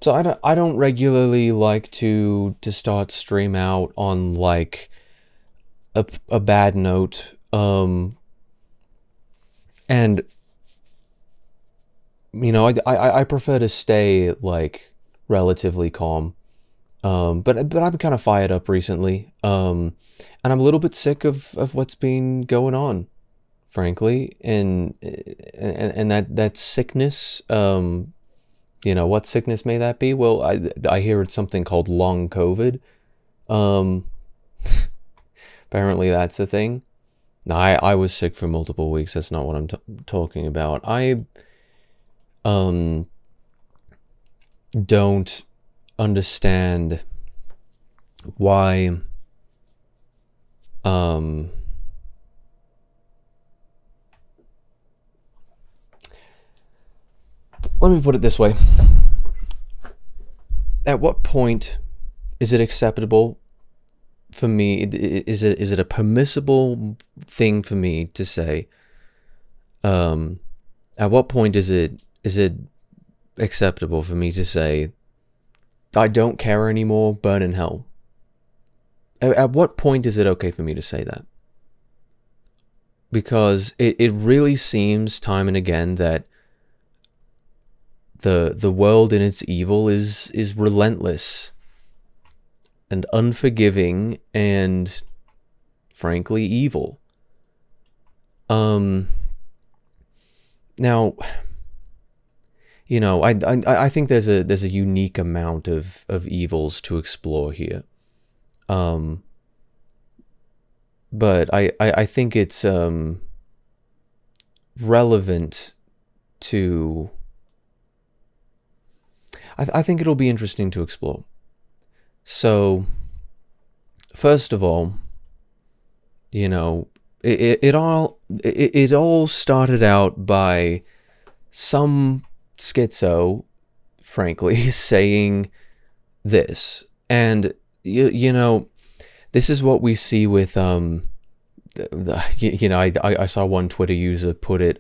So I don't regularly like to start stream out on like a bad note. And I prefer to stay like relatively calm. But I'm kind of fired up recently. And I'm a little bit sick of what's been going on, frankly, and that sickness. What sickness may that be? Well, I hear it's something called long COVID. Um, Apparently that's a thing. No, I was sick for multiple weeks. That's not what I'm talking about. I um don't understand why um let me put it this way. At what point is it acceptable for me? Is it a permissible thing for me to say? At what point is it acceptable for me to say, I don't care anymore, burn in hell? At what point is it okay for me to say that? Because it really seems time and again that the world in its evil is relentless and unforgiving and frankly evil. Now, I think there's a unique amount of evils to explore here. But I think it's relevant to. I think it'll be interesting to explore. So, first of all, it all started out by some schizo, frankly, saying this, and this is what we see with I saw one Twitter user put it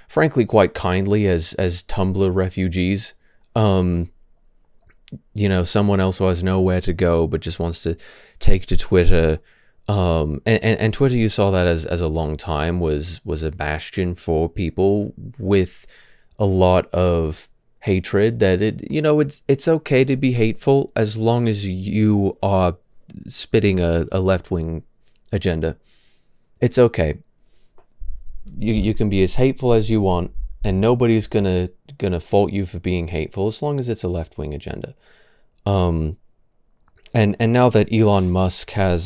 frankly quite kindly as Tumblr refugees. Someone else who has nowhere to go but just wants to take to Twitter. And Twitter, you saw that as a long time was a bastion for people with a lot of hatred, that it's okay to be hateful as long as you are spitting a left-wing agenda. It's okay. You can be as hateful as you want, and nobody's gonna fault you for being hateful as long as it's a left-wing agenda. And now that Elon Musk has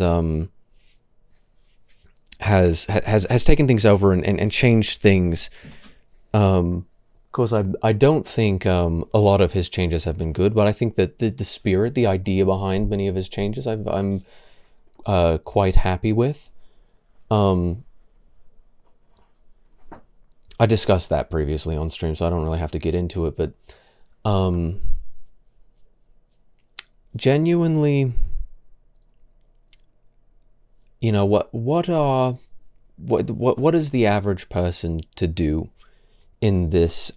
taken things over and changed things, because I don't think a lot of his changes have been good, but I think that the spirit, the idea behind many of his changes, I'm quite happy with. I discussed that previously on stream, so I don't really have to get into it, but genuinely, what is the average person to do in this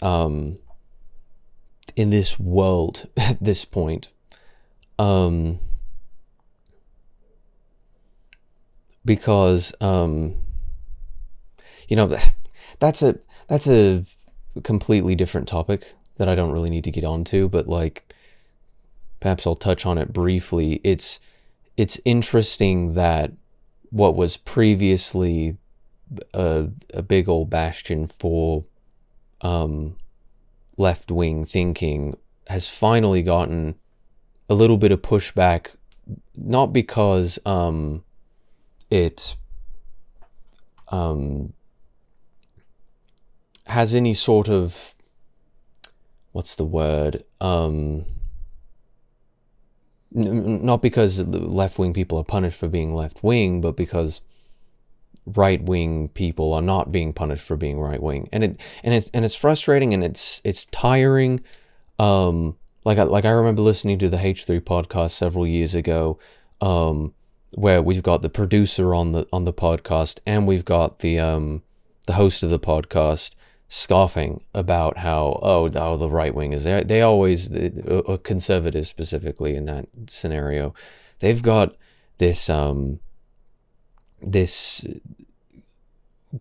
world at this point? Because that's a completely different topic that I don't really need to get onto, but like perhaps I'll touch on it briefly. It's interesting that what was previously a big old bastion for left-wing thinking has finally gotten a little bit of pushback, not because it has any sort of, what's the word, not because left-wing people are punished for being left-wing, but because right-wing people are not being punished for being right-wing, and it's frustrating, and it's tiring. Like I remember listening to the H3 podcast several years ago, where we've got the producer on the podcast, and we've got the host of the podcast scoffing about how, oh, the right wing is there. They always, conservatives specifically in that scenario, they've got this this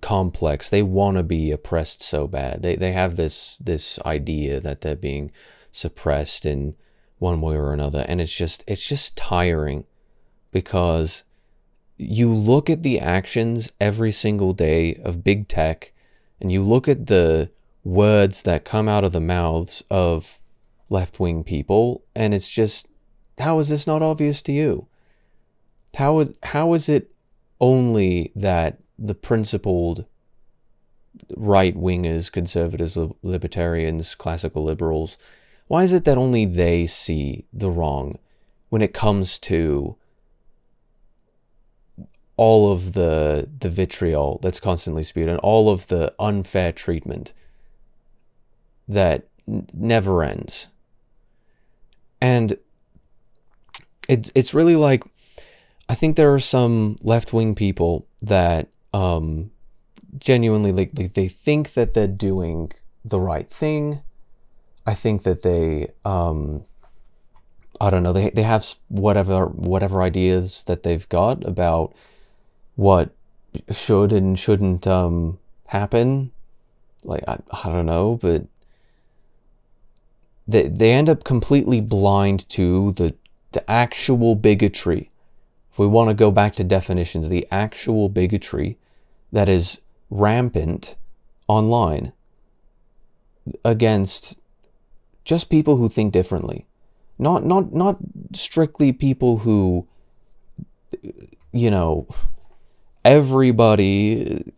complex. They want to be oppressed so bad. They have this idea that they're being suppressed in one way or another, and it's just tiring, because you look at the actions every single day of big tech, and you look at the words that come out of the mouths of left-wing people, and it's just, how is this not obvious to you? How is it only that the principled right-wingers, conservatives, libertarians, classical liberals, why is it that only they see the wrong when it comes to all of the vitriol that's constantly spewed and all of the unfair treatment that never ends? And it's really like, I think there are some left-wing people that genuinely, like they think that they're doing the right thing. I think that they I don't know, they have whatever ideas that they've got about what should and shouldn't happen. Like, I don't know, but they end up completely blind to the actual bigotry. If we want to go back to definitions, the actual bigotry that is rampant online against just people who think differently. Not strictly people who, you know, everybody,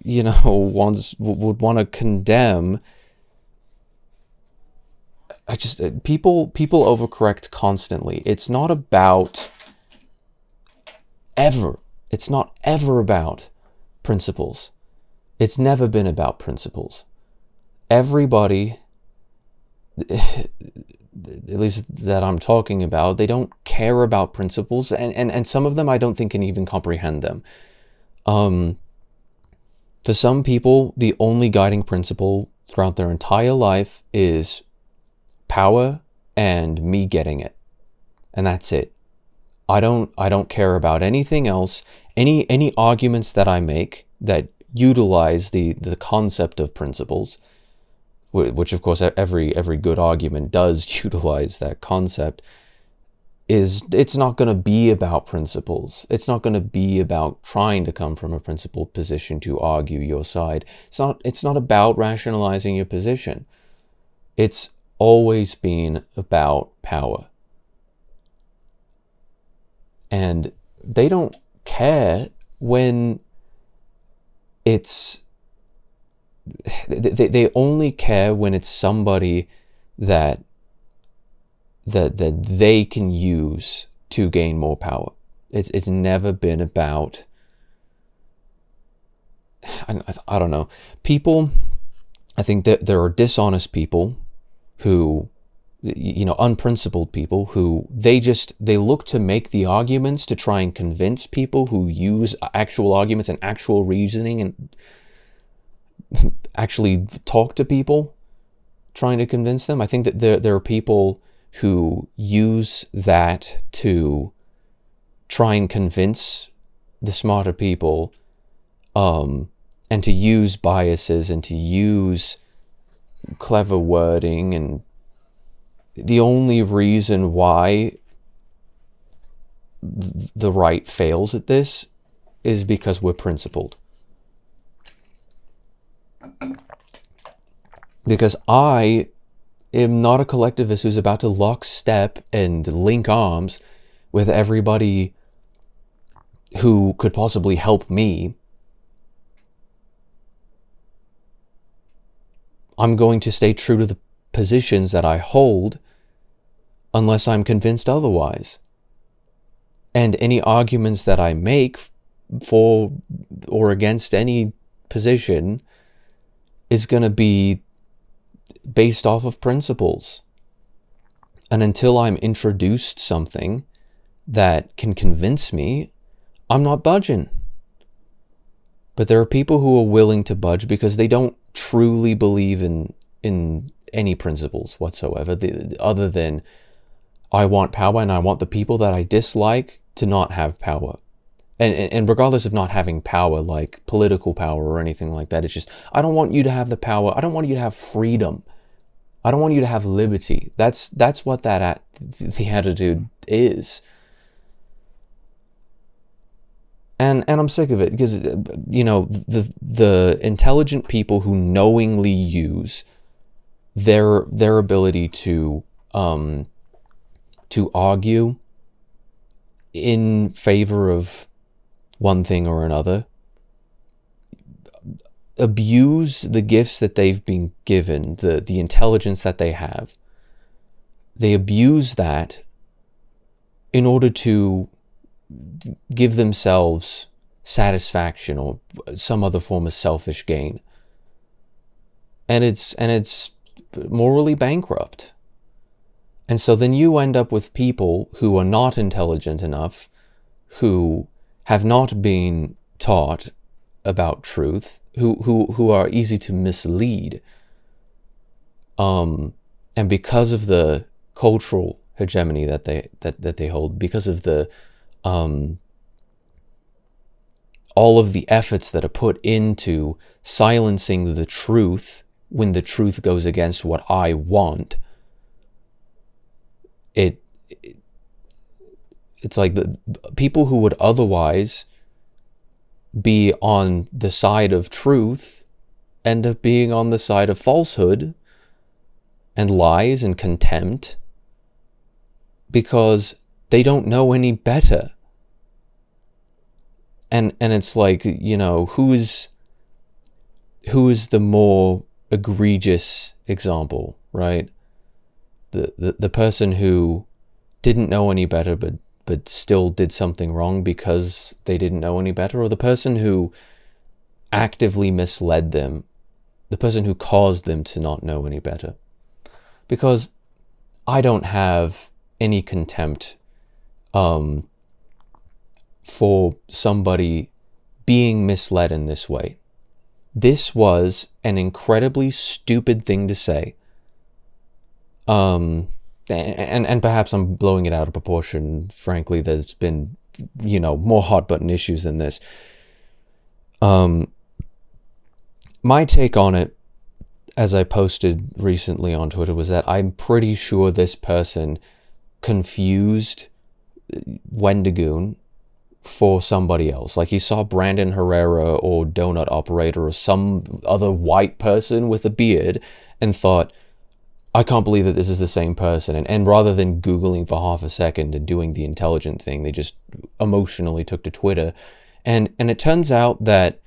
you know, would want to condemn. People overcorrect constantly. It's not ever about principles. It's never been about principles. Everybody, at least that I'm talking about, they don't care about principles, and some of them I don't think can even comprehend them. For some people, the only guiding principle throughout their entire life is power and me getting it. And that's it. I don't care about anything else. Any arguments that I make that utilize the concept of principles, which of course every good argument does utilize that concept, it's not going to be about principles. It's not going to be about trying to come from a principled position to argue your side. It's not about rationalizing your position. It's always been about power. And they don't care when it's... They only care when it's somebody that they can use to gain more power. It's never been about... I don't know. People... I think that there are dishonest people who... you know, unprincipled people who they look to make the arguments to try and convince people who use actual arguments and actual reasoning and actually talk to people trying to convince them. I think that there are people who use that to try and convince the smarter people, and to use biases and to use clever wording. And the only reason why the right fails at this is because we're principled. Because I am not a collectivist who's about to lock step and link arms with everybody who could possibly help me. I'm going to stay true to the positions that I hold unless I'm convinced otherwise. And any arguments that I make for or against any position is going to be based off of principles. And until I'm introduced something that can convince me, I'm not budging. But there are people who are willing to budge because they don't truly believe in any principles whatsoever, other than I want power and I want the people that I dislike to not have power. And regardless of not having power, like political power or anything like that, it's just, I don't want you to have the power. I don't want you to have freedom. I don't want you to have liberty. That's what the attitude is. And I'm sick of it, because, you know, the intelligent people who knowingly use their ability to argue in favor of one thing or another, abuse the gifts that they've been given, the intelligence that they have. They abuse that in order to give themselves satisfaction or some other form of selfish gain. And it's morally bankrupt. And so then you end up with people who are not intelligent enough, who have not been taught about truth, who are easy to mislead. And because of the cultural hegemony that they hold, because of the all of the efforts that are put into silencing the truth when the truth goes against what I want, it's like the people who would otherwise be on the side of truth end up being on the side of falsehood and lies and contempt, because they don't know any better. And it's like, you know, who is the more egregious example, right? The person who didn't know any better but still did something wrong because they didn't know any better, or the person who actively misled them, the person who caused them to not know any better. Because I don't have any contempt for somebody being misled in this way. This was an incredibly stupid thing to say. And perhaps I'm blowing it out of proportion. Frankly, there's been, you know, more hot button issues than this. My take on it, as I posted recently on Twitter, was that I'm pretty sure this person confused Wendigoon for somebody else. Like, he saw Brandon Herrera or Donut Operator or some other white person with a beard and thought, I can't believe that this is the same person. And rather than Googling for half a second and doing the intelligent thing, they just emotionally took to Twitter. And it turns out that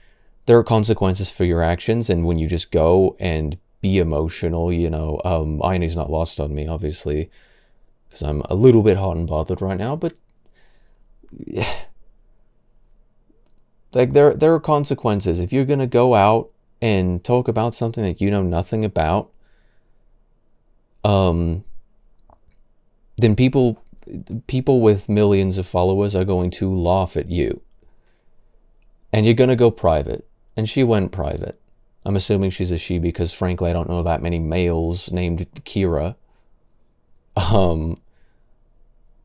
there are consequences for your actions, and when you just go and be emotional, you know, irony's not lost on me, obviously, because I'm a little bit hot and bothered right now, but yeah. Like, there are consequences. If you're going to go out and talk about something that you know nothing about, then people with millions of followers are going to laugh at you. And you're going to go private. And she went private. I'm assuming she's a she because, frankly, I don't know that many males named Kira.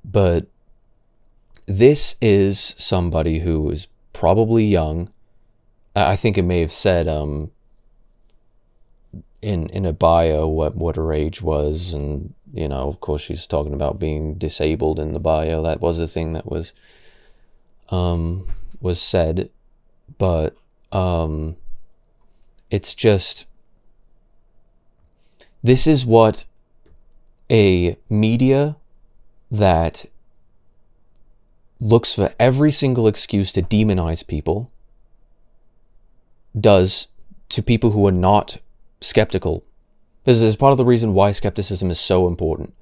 But this is somebody who is probably young. I think it may have said in a bio what her age was, and, you know, of course she's talking about being disabled in the bio. That was a thing that was said, but it's just, this is what a media that looks for every single excuse to demonize people does to people who are not skeptical. This is part of the reason why skepticism is so important.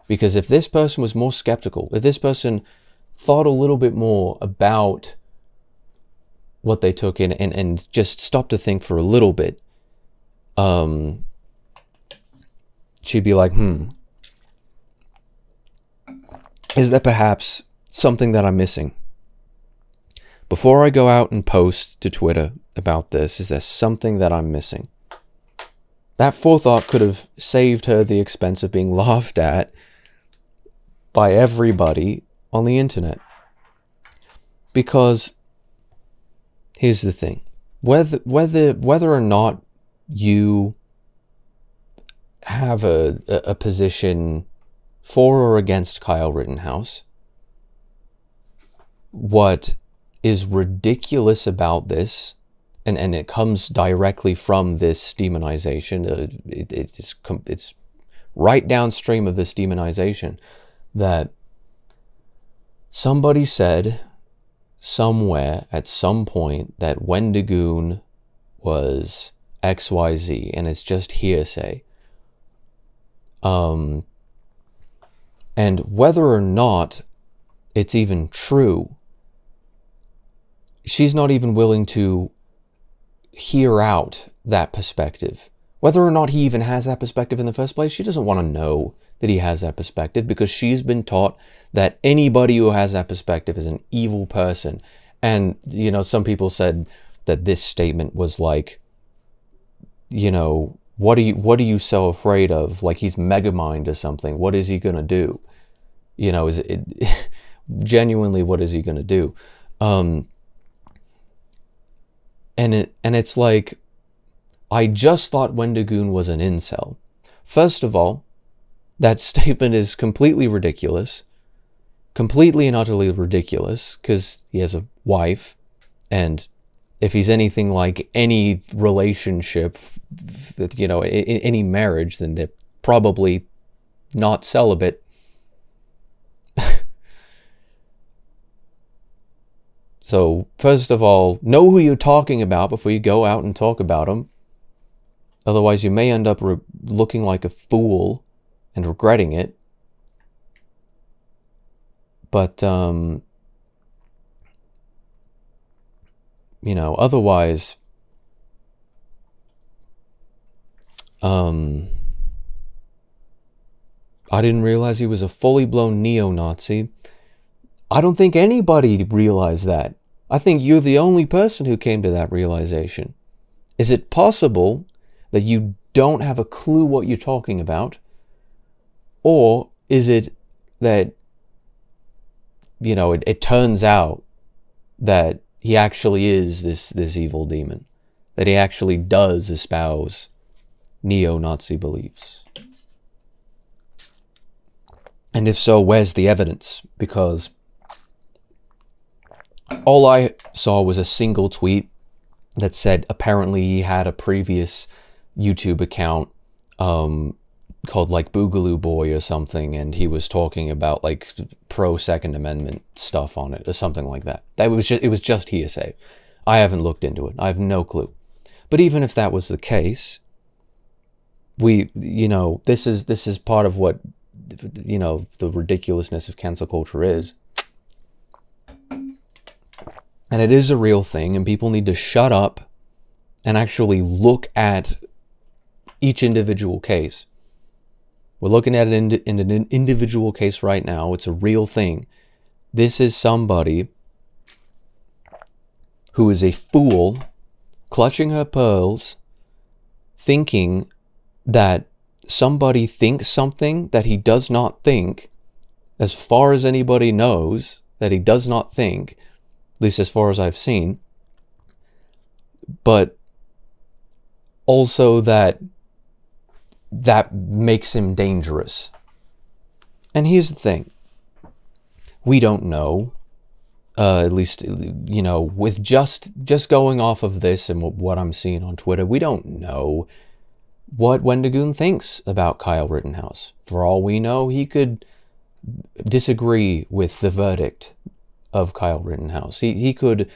Because if this person was more skeptical, if this person thought a little bit more about what they took in and just stopped to think for a little bit, she'd be like, is there perhaps something that I'm missing? Before I go out and post to Twitter about this, is there something that I'm missing? that forethought could have saved her the expense of being laughed at by everybody on the internet. Because here's the thing. Whether or not you have a position for or against Kyle Rittenhouse, what is ridiculous about this, and it comes directly from this demonization, it's right downstream of this demonization, that somebody said somewhere at some point that Wendigoon was XYZ, and it's just hearsay. And whether or not it's even true, she's not even willing to hear out that perspective. Whether or not he even has that perspective in the first place, she doesn't want to know that he has that perspective, because she's been taught that anybody who has that perspective is an evil person. And, you know, some people said that this statement was like, you know, what are you so afraid of? Like, he's Megamind or something. What is he going to do? You know, is it genuinely, what is he going to do? And it's like, I just thought Wendigoon was an incel. First of all, that statement is completely ridiculous. Completely and utterly ridiculous, because he has a wife, and if he's anything like any relationship, you know, any marriage, then they're probably not celibate. So, first of all, know who you're talking about before you go out and talk about them. Otherwise, you may end up looking like a fool and regretting it. But, you know, otherwise, I didn't realize he was a fully blown neo-Nazi. I don't think anybody realized that. I think you're the only person who came to that realization. Is it possible that you don't have a clue what you're talking about? Or is it that, you know, it turns out that he actually is this evil demon, that he actually does espouse neo-Nazi beliefs? And if so, where's the evidence? Because all I saw was a single tweet that said apparently he had a previous YouTube account called like Boogaloo Boy or something, and he was talking about like pro Second Amendment stuff on it or something like that. It was just hearsay. I haven't looked into it. I have no clue. But even if that was the case, you know, this is part of what, you know, the ridiculousness of cancel culture is. And it is a real thing, and people need to shut up and actually look at each individual case. We're looking at it in an individual case right now. It's a real thing. This is somebody who is a fool, clutching her pearls, thinking that somebody thinks something that he does not think, as far as anybody knows, that he does not think, at least as far as I've seen, but also that makes him dangerous. And here's the thing. We don't know, at least, you know, with just going off of this and what I'm seeing on Twitter, we don't know what Wendigoon thinks about Kyle Rittenhouse. For all we know, he could disagree with the verdict of Kyle Rittenhouse. He could,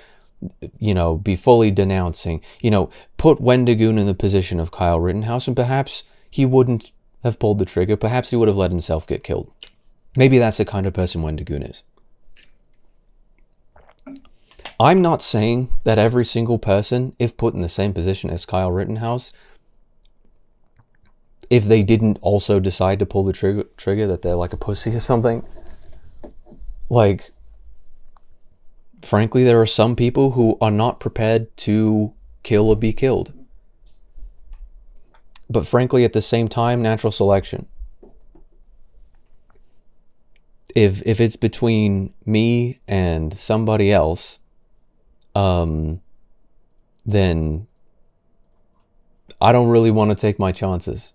you know, be fully denouncing, you know, put Wendigoon in the position of Kyle Rittenhouse, and perhaps he wouldn't have pulled the trigger. Perhaps he would have let himself get killed. Maybe that's the kind of person Wendigoon is. I'm not saying that every single person, if put in the same position as Kyle Rittenhouse, if they didn't also decide to pull the trigger, that they're like a pussy or something. Like, frankly, there are some people who are not prepared to kill or be killed. But frankly, at the same time, natural selection. If it's between me and somebody else, then I don't really want to take my chances.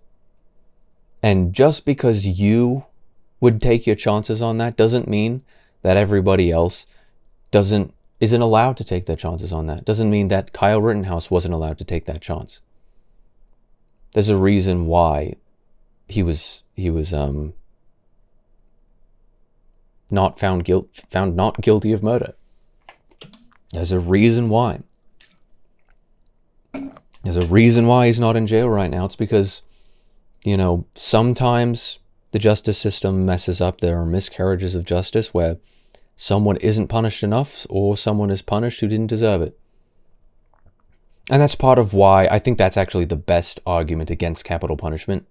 And just because you would take your chances on that doesn't mean that everybody else isn't allowed to take their chances on that. Doesn't mean that Kyle Rittenhouse wasn't allowed to take that chance. There's a reason why he was not found not guilty of murder. There's a reason why. There's a reason why he's not in jail right now. It's because, you know, sometimes the justice system messes up. There are miscarriages of justice where someone isn't punished enough, or someone is punished who didn't deserve it. And that's part of why I think that's actually the best argument against capital punishment.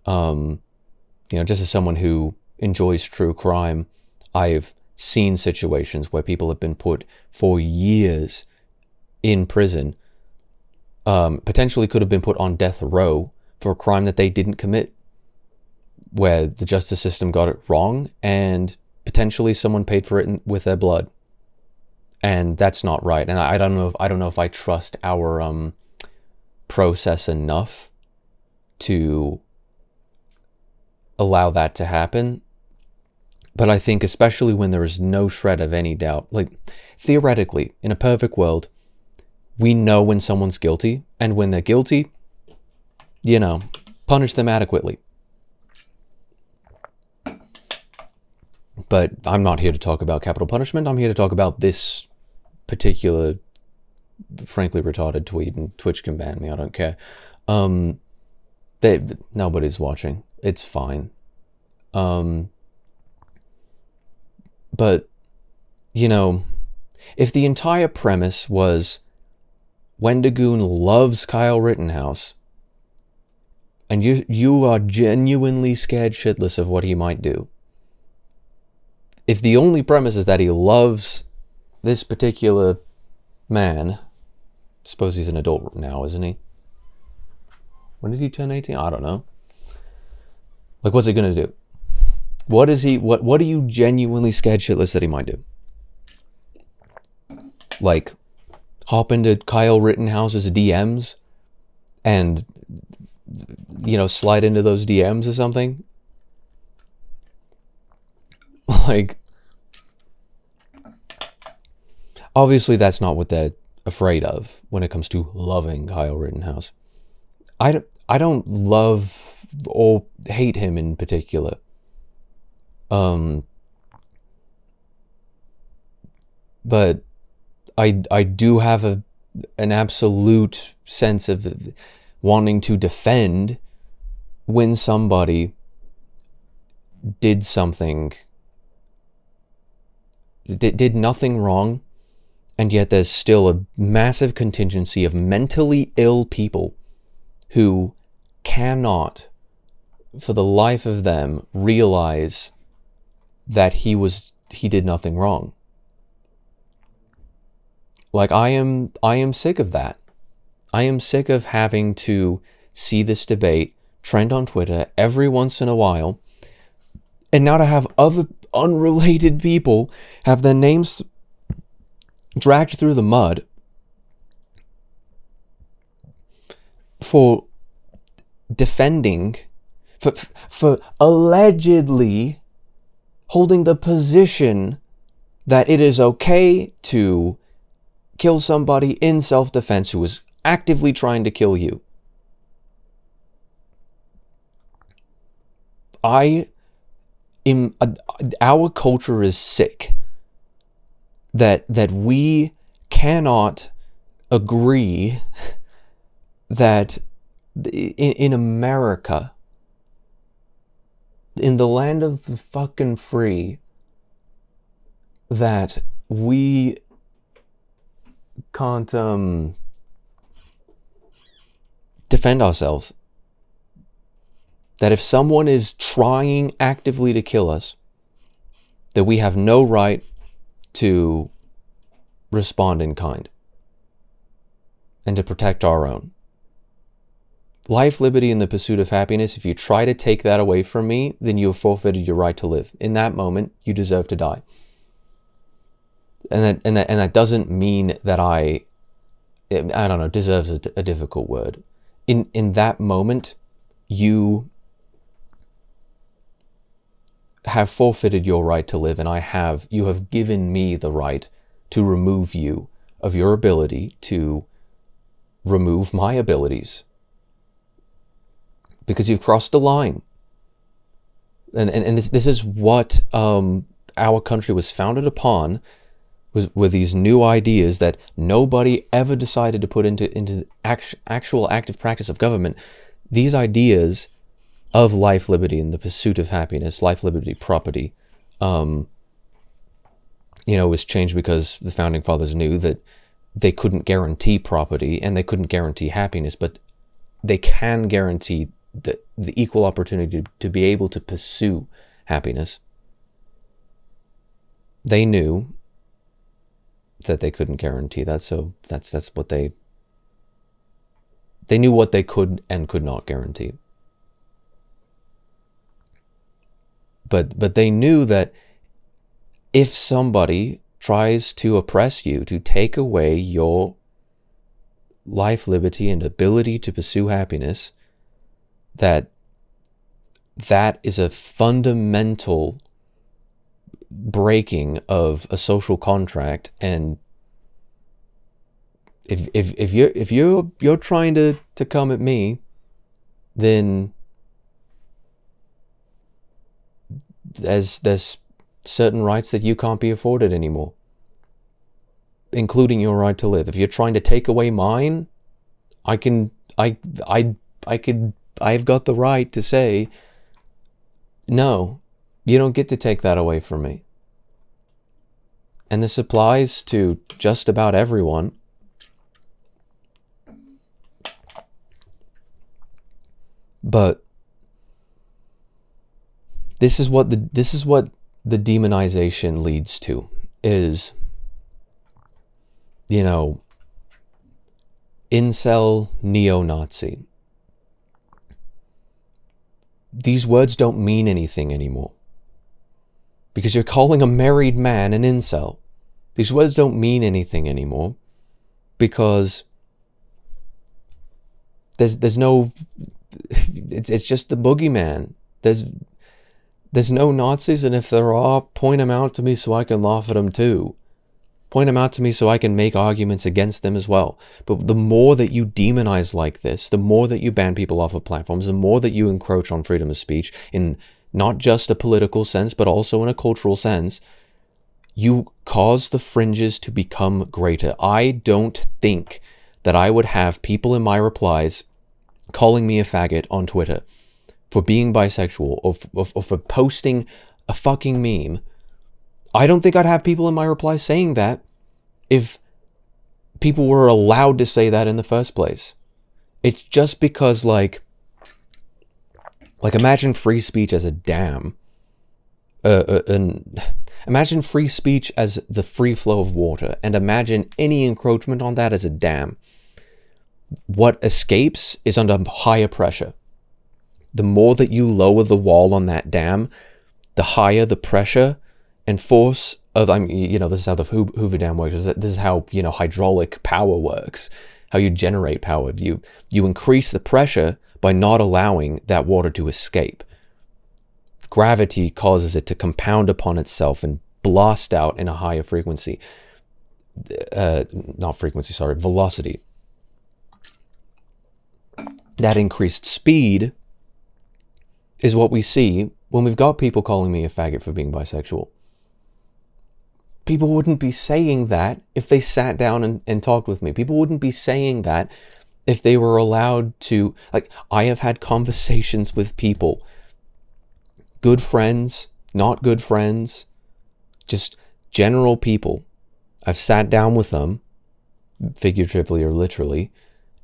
You know, just as someone who enjoys true crime, I've seen situations where people have been put for years in prison, potentially could have been put on death row for a crime that they didn't commit, where the justice system got it wrong, and potentially someone paid for it with their blood. And that's not right. And I don't know if I trust our process enough to allow that to happen. But I think especially when there is no shred of any doubt, like theoretically, in a perfect world, we know when someone's guilty, and when they're guilty, you know, punish them adequately. But I'm not here to talk about capital punishment. I'm here to talk about this particular, frankly, retarded tweet, and Twitch can ban me. I don't care. Nobody's watching. It's fine. But, you know, if the entire premise was Wendigoon loves Kyle Rittenhouse, and you are genuinely scared shitless of what he might do, if the only premise is that he loves this particular man, I suppose he's an adult now, isn't he? When did he turn 18? I don't know. Like, what's he gonna do? What are you genuinely scared shitless that he might do? Like, hop into Kyle Rittenhouse's DMs and, you know, slide into those DMs or something? Like, obviously that's not what they're afraid of when it comes to loving Kyle Rittenhouse. I don't love or hate him in particular. But I do have an absolute sense of wanting to defend when somebody did nothing wrong, and yet there's still a massive contingency of mentally ill people who cannot, for the life of them, realize that he did nothing wrong. Like, I am sick of that. I am sick of having to see this debate trend on Twitter every once in a while, and now to have other unrelated people have their names dragged through the mud for defending, for allegedly holding the position that it is okay to kill somebody in self-defense who is actively trying to kill you. Our culture is sick that we cannot agree that in America, in the land of the fucking free, that we can't defend ourselves. That if someone is trying actively to kill us, that we have no right to respond in kind and to protect our own. life, liberty, and the pursuit of happiness, if you try to take that away from me, then you have forfeited your right to live. In that moment, you deserve to die. And that doesn't mean that I don't know, deserves a difficult word. In that moment, you have forfeited your right to live, and you have given me the right to remove you of your ability to remove my abilities, because you've crossed the line. And this is what our country was founded upon, were these new ideas that nobody ever decided to put into actual active practice of government. These ideas of life, liberty, and the pursuit of happiness, life, liberty, property, was changed because the founding fathers knew that they couldn't guarantee property and they couldn't guarantee happiness, but they can guarantee the equal opportunity to be able to pursue happiness. They knew that they couldn't guarantee that, so that's what they knew what they could and could not guarantee. But they knew that if somebody tries to oppress you, to take away your life, liberty, and ability to pursue happiness, that is a fundamental breaking of a social contract. And if you're trying to come at me, then there's certain rights that you can't be afforded anymore, including your right to live. If you're trying to take away mine, I've got the right to say, no, you don't get to take that away from me. And this applies to just about everyone. But this is what the demonization leads to, is, incel, neo-Nazi. These words don't mean anything anymore, because you're calling a married man an incel. These words don't mean anything anymore, because there's no, it's just the boogeyman. There's no Nazis, and if there are, point them out to me so I can laugh at them too. Point them out to me so I can make arguments against them as well. But the more that you demonize like this, the more that you ban people off of platforms, the more that you encroach on freedom of speech in not just a political sense, but also in a cultural sense, you cause the fringes to become greater. I don't think that I would have people in my replies calling me a faggot on Twitter for being bisexual, or for posting a fucking meme. I don't think I'd have people in my replies saying that if people were allowed to say that in the first place. It's just because, like imagine free speech as a dam. Imagine free speech as the free flow of water, and imagine any encroachment on that as a dam. What escapes is under higher pressure. The more that you lower the wall on that dam, the higher the pressure and force of, this is how the Hoover Dam works. This is how, hydraulic power works, how you generate power. You increase the pressure by not allowing that water to escape. Gravity causes it to compound upon itself and blast out in a higher frequency. Velocity. That increased speed is what we see when we've got people calling me a faggot for being bisexual. People wouldn't be saying that if they sat down and talked with me. People wouldn't be saying that if they were allowed to. I have had conversations with people, good friends, not good friends, just general people. I've sat down with them, figuratively or literally,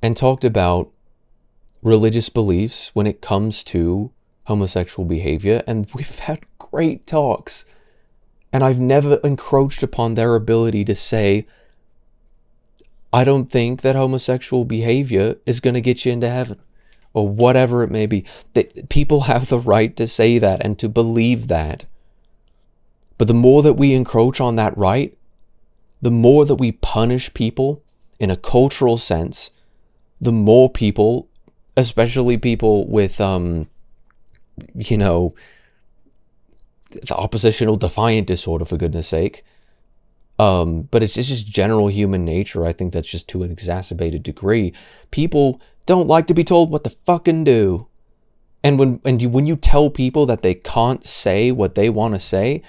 and talked about religious beliefs when it comes to homosexual behavior, and we've had great talks, and I've never encroached upon their ability to say, I don't think that homosexual behavior is going to get you into heaven, or whatever it may be. People have the right to say that and to believe that. But the more that we encroach on that right, the more that we punish people in a cultural sense, the more people, especially people with, you know, the oppositional defiant disorder, for goodness sake. But it's just general human nature. I think that's just to an exacerbated degree. People don't like to be told what to fucking do. And when you tell people that they can't say what they want to say,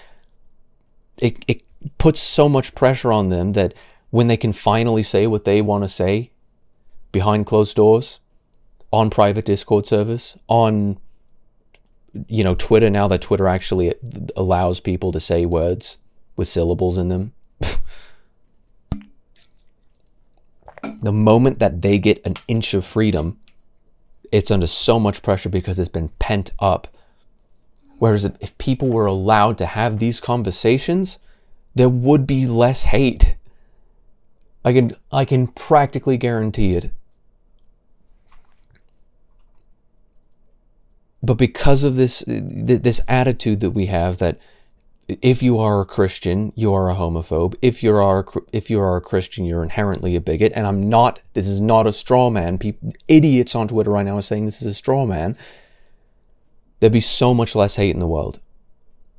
it puts so much pressure on them that when they can finally say what they want to say behind closed doors, on private Discord servers, on, you know, Twitter, now that Twitter actually allows people to say words with syllables in them, the moment that they get an inch of freedom, it's under so much pressure because it's been pent up. Whereas if people were allowed to have these conversations, there would be less hate. I can practically guarantee it. But because of this attitude that we have, that if you are a Christian, you are a homophobe. If you are a Christian, you're inherently a bigot. And I'm not. This is not a straw man. Idiots on Twitter right now are saying this is a straw man. There'd be so much less hate in the world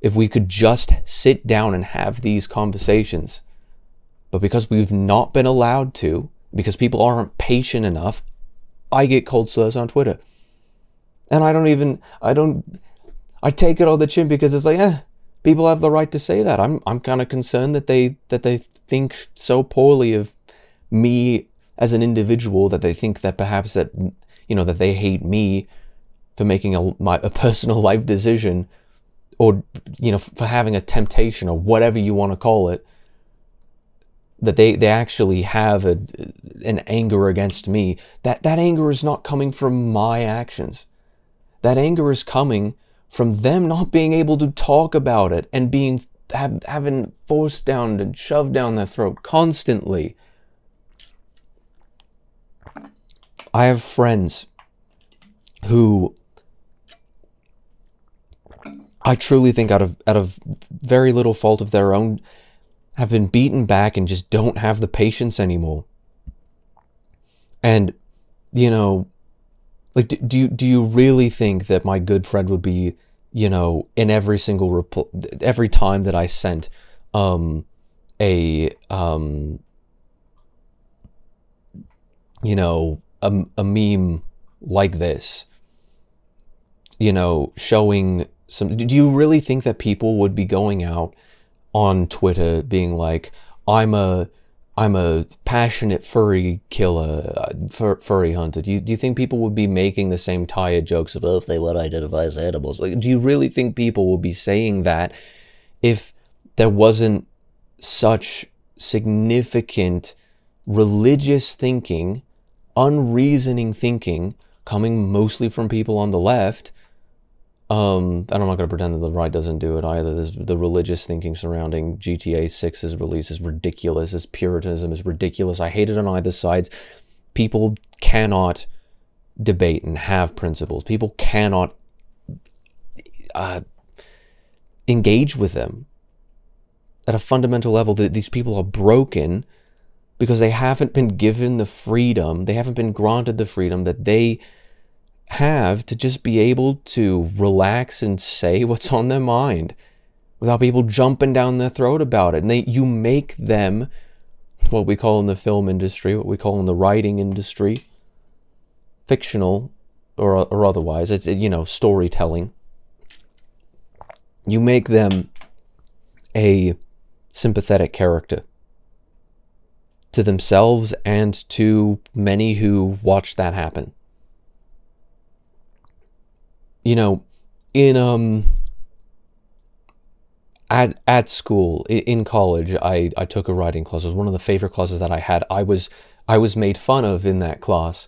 if we could just sit down and have these conversations. But because we've not been allowed to, because people aren't patient enough, I get cold slurs on Twitter. And I take it on the chin because it's like, people have the right to say that. I'm kind of concerned that they think so poorly of me as an individual, that they think that perhaps that, you know, that they hate me for making a personal life decision, or, you know, for having a temptation, or whatever you want to call it, that they actually have an anger against me. That anger is not coming from my actions. That anger is coming from them not being able to talk about it and having forced down and shoved down their throat constantly. I have friends who I truly think out of very little fault of their own have been beaten back and just don't have the patience anymore. And, you know, like, do you really think that my good friend would be, you know, in every single every time that I sent you know, a meme like this, you know, showing some, do you really think that people would be going out on Twitter being like, I'm a passionate furry killer, furry hunter? Do you think people would be making the same tired jokes of, oh, if they would identify as animals? Like, do you really think people would be saying that if there wasn't such significant religious thinking, unreasoning thinking, coming mostly from people on the left? And I'm not going to pretend that the right doesn't do it either. The religious thinking surrounding GTA 6's release is ridiculous. As Puritanism is ridiculous. I hate it on either sides. People cannot debate and have principles. People cannot engage with them at a fundamental level. These people are broken because they haven't been given the freedom, they haven't been granted the freedom that they have to just be able to relax and say what's on their mind without people jumping down their throat about it. And you make them, what we call in the film industry, what we call in the writing industry, fictional or otherwise, it's, you know, storytelling. You make them a sympathetic character to themselves and to many who watch that happen. You know, in at school, in college, I took a writing class. It was one of the favorite classes that I had. I was made fun of in that class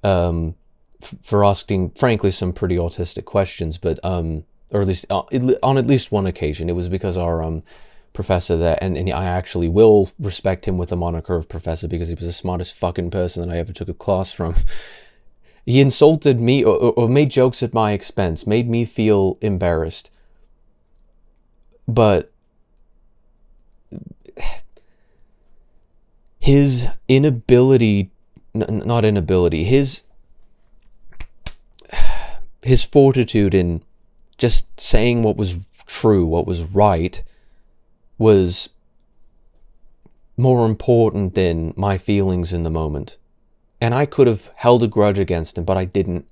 for asking, frankly, some pretty autistic questions, but or at least on at least one occasion. It was because our professor there, and I actually will respect him with the moniker of professor because he was the smartest fucking person that I ever took a class from. He insulted me or made jokes at my expense, made me feel embarrassed. But his inability, not inability, his fortitude in just saying what was true, what was right, was more important than my feelings in the moment. And I could have held a grudge against him, but I didn't.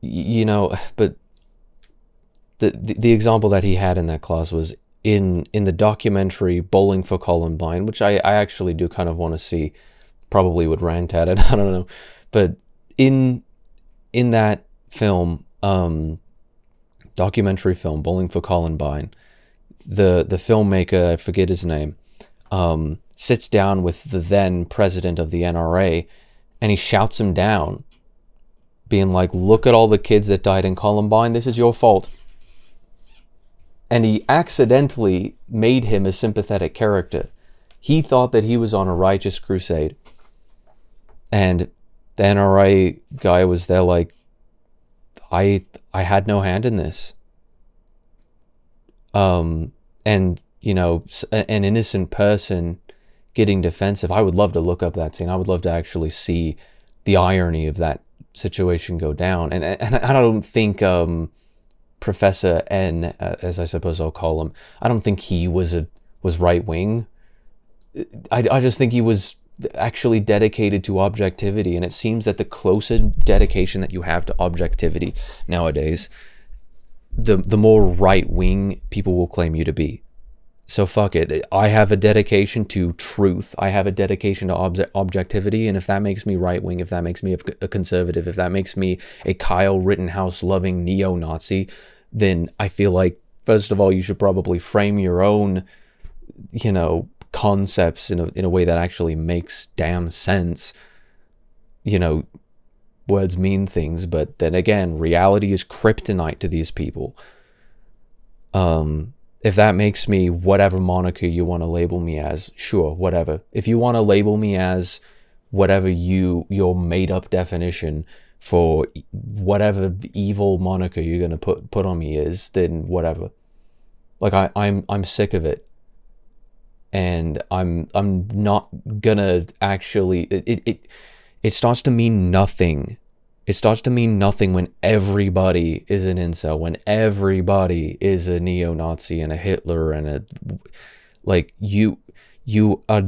You know, but the example that he had in that class was in the documentary Bowling for Columbine, which I actually do kind of want to see. Probably would rant at it, I don't know. But in that film, documentary film, Bowling for Columbine, the filmmaker, I forget his name, sits down with the then president of the NRA, and he shouts him down, being like, look at all the kids that died in Columbine, this is your fault. And he accidentally made him a sympathetic character. He thought that he was on a righteous crusade. And the NRA guy was there like, I had no hand in this. And, you know, an innocent person getting defensive. I would love to look up that scene. I would love to actually see the irony of that situation go down. And I don't think Professor N, as I suppose I'll call him, I don't think he was right wing. I just think he was actually dedicated to objectivity, and it seems that the closer dedication that you have to objectivity nowadays, the more right wing people will claim you to be. So fuck it. I have a dedication to truth. I have a dedication to objectivity, and if that makes me right wing, if that makes me a conservative, if that makes me a Kyle Rittenhouse loving neo-Nazi, then I feel like, first of all, you should probably frame your own, you know, concepts in a way that actually makes damn sense. You know, words mean things, but then again, reality is kryptonite to these people. If that makes me whatever moniker you want to label me as, sure, whatever. If you want to label me as whatever your made up definition for whatever evil moniker you're gonna put on me is, then whatever. Like I'm sick of it. And I'm not gonna actually, it starts to mean nothing. It starts to mean nothing when everybody is an incel, when everybody is a neo-Nazi and a Hitler and a, like, you are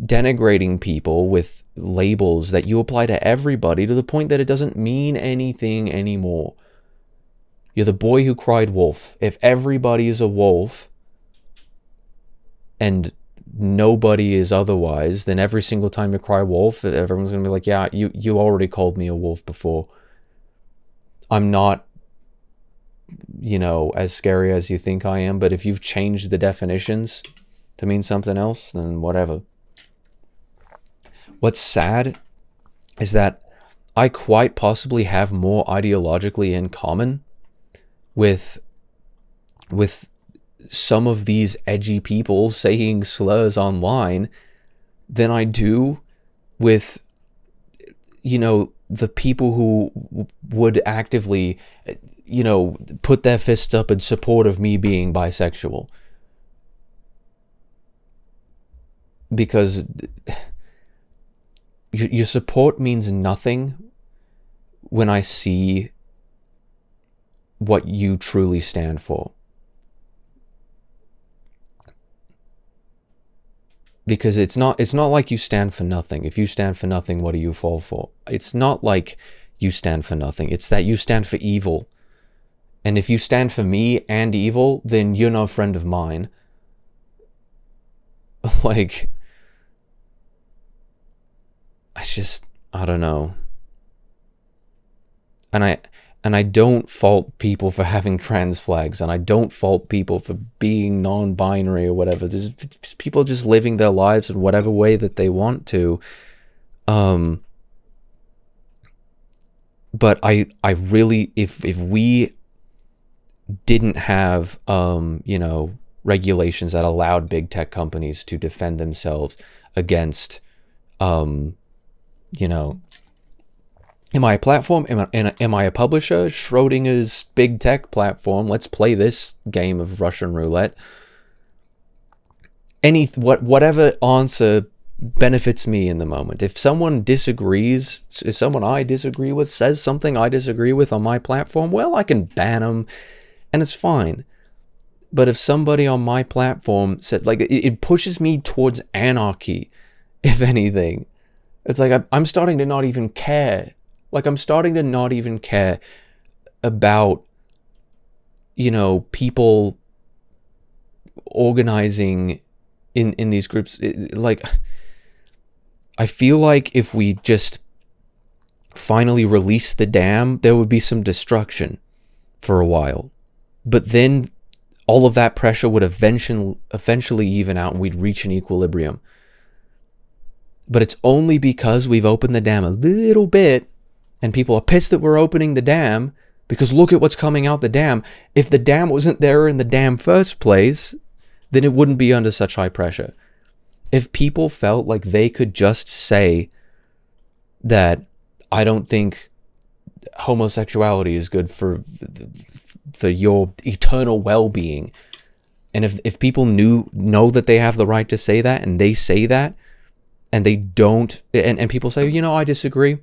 denigrating people with labels that you apply to everybody to the point that it doesn't mean anything anymore. You're the boy who cried wolf. If everybody is a wolf and nobody is otherwise, then every single time you cry wolf, everyone's gonna be like, yeah, you already called me a wolf before. I'm not, you know, as scary as you think I am, but if you've changed the definitions to mean something else, then whatever. What's sad is that I quite possibly have more ideologically in common with some of these edgy people saying slurs online than I do with, you know, the people who would actively, you know, put their fists up in support of me being bisexual. Because your support means nothing when I see what you truly stand for. Because it's not like you stand for nothing. If you stand for nothing, what do you fall for? It's not like you stand for nothing. It's that you stand for evil. And if you stand for me and evil, then you're no friend of mine. Like, I don't know. And I don't fault people for having trans flags, and I don't fault people for being non-binary or whatever. There's people just living their lives in whatever way that they want to. But I really, if we didn't have, you know, regulations that allowed big tech companies to defend themselves against, you know, Am I a platform? Am I a publisher? Schrodinger's big tech platform. Let's play this game of Russian roulette. Whatever answer benefits me in the moment. If someone disagrees, if someone I disagree with says something I disagree with on my platform, well, I can ban them, and it's fine. But if somebody on my platform said, like, it pushes me towards anarchy, if anything. It's like I'm starting to not even care. Like, I'm starting to not even care about, you know, people organizing in these groups. Like, I feel like if we just finally release the dam, there would be some destruction for a while. But then all of that pressure would eventually even out, and we'd reach an equilibrium. But it's only because we've opened the dam a little bit, and people are pissed that we're opening the dam, because look at what's coming out the dam. If the dam wasn't there in the damn first place, then it wouldn't be under such high pressure. If people felt like they could just say that I don't think homosexuality is good for your eternal well-being, and if people know that they have the right to say that, and they say that, and they don't, and people say, you know, I disagree,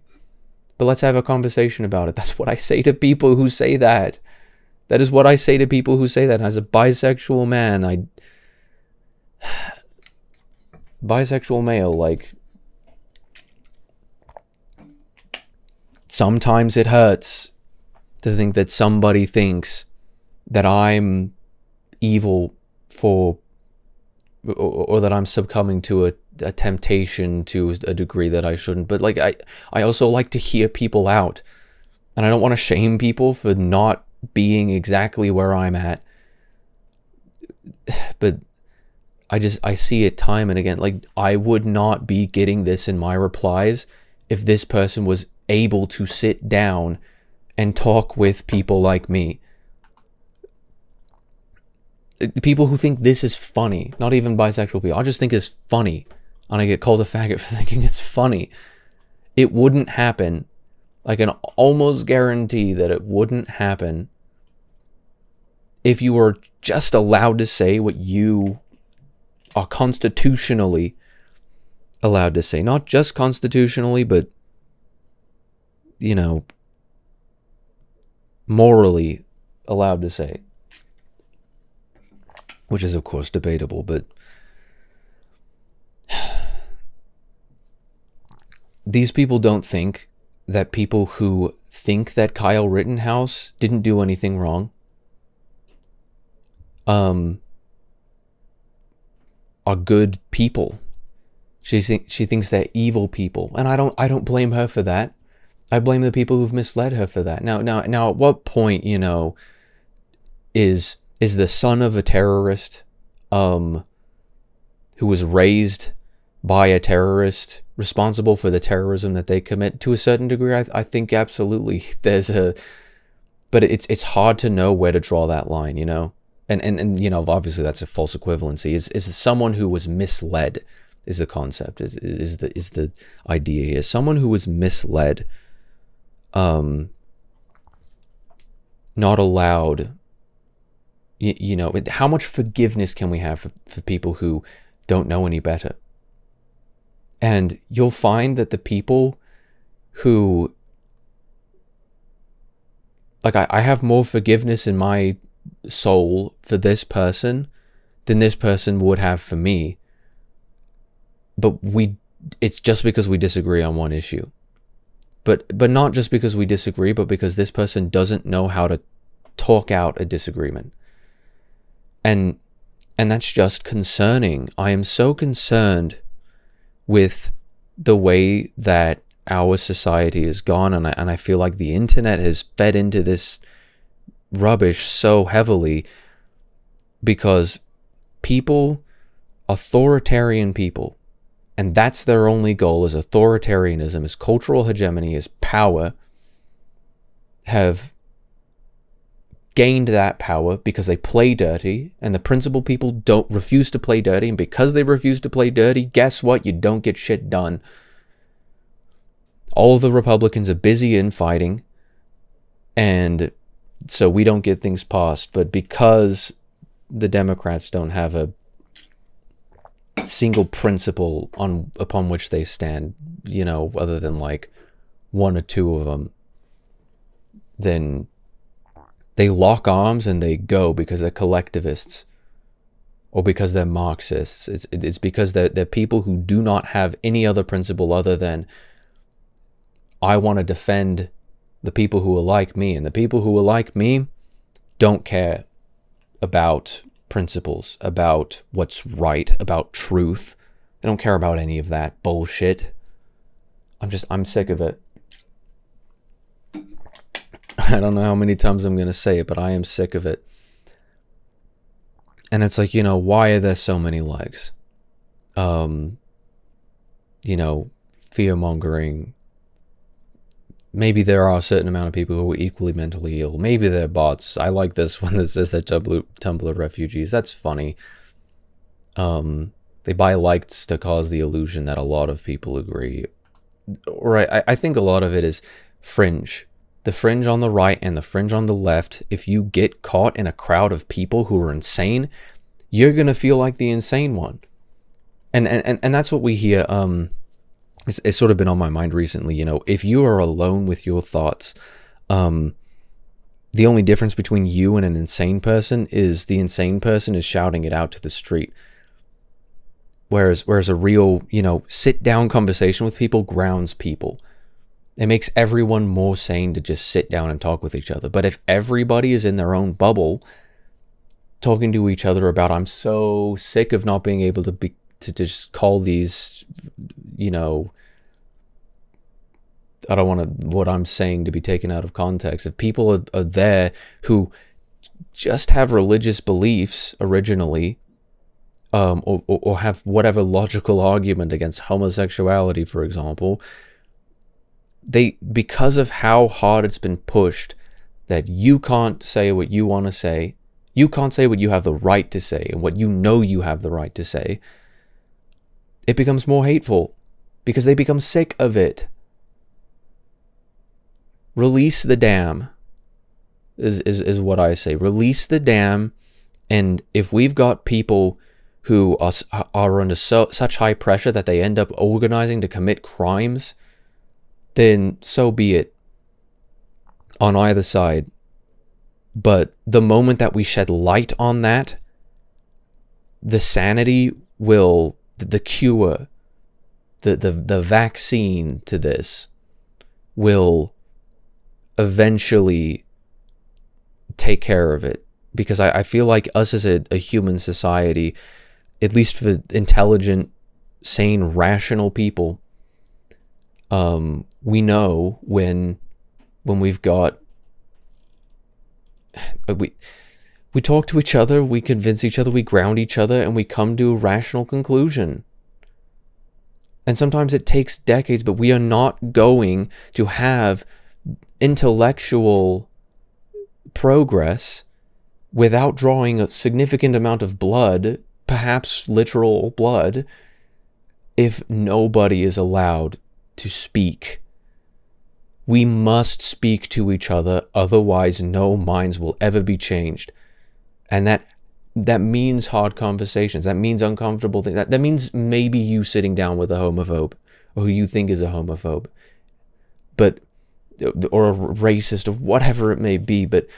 but let's have a conversation about it. That's what I say to people who say that. That is what I say to people who say that. As a bisexual man, bisexual male, like, sometimes it hurts to think that somebody thinks that I'm evil for, or that I'm succumbing to a temptation to a degree that I shouldn't. But like, I also like to hear people out, and I don't want to shame people for not being exactly where I'm at. But I see it time and again. Like, I would not be getting this in my replies if this person was able to sit down and talk with people like me. People who think this is funny, not even bisexual people, I just think it's funny, and I get called a faggot for thinking it's funny. It wouldn't happen. I can almost guarantee that it wouldn't happen if you were just allowed to say what you are constitutionally allowed to say. Not just constitutionally, but, you know, morally allowed to say. Which is, of course, debatable, but these people don't think that people who think that Kyle Rittenhouse didn't do anything wrong are good people. She thinks they're evil people, and I don't blame her for that. I blame the people who've misled her for that. Now, at what point, you know, is the son of a terrorist, who was raised by a terrorist, responsible for the terrorism that they commit? To a certain degree, I think absolutely there's but it's hard to know where to draw that line, you know? And you know, obviously that's a false equivalency. Is someone who was misled is the concept, is the idea here. Someone who was misled, not allowed. You know, how much forgiveness can we have for people who don't know any better? And you'll find that the people who, like, I have more forgiveness in my soul for this person than this person would have for me. But it's just because we disagree on one issue. But not just because we disagree, but because this person doesn't know how to talk out a disagreement. And that's just concerning. I am so concerned with the way that our society has gone, and I feel like the internet has fed into this rubbish so heavily, because authoritarian people, and that's their only goal, is authoritarianism, is cultural hegemony, is power, have gained that power because they play dirty, and the principled people refuse to play dirty, and because they refuse to play dirty, guess what? You don't get shit done. All the Republicans are busy infighting, and so we don't get things passed. But because the Democrats don't have a single principle upon which they stand, you know, other than like one or two of them, then they lock arms and they go because they're collectivists or because they're Marxists. It's because they're people who do not have any other principle other than, I want to defend the people who are like me, and the people who are like me don't care about principles, about what's right, about truth. They don't care about any of that bullshit. I'm sick of it. I don't know how many times I'm going to say it, but I am sick of it. And it's like, you know, why are there so many likes? You know, fear-mongering. Maybe there are a certain amount of people who are equally mentally ill. Maybe they're bots. I like this one that says that Tumblr refugees. That's funny. They buy likes to cause the illusion that a lot of people agree. Right, I think a lot of it is fringe. The fringe on the right and the fringe on the left, if you get caught in a crowd of people who are insane, you're going to feel like the insane one. And that's what we hear. It's sort of been on my mind recently, you know, if you are alone with your thoughts, the only difference between you and an insane person is the insane person is shouting it out to the street. Whereas a real, you know, sit-down conversation with people grounds people. It makes everyone more sane to just sit down and talk with each other. But if everybody is in their own bubble, talking to each other about, I'm so sick of not being able to just call these, you know, I don't want what I'm saying to be taken out of context. If people are there who just have religious beliefs originally, or have whatever logical argument against homosexuality, for example, because of how hard it's been pushed that you can't say what you want to say, you can't say what you have the right to say and what you know you have the right to say, it becomes more hateful because they become sick of it. Release the dam is what I say. Release the dam, and if we've got people who are under such high pressure that they end up organizing to commit crimes, then so be it on either side. But the moment that we shed light on that, the sanity will, the cure, the vaccine to this will eventually take care of it. Because I feel like us as a human society, at least for intelligent, sane, rational people, we know when we've got, we talk to each other, we convince each other, we ground each other, and we come to a rational conclusion. And sometimes it takes decades, but we are not going to have intellectual progress without drawing a significant amount of blood, perhaps literal blood, if nobody is allowed to speak. We must speak to each other, otherwise no minds will ever be changed. And that means hard conversations. That means uncomfortable things. That means maybe you sitting down with a homophobe, or who you think is a homophobe, or a racist, or whatever it may be. But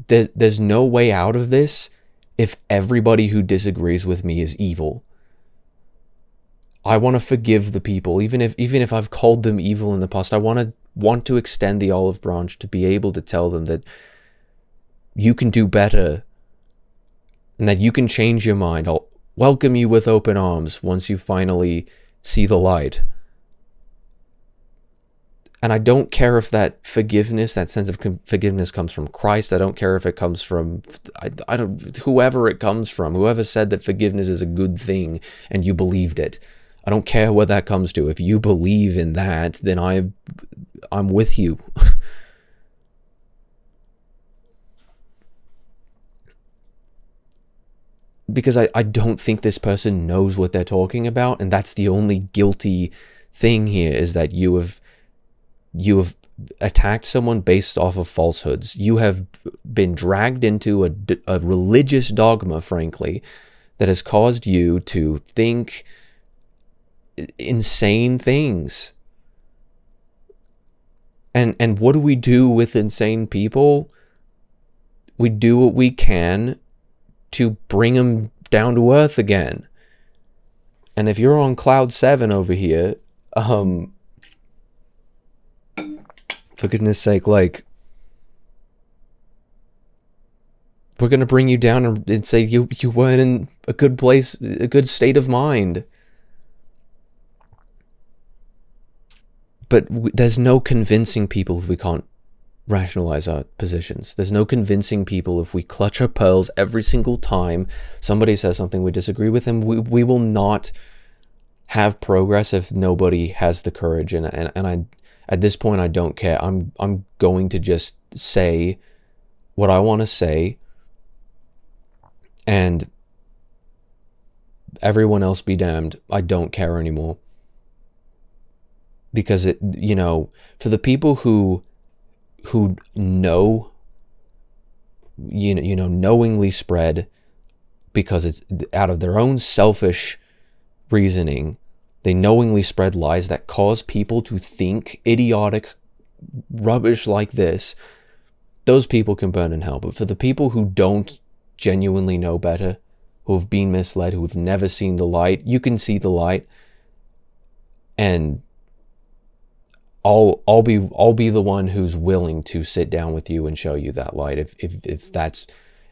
there's no way out of this if everybody who disagrees with me is evil. I want to forgive the people, even if I've called them evil in the past. I want to extend the olive branch to be able to tell them that you can do better and that you can change your mind. I'll welcome you with open arms once you finally see the light. And I don't care if that forgiveness, that sense of forgiveness comes from Christ. I don't care if it comes from, whoever it comes from, whoever said that forgiveness is a good thing and you believed it. I don't care what that comes to. If you believe in that, then I'm with you. Because I don't think this person knows what they're talking about, and that's the only guilty thing here, is that you have You have attacked someone based off of falsehoods. You have been dragged into a religious dogma, frankly, that has caused you to think insane things. And what do we do with insane people? We do what we can to bring them down to earth again. And if you're on cloud 7 over here, for goodness sake, like, we're going to bring you down and say you weren't in a good place, a good state of mind. But there's no convincing people if we can't rationalize our positions. There's no convincing people if we clutch our pearls every single time somebody says something we disagree with, and we will not have progress if nobody has the courage. And I, at this point, I don't care. I'm going to just say what I want to say, and everyone else be damned. I don't care anymore. Because it, you know, for the people who know, knowingly spread because it's out of their own selfish reasoning, they knowingly spread lies that cause people to think idiotic rubbish like this, those people can burn in hell. But for the people who don't genuinely know better, who have been misled, who have never seen the light, you can see the light, and I'll be the one who's willing to sit down with you and show you that light. If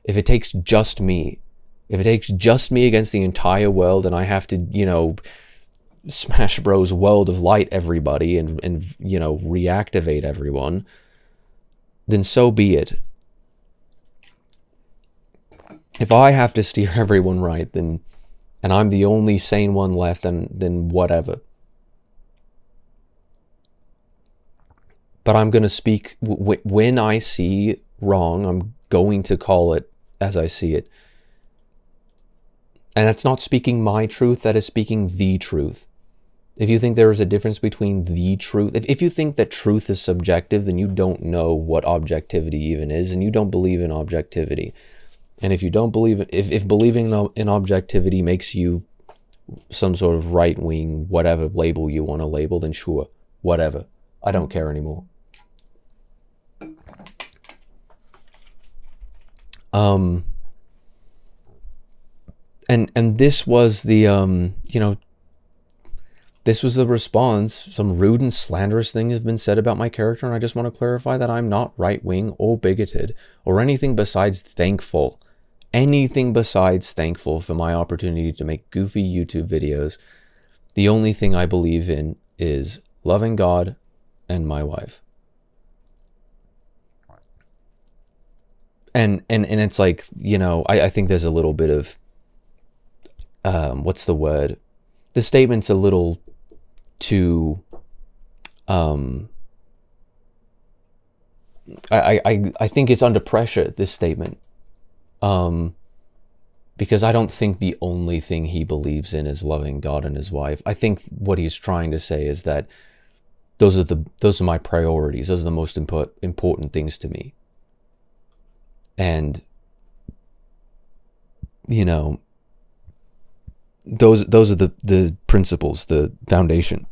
it takes just me, if it takes just me against the entire world, and I have to, you know, Smash Bros. World of Light everybody and you know, reactivate everyone, then so be it. If I have to steer everyone right, then, and I'm the only sane one left, then whatever. But I'm going to speak, when I see wrong, I'm going to call it as I see it. And that's not speaking my truth, that is speaking the truth. If you think there is a difference between the truth, if you think that truth is subjective, then you don't know what objectivity even is, and you don't believe in objectivity. And if you don't believe, if believing in objectivity makes you some sort of right-wing, whatever label you want to label, then sure, whatever. I don't care anymore. And this was the, you know, this was the response. Some rude and slanderous things have been said about my character, and I just want to clarify that I'm not right-wing or bigoted or anything besides thankful. Anything besides thankful for my opportunity to make goofy YouTube videos. The only thing I believe in is loving God and my wife. And it's like, you know, I think there's a little bit of, what's the word? The statement's a little too, I think it's under pressure, this statement. Because I don't think the only thing he believes in is loving God and his wife. I think what he's trying to say is that those are my priorities. Those are the most important things to me. And, you know, those are the principles, the foundation,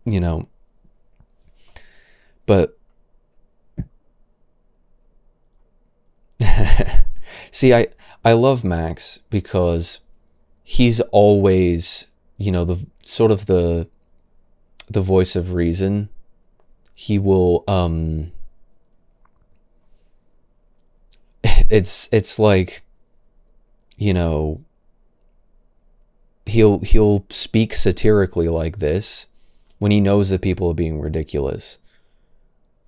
you know. But see, I love Max because he's always, you know, the sort of the voice of reason. He will it's like, you know, he'll speak satirically like this when he knows that people are being ridiculous.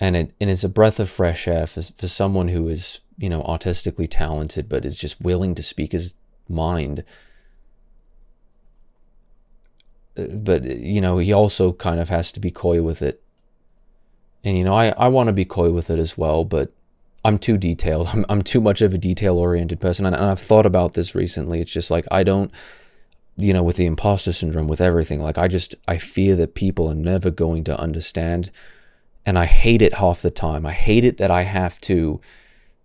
And it's a breath of fresh air for someone who is, you know, autistically talented, but is just willing to speak his mind. But, you know, he also kind of has to be coy with it. And, you know, I want to be coy with it as well, but I'm too detailed. I'm too much of a detail-oriented person. And I've thought about this recently. It's just like, I don't, you know, with the imposter syndrome, with everything, like I fear that people are never going to understand And I hate it half the time. I hate it that I have to,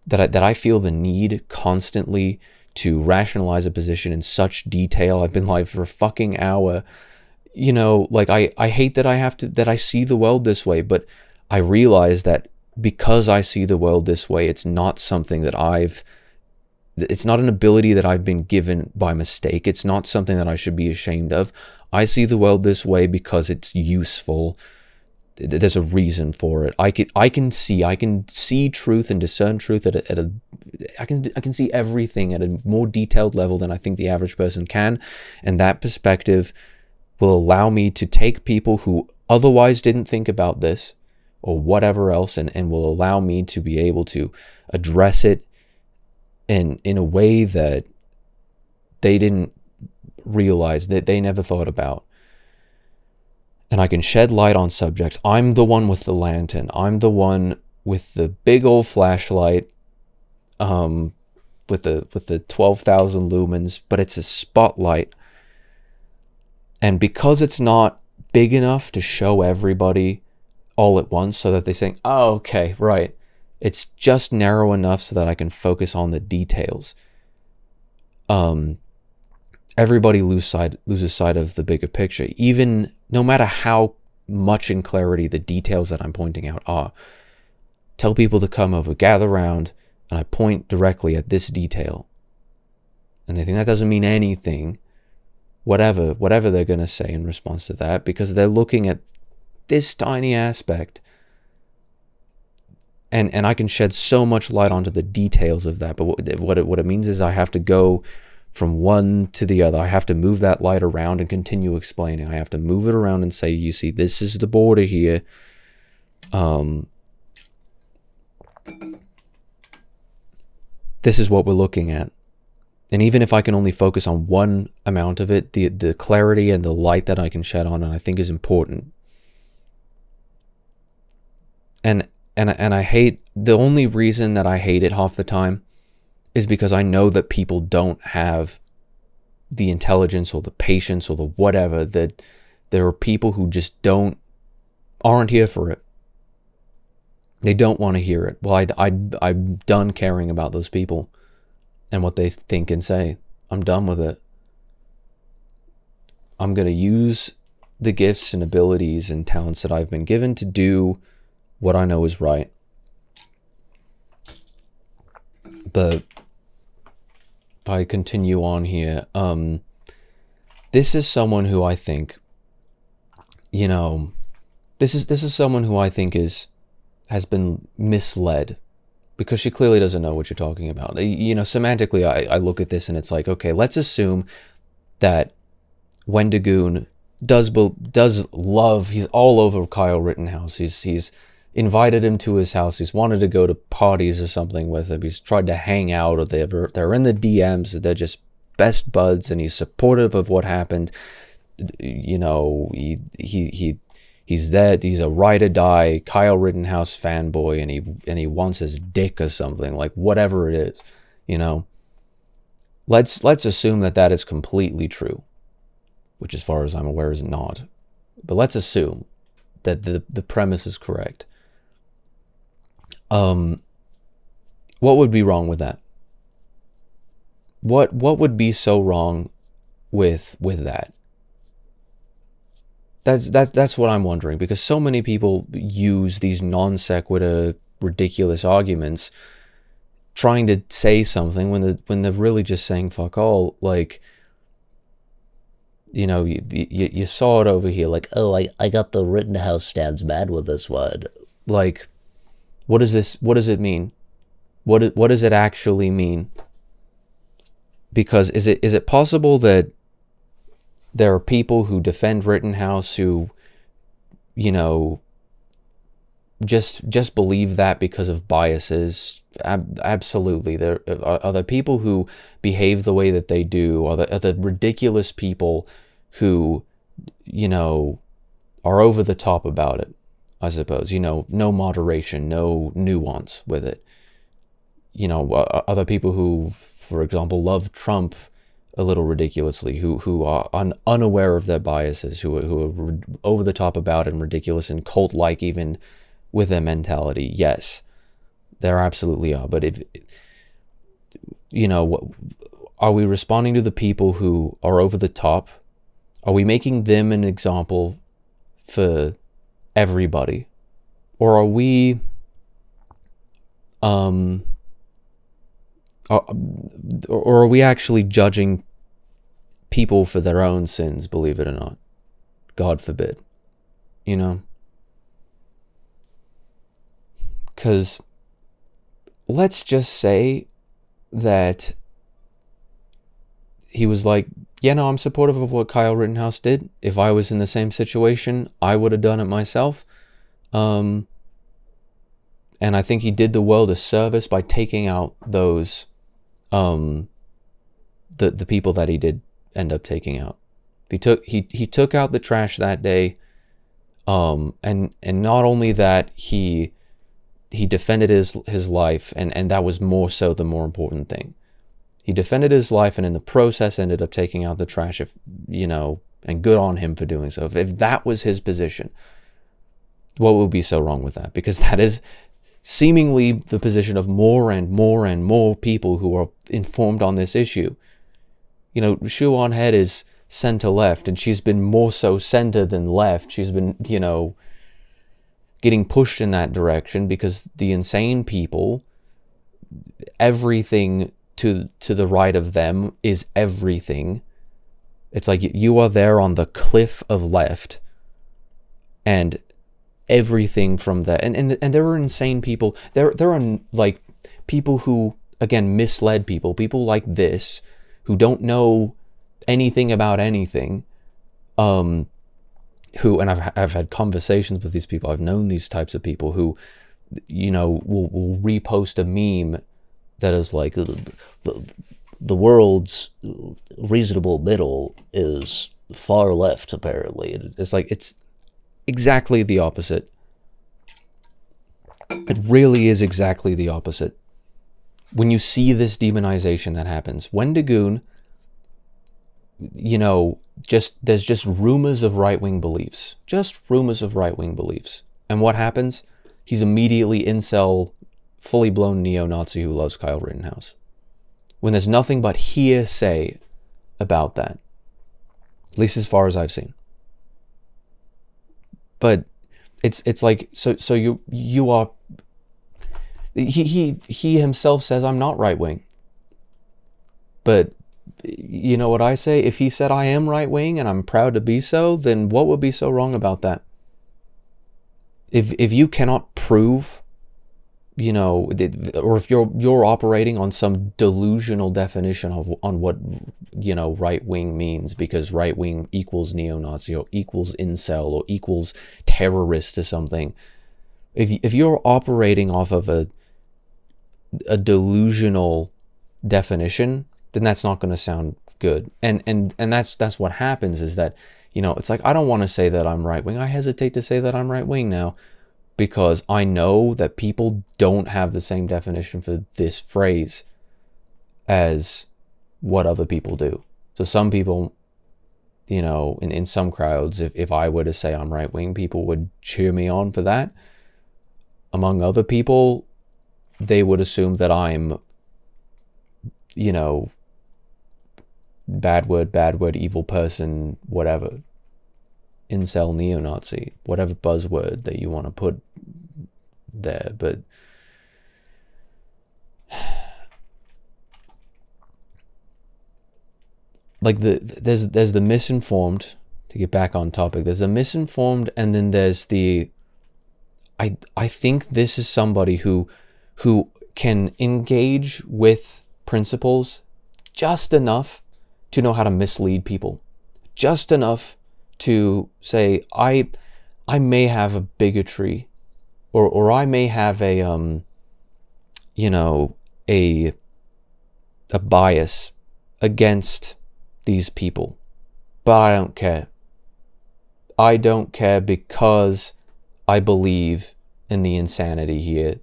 that I feel the need constantly to rationalize a position in such detail. I've been live for a fucking hour. You know, like I hate that I have to, that I see the world this way, but I realize that because I see the world this way, it's not something that it's not an ability that I've been given by mistake. It's not something that I should be ashamed of. I see the world this way because it's useful. There's a reason for it. I can see truth and discern truth I can see everything at a more detailed level than I think the average person can, and that perspective will allow me to take people who otherwise didn't think about this or whatever else, and will allow me to be able to address it in a way that they didn't realize, that they never thought about. And I can shed light on subjects. I'm the one with the lantern. I'm the one with the big old flashlight, with the 12,000 lumens, but it's a spotlight. And because it's not big enough to show everybody all at once so that they think, oh, okay, right. It's just narrow enough so that I can focus on the details. Everybody loses sight of the bigger picture, even no matter how much in clarity the details that I'm pointing out are. Tell people to come over, gather around, and I point directly at this detail. And they think that doesn't mean anything. Whatever they're going to say in response to that, because they're looking at this tiny aspect. And I can shed so much light onto the details of that. But what it means is I have to go from one to the other. I have to move that light around and continue explaining. I have to move it around and say, you see, this is the border here. This is what we're looking at. And even if I can only focus on one amount of it, the clarity and the light that I can shed on it, I think is important. And I hate, the only reason that I hate it half the time is because I know that people don't have the intelligence or the patience or the whatever, that there are people who just aren't here for it. They don't want to hear it. Well, I'm done caring about those people and what they think and say. I'm done with it. I'm going to use the gifts and abilities and talents that I've been given to do what I know is right. But if I continue on here, this is someone who I think, you know, this is someone who I think has been misled, because she clearly doesn't know what you're talking about. You know, semantically, I look at this and it's like, okay, let's assume that Wendigoon does love, he's all over Kyle Rittenhouse. He's invited him to his house. He's wanted to go to parties or something with him. He's tried to hang out, or they're in the DMs. They're just best buds, and he's supportive of what happened. You know, he's there. He's a ride or die Kyle Rittenhouse fanboy, and he wants his dick or something, like whatever it is. You know, let's assume that is completely true, which, as far as I'm aware, is not. But let's assume that the premise is correct. What would be wrong with that? What would be so wrong with that? That's what I'm wondering, because so many people use these non sequitur, ridiculous arguments trying to say something when they're really just saying fuck all. Like, you know, you saw it over here, like, oh, I got the Rittenhouse stands mad with this one. Like, what does it mean? What does it actually mean? Because is it possible that there are people who defend Rittenhouse who, you know, just believe that because of biases? Absolutely. Are there people who behave the way that they do? Are the ridiculous people who, you know, are over the top about it, I suppose? You know, no moderation, no nuance with it. You know, other people who, for example, love Trump a little ridiculously, who are unaware of their biases, who are over the top about it and ridiculous and cult-like even with their mentality. Yes, there absolutely are. But if, you know, are we responding to the people who are over the top? Are we making them an example for everybody? Or are we, or are we actually judging people for their own sins, believe it or not? God forbid, you know? Because let's just say that he was like, yeah, no, I'm supportive of what Kyle Rittenhouse did. If I was in the same situation, I would have done it myself. And I think he did the world a service by taking out those, the people that he did end up taking out. He took out the trash that day. And not only that, he defended his life, and that was more so the more important thing. He defended his life, and in the process ended up taking out the trash, if, you know, and good on him for doing so. If that was his position, what would be so wrong with that? Because that is seemingly the position of more and more and more people who are informed on this issue. You know, Shoe on Head is center left, and she's been more so center than left. She's been, you know, getting pushed in that direction because the insane people, everything to the right of them is everything. It's like you are there on the cliff of left, and everything from that, and there are insane people. There are like people who, again, misled people like this, who don't know anything about anything, who, and I've had conversations with these people. I've known these types of people who, you know, will repost a meme that is like, the world's reasonable middle is far left, apparently. It's like, it's exactly the opposite. It really is exactly the opposite. When you see this demonization that happens, Wendigoon, you know, there's just rumors of right-wing beliefs. Just rumors of right-wing beliefs. And what happens? He's immediately incel, fully blown neo-Nazi who loves Kyle Rittenhouse. When there's nothing but hearsay about that. At least as far as I've seen. But it's like, so you are, he himself says, I'm not right-wing. But you know what I say? If he said I am right-wing and I'm proud to be so, then what would be so wrong about that? If you cannot prove, you know, or if you're operating on some delusional definition on what, you know, right-wing means, because right-wing equals neo-Nazi or equals incel or equals terrorist or something. If you're operating off of a delusional definition, then that's not going to sound good. And that's what happens, is that, you know, it's like, I don't want to say that I'm right-wing. I hesitate to say that I'm right-wing now, because I know that people don't have the same definition for this phrase as what other people do. So some people, you know, in some crowds, if I were to say I'm right-wing, people would cheer me on for that. Among other people, they would assume that I'm, you know, bad word, evil person, whatever. Incel, neo-Nazi, whatever buzzword that you want to put there. But like there's the misinformed, to get back on topic. There's a misinformed, and then there's the, I think this is somebody who can engage with principles just enough to know how to mislead people, just enough to say, I may have a bigotry, or I may have a you know, a bias against these people, but I don't care. I don't care because I believe in the insanity here.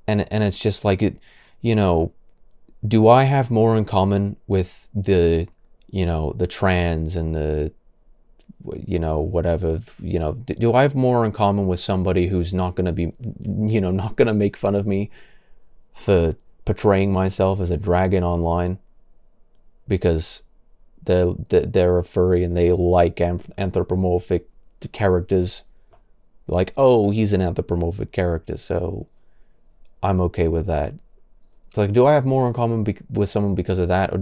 And it's just like, it, you know, do I have more in common with the, you know, the trans and the you know, whatever, you know, do I have more in common with somebody who's not going to be, you know, not going to make fun of me for portraying myself as a dragon online because they're a furry and they like anthropomorphic characters? Like, oh, he's an anthropomorphic character, so I'm okay with that. It's like, do I have more in common with someone because of that,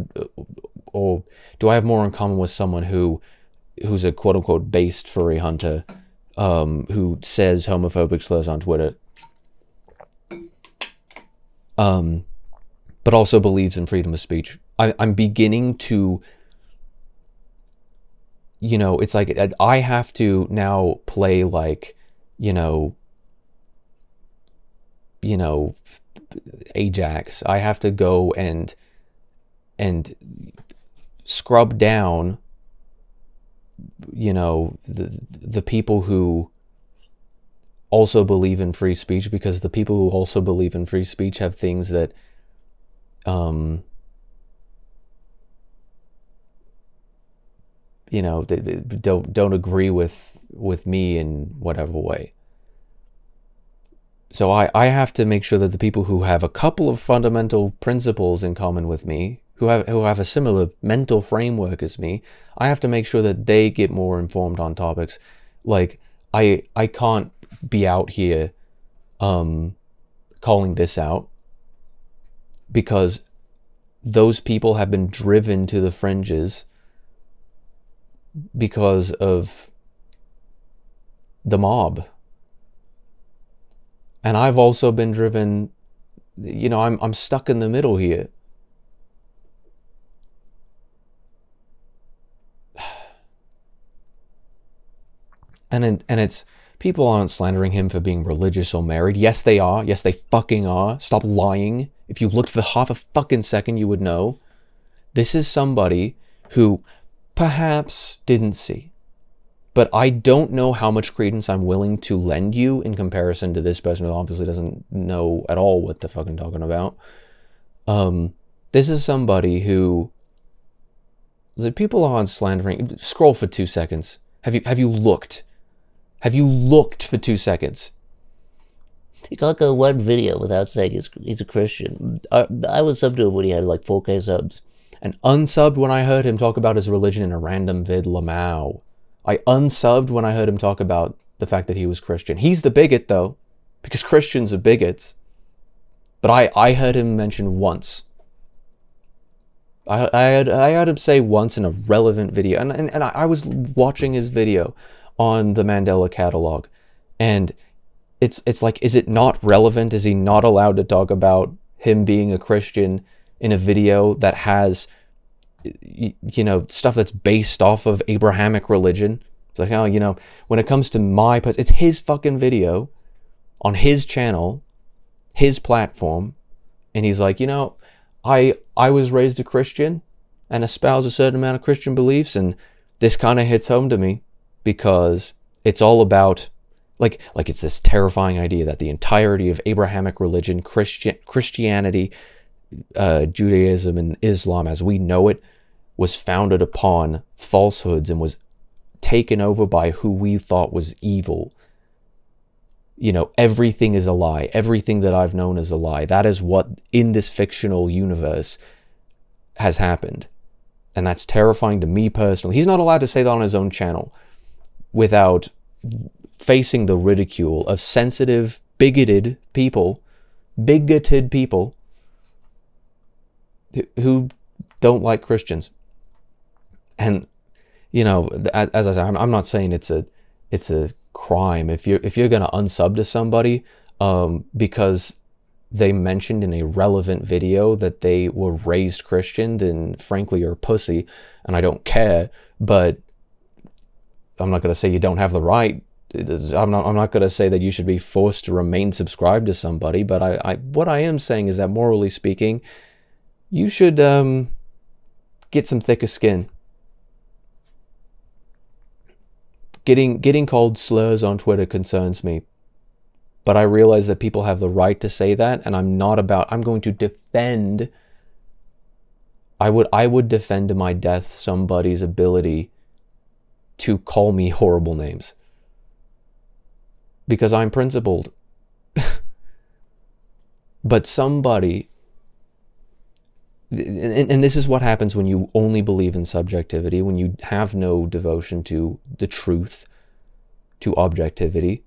or do I have more in common with someone who's a quote unquote based furry hunter, who says homophobic slurs on Twitter, but also believes in freedom of speech? I'm beginning to, you know, it's like I have to now play like, you know, Ajax. I have to go and scrub down, you know, the people who also believe in free speech, because the people who also believe in free speech have things that you know, they don't agree with me in whatever way. So I have to make sure that the people who have a couple of fundamental principles in common with me, who have a similar mental framework as me, I have to make sure that they get more informed on topics. Like, I can't be out here calling this out, because those people have been driven to the fringes because of the mob. And I've also been driven, you know, I'm stuck in the middle here. And it's, people aren't slandering him for being religious or married. Yes, they are. Yes, they fucking are. Stop lying. If you looked for half a fucking second, you would know. This is somebody who perhaps didn't see. But I don't know how much credence I'm willing to lend you in comparison to this person who obviously doesn't know at all what the fuck I'm talking about. This is somebody who, the people aren't slandering. Scroll for 2 seconds. Have you looked? Have you looked for 2 seconds? You can't go one video without saying he's a Christian. I was subbed to him when he had like 4K subs. And unsubbed when I heard him talk about his religion in a random vid, Lamau. I unsubbed when I heard him talk about the fact that he was Christian. He's the bigot, though, because Christians are bigots. But I heard him mention once. I heard him say once in a relevant video. And I was watching his video on the Mandela catalog. And it's like, is it not relevant? Is he not allowed to talk about him being a Christian in a video that has, you know, stuff that's based off of Abrahamic religion? It's like, oh, you know, when it comes to it's his fucking video on his channel, his platform, and he's like, you know, I was raised a Christian and espouse a certain amount of Christian beliefs, and this kind of hits home to me because it's all about, like it's this terrifying idea that the entirety of Abrahamic religion, Christianity, Judaism, and Islam as we know it was founded upon falsehoods and was taken over by who we thought was evil. You know, everything is a lie. Everything that I've known is a lie. That is what in this fictional universe has happened. And that's terrifying to me personally. He's not allowed to say that on his own channel without facing the ridicule of sensitive, bigoted people who don't like Christians. And, you know, as I said, I'm not saying it's a crime if you're gonna unsub to somebody because they mentioned in a relevant video that they were raised Christian, then frankly you're a pussy, and I don't care. But I'm not gonna say you don't have the right. I'm not gonna say that you should be forced to remain subscribed to somebody. But what I am saying is that morally speaking, you should get some thicker skin. Getting called slurs on Twitter concerns me, but I realize that people have the right to say that, and I'm going to defend. I would defend to my death somebody's ability to call me horrible names because I'm principled. But somebody, and this is what happens when you only believe in subjectivity, when you have no devotion to the truth, to objectivity.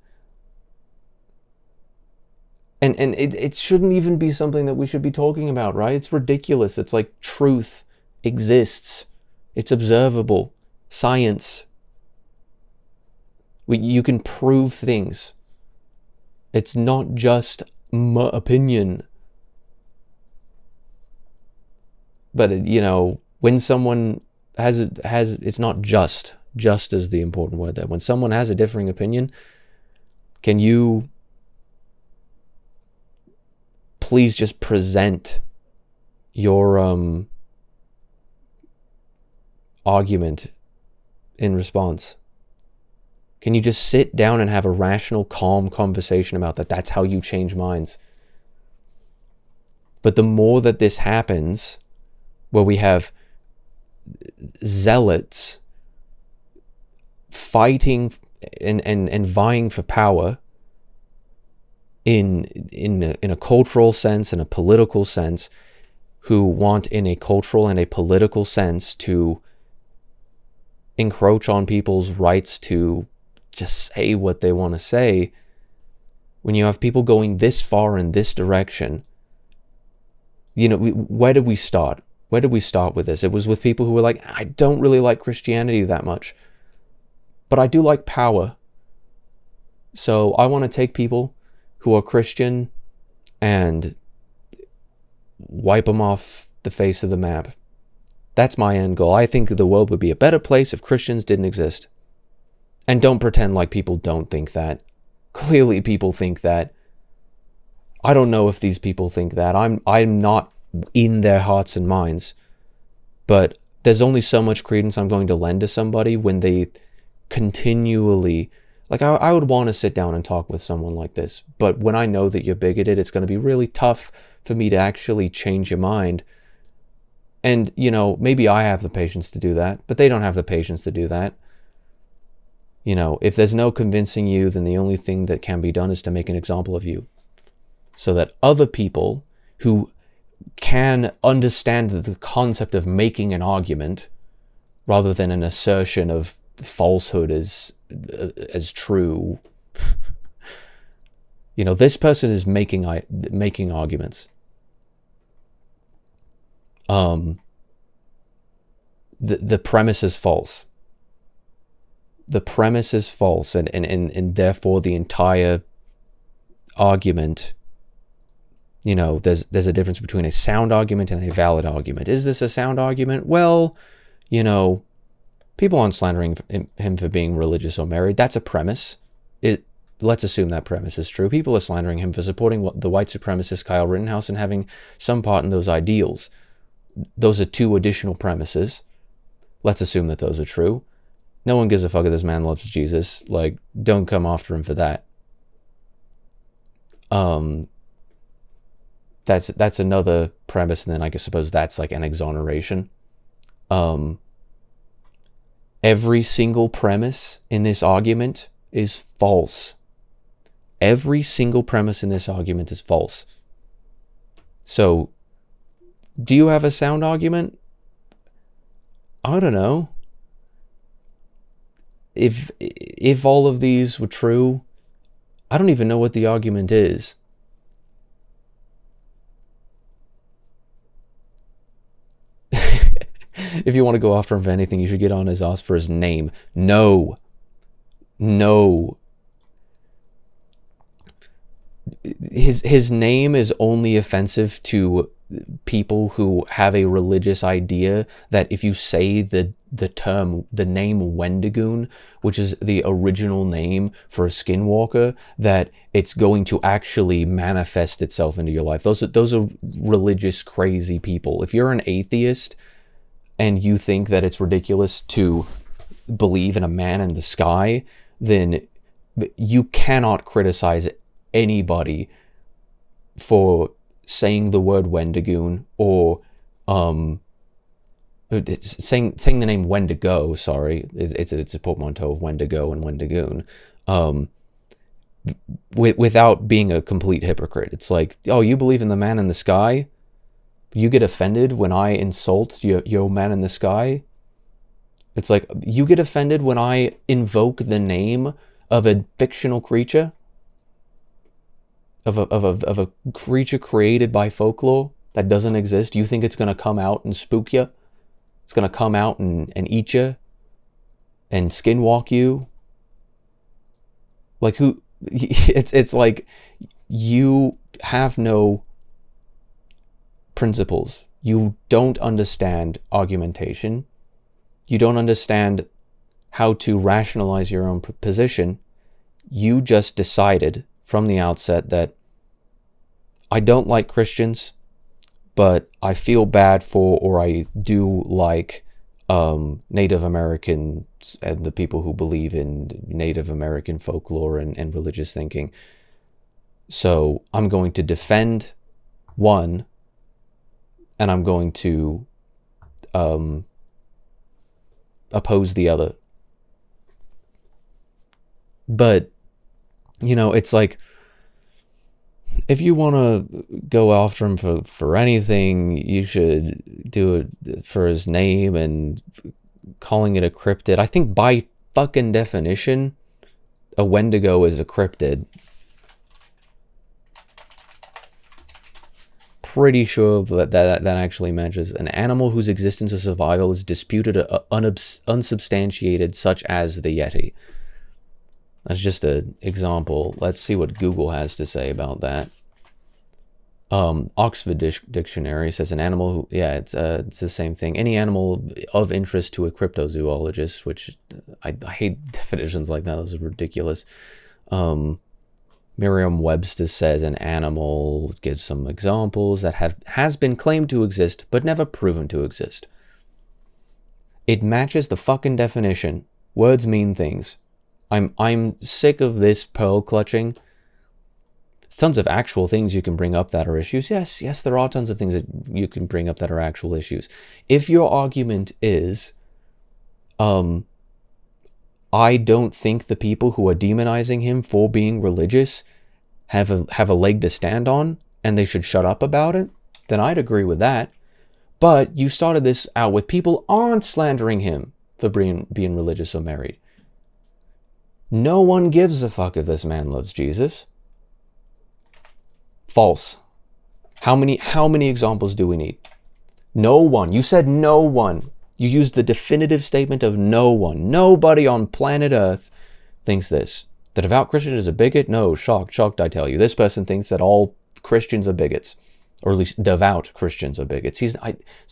And it shouldn't even be something that we should be talking about, right? It's ridiculous. It's like truth exists. It's observable. Science. You can prove things. It's not just my opinion. But, you know, when someone it's not just is the important word there. When someone has a differing opinion, can you please just present your argument in response? Can you just sit down and have a rational, calm conversation about that? That's how you change minds. But the more that this happens, where we have zealots fighting and vying for power in a cultural sense, in a political sense, who want in a cultural and a political sense to encroach on people's rights to just say what they want to say, when you have people going this far in this direction, you know, where did we start? Where did we start with this? It was with people who were like, I don't really like Christianity that much, but I do like power. So I want to take people who are Christian and wipe them off the face of the map. That's my end goal. I think the world would be a better place if Christians didn't exist. And don't pretend like people don't think that. Clearly people think that. I don't know if these people think that. I'm not in their hearts and minds. But there's only so much credence I'm going to lend to somebody when they continually... Like, I would want to sit down and talk with someone like this. But when I know that you're bigoted, it's going to be really tough for me to actually change your mind. And, you know, maybe I have the patience to do that, but they don't have the patience to do that. You know, if there's no convincing you, then the only thing that can be done is to make an example of you. So that other people who can understand the concept of making an argument, rather than an assertion of falsehood as true. You know, this person is making arguments. The premise is false. The premise is false, and therefore the entire argument, you know, there's a difference between a sound argument and a valid argument. Is this a sound argument? Well, you know, people aren't slandering him for being religious or married. That's a premise. Let's assume that premise is true. People are slandering him for supporting the white supremacist Kyle Rittenhouse and having some part in those ideals. Those are two additional premises. Let's assume that those are true. No one gives a fuck if this man loves Jesus. Like, don't come after him for that. That's another premise, and then I suppose that's like an exoneration. Every single premise in this argument is false. Every single premise in this argument is false. So, do you have a sound argument? I don't know. If all of these were true, I don't even know what the argument is. If you want to go after him for anything, you should get on his ass for his name. No. His name is only offensive to people who have a religious idea that if you say the name Wendigoon, which is the original name for a skinwalker, that it's going to actually manifest itself into your life. Those are religious crazy people. If you're an atheist and you think that it's ridiculous to believe in a man in the sky, then you cannot criticize anybody for saying the word Wendigoon or saying the name Wendigo, sorry, it's a portmanteau of Wendigo and Wendigoon, without being a complete hypocrite. It's like, oh, you believe in the man in the sky? You get offended when I insult yo man in the sky? It's like, you get offended when I invoke the name of a fictional creature? Of a creature created by folklore that doesn't exist? You think it's going to come out and spook you? It's going to come out and eat you? And skinwalk you? Like, who? It's like, you have no principles. You don't understand argumentation. You don't understand how to rationalize your own position. You just decided from the outset that I don't like Christians, but I feel bad for, or I do like, Native Americans and the people who believe in Native American folklore and religious thinking. So I'm going to defend one, and I'm going to oppose the other. But, you know, it's like, if you want to go after him for anything, you should do it for his name, and calling it a cryptid. I think by fucking definition, a Wendigo is a cryptid. Pretty sure that actually matches. An animal whose existence or survival is disputed or unsubstantiated, such as the Yeti. That's just an example. Let's see what Google has to say about that. Oxford Dictionary says an animal who, yeah, it's the same thing. Any animal of interest to a cryptozoologist, which I hate definitions like that. Those are ridiculous. Merriam-Webster says an animal, gives some examples that has been claimed to exist but never proven to exist. It matches the fucking definition. Words mean things. I'm sick of this pearl clutching. There's tons of actual things you can bring up that are issues. Yes, there are tons of things that you can bring up that are actual issues. If your argument is, I don't think the people who are demonizing him for being religious have a leg to stand on, and they should shut up about it, then I'd agree with that. But you started this out with people aren't slandering him for being religious or married. No one gives a fuck if this man loves Jesus. False. How many examples do we need? No one. You said no one. You used the definitive statement of no one. Nobody on planet Earth thinks this. The devout Christian is a bigot? No, shocked, I tell you. This person thinks that all Christians are bigots. Or at least devout Christians are bigots. As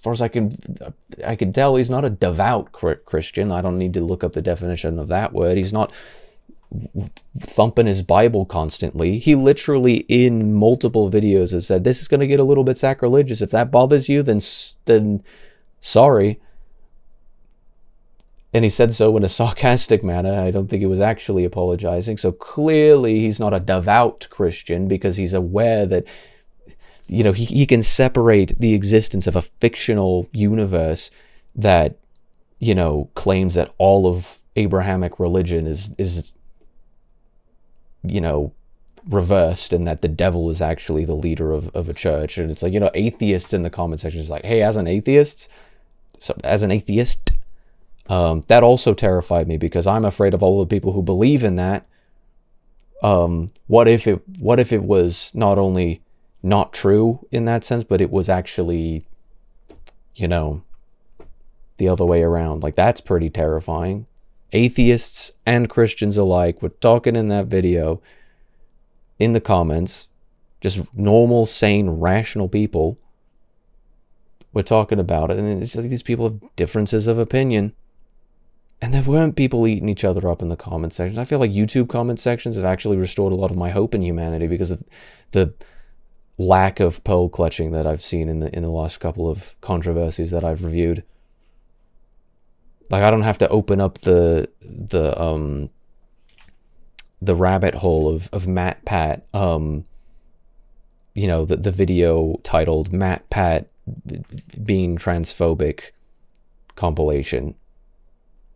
far as I can tell, he's not a devout Christian. I don't need to look up the definition of that word. He's not thumping his Bible constantly. He literally, in multiple videos, has said, this is going to get a little bit sacrilegious. If that bothers you, then sorry. And he said so in a sarcastic manner. I don't think he was actually apologizing. So clearly he's not a devout Christian, because he's aware that, you know, he can separate the existence of a fictional universe that, you know, claims that all of Abrahamic religion is you know, reversed, and that the devil is actually the leader of a church. And it's like, you know, atheists in the comment section is like, hey, as an atheist, that also terrified me, because I'm afraid of all the people who believe in that. What if it was not only not true in that sense, but it was actually, you know, the other way around? Like, that's pretty terrifying. Atheists and Christians alike were talking in that video, in the comments, just normal, sane, rational people were talking about it. And it's like, these people have differences of opinion. And there weren't people eating each other up in the comment sections. I feel like YouTube comment sections have actually restored a lot of my hope in humanity, because of the lack of pearl clutching that I've seen in the last couple of controversies that I've reviewed. Like, I don't have to open up the rabbit hole of Matt Pat, you know, the video titled Matt Pat being transphobic compilation.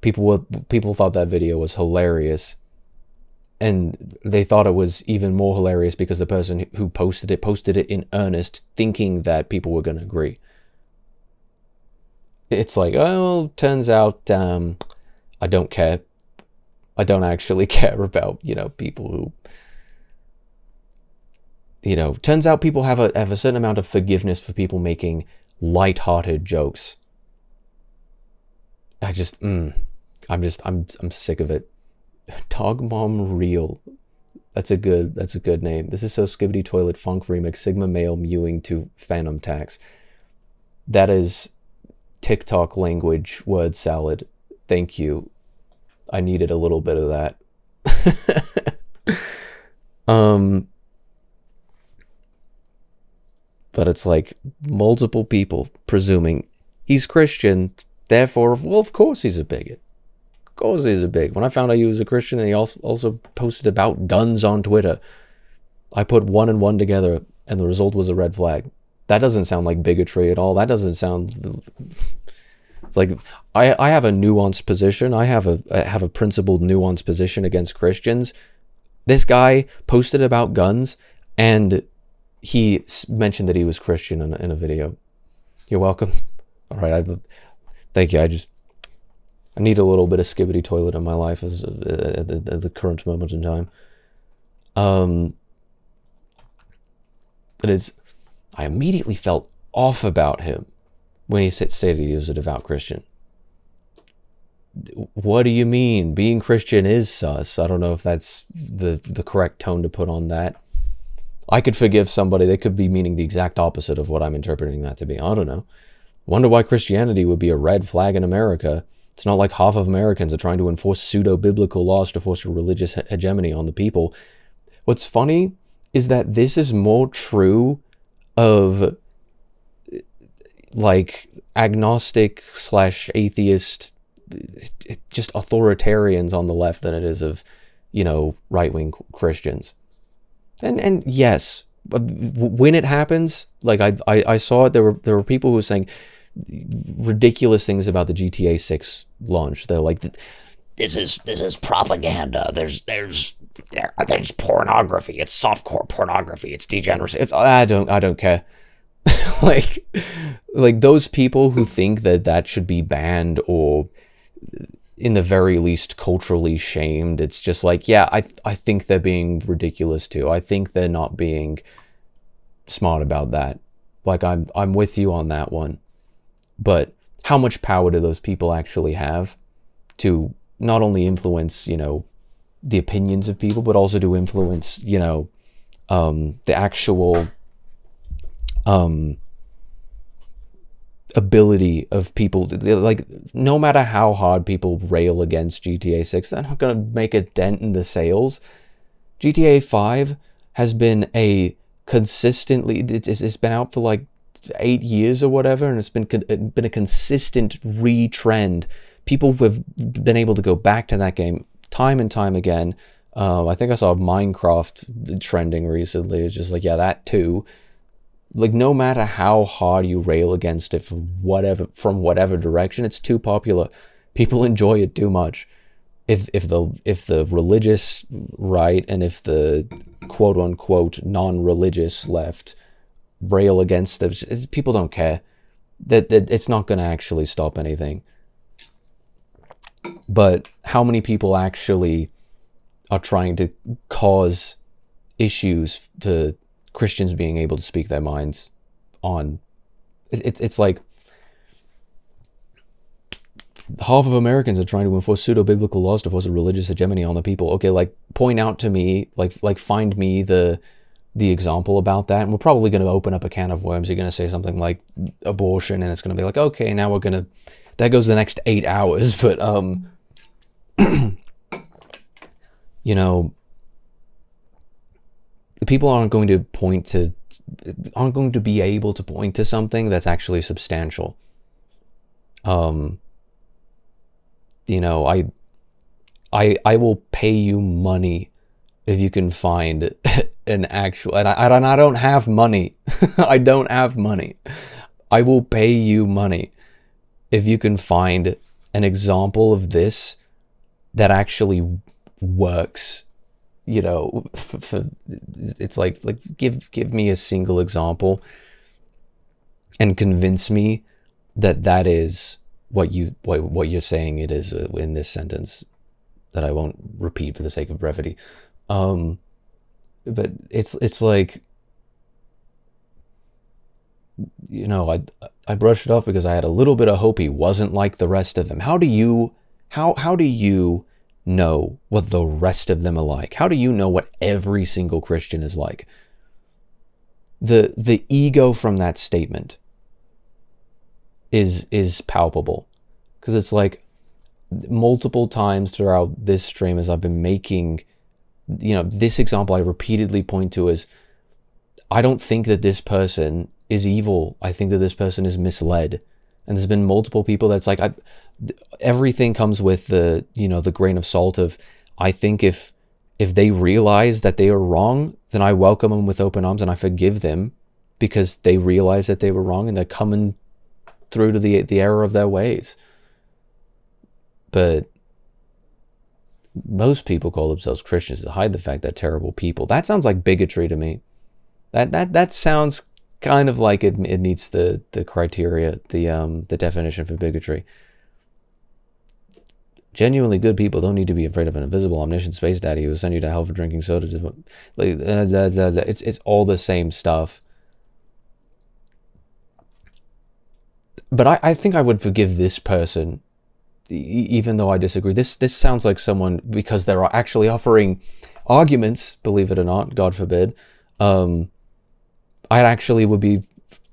People thought that video was hilarious, and they thought it was even more hilarious because the person who posted it in earnest, thinking that people were going to agree. It's like, oh, turns out I don't care. I don't actually care about, people who, turns out people have a certain amount of forgiveness for people making light-hearted jokes. I'm sick of it. Dog Mom Real. That's a good name. This is so Skibbity Toilet Funk Remix, Sigma Male mewing to Phantom Tax. That is TikTok language word salad. Thank you. I needed a little bit of that. But it's like multiple people presuming he's Christian, therefore, well, of course he's a bigot. Of course he's a bigot. When I found out he was a Christian and he also posted about guns on Twitter, I put one and one together and the result was a red flag. That doesn't sound like bigotry at all. That doesn't sound... It's like, I have a nuanced position. I have a principled, nuanced position against Christians. This guy posted about guns, and he mentioned that he was Christian in a video. You're welcome. All right, thank you. I need a little bit of Skibbity Toilet in my life at the current moment in time. I immediately felt off about him when he stated he was a devout Christian. What do you mean? Being Christian is sus. I don't know if that's the correct tone to put on that. I could forgive somebody. They could be meaning the exact opposite of what I'm interpreting that to be. I don't know. Wonder why Christianity would be a red flag in America. It's not like half of Americans are trying to enforce pseudo-biblical laws to force a religious hegemony on the people. What's funny is that this is more true of like agnostic / atheist, just authoritarians on the left than it is of, right-wing Christians. And yes, when it happens, like I saw it, there were people who were saying ridiculous things about the GTA 6 launch. They're like, this is propaganda. There's pornography. It's softcore pornography. It's degeneracy. I don't care. like those people who think that should be banned or in the very least culturally shamed, it's just like, yeah, I think they're being ridiculous too. I think they're not being smart about that. Like, I'm with you on that one. But how much power do those people actually have to not only influence, the opinions of people, but also to influence, the actual ability of people to, like, no matter how hard people rail against GTA 6, they're not going to make a dent in the sales. GTA 5 has been it's been out for like 8 years or whatever, and it's been a consistent retrend. People have been able to go back to that game time and time again. I think I saw Minecraft trending recently. It's just like, yeah, that too. Like, no matter how hard you rail against it from whatever direction, it's too popular. People enjoy it too much. If the religious right and if the quote unquote non-religious left rail against it, people don't care. That it's not going to actually stop anything. But how many people actually are trying to cause issues to Christians being able to speak their minds on? It's like half of Americans are trying to enforce pseudo-biblical laws to force a religious hegemony on the people. Okay, like, point out to me, like find me the example about that, and we're probably going to open up a can of worms. You're going to say something like abortion, and it's going to be like, okay, now we're going to, that goes the next 8 hours, but the people aren't going to be able to point to something that's actually substantial. I will pay you money if you can find an actual, and I don't have money. I don't have money. I will pay you money if you can find an example of this that actually works, you know, it's like give me a single example and convince me that that is what you're saying it is in this sentence that I won't repeat for the sake of brevity. But it's like, you know, I brushed it off because I had a little bit of hope he wasn't like the rest of them. How do you know what the rest of them are like? How do you know what every single Christian is like? The ego from that statement is palpable, because it's like multiple times throughout this stream as I've been making, you know, this example I repeatedly point to is, I don't think that this person is evil. I think that this person is misled. And there's been multiple people that's like, everything comes with the, you know, the grain of salt of, I think if they realize that they are wrong, then I welcome them with open arms and I forgive them because they realize that they were wrong and they're coming through to the error of their ways. But most people call themselves Christians to hide the fact they're terrible people. That sounds like bigotry to me. That sounds kind of like it meets the criteria, the definition for bigotry. Genuinely good people don't need to be afraid of an invisible, omniscient space daddy who will send you to hell for drinking soda. Like, it's all the same stuff. But I think I would forgive this person, even though I disagree. This sounds like someone, because they're actually offering arguments, believe it or not, God forbid. I actually would be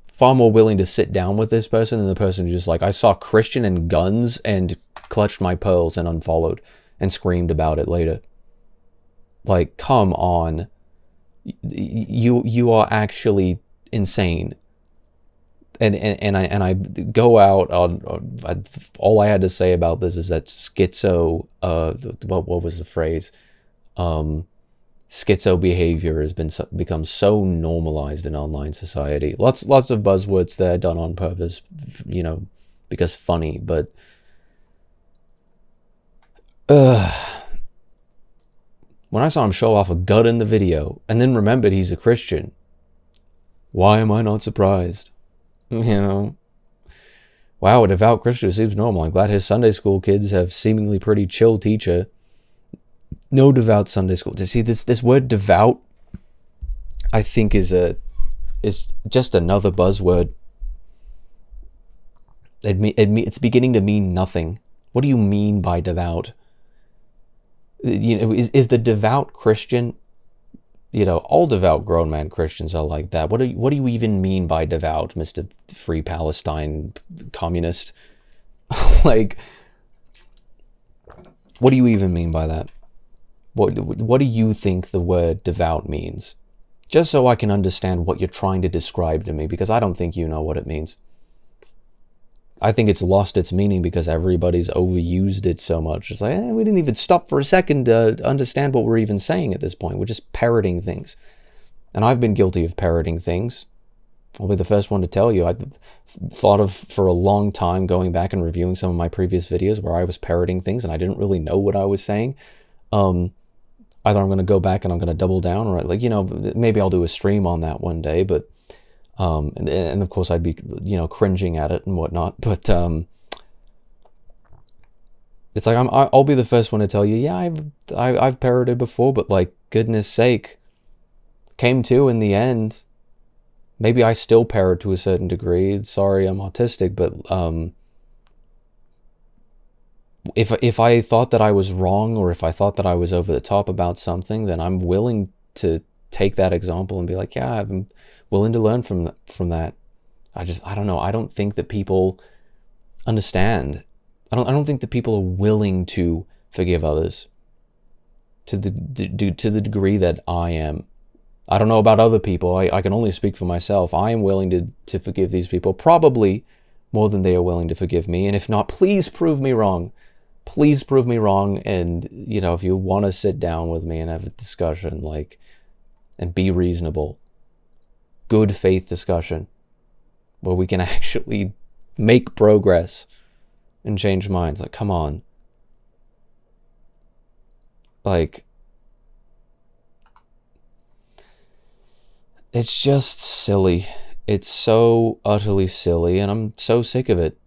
far more willing to sit down with this person than the person who's just like, I saw Christian and guns and clutched my pearls and unfollowed and screamed about it later. Like, come on. You are actually insane. And I go out on all I had to say about this is that schizo, what was the phrase? Schizo behavior has become so normalized in online society. Lots of buzzwords there done on purpose, you know, because funny, but when I saw him show off a gut in the video and then remembered he's a Christian, why am I not surprised? You know, wow, a devout Christian seems normal. I'm glad his Sunday school kids have seemingly pretty chill teacher. No devout Sunday school. To see this word devout, I think is just another buzzword. It's beginning to mean nothing. What do you mean by devout? You know, is the devout Christian? You know, all devout grown man Christians are like that. What do you even mean by devout, Mr. Free Palestine communist? Like, what do you even mean by that? What do you think the word devout means? Just so I can understand what you're trying to describe to me, because I don't think you know what it means. I think it's lost its meaning because everybody's overused it so much. It's like, we didn't even stop for a second to understand what we're even saying at this point. We're just parroting things. And I've been guilty of parroting things. I'll be the first one to tell you. I've thought of, for a long time, going back and reviewing some of my previous videos where I was parroting things and I didn't really know what I was saying. Either I'm going to go back and I'm going to double down, or like, you know, maybe I'll do a stream on that one day, but and of course I'd be, you know, cringing at it and whatnot, but it's like I'll be the first one to tell you, yeah, I've parroted before, but like, goodness sake, came to in the end. Maybe I still parrot to a certain degree. Sorry, I'm autistic, but if I thought that I was wrong, or if I thought that I was over the top about something, then I'm willing to take that example and be like, yeah, I'm willing to learn from that. I don't know. I don't think that people understand. I don't think that people are willing to forgive others to the degree that I am. I don't know about other people. I can only speak for myself. I am willing to forgive these people, probably more than they are willing to forgive me. And if not, please prove me wrong. Please prove me wrong. And, you know, if you want to sit down with me and have a discussion, like, and be reasonable, good faith discussion where we can actually make progress, and change minds. Like, come on. Like, it's just silly. It's so utterly silly, and I'm so sick of it.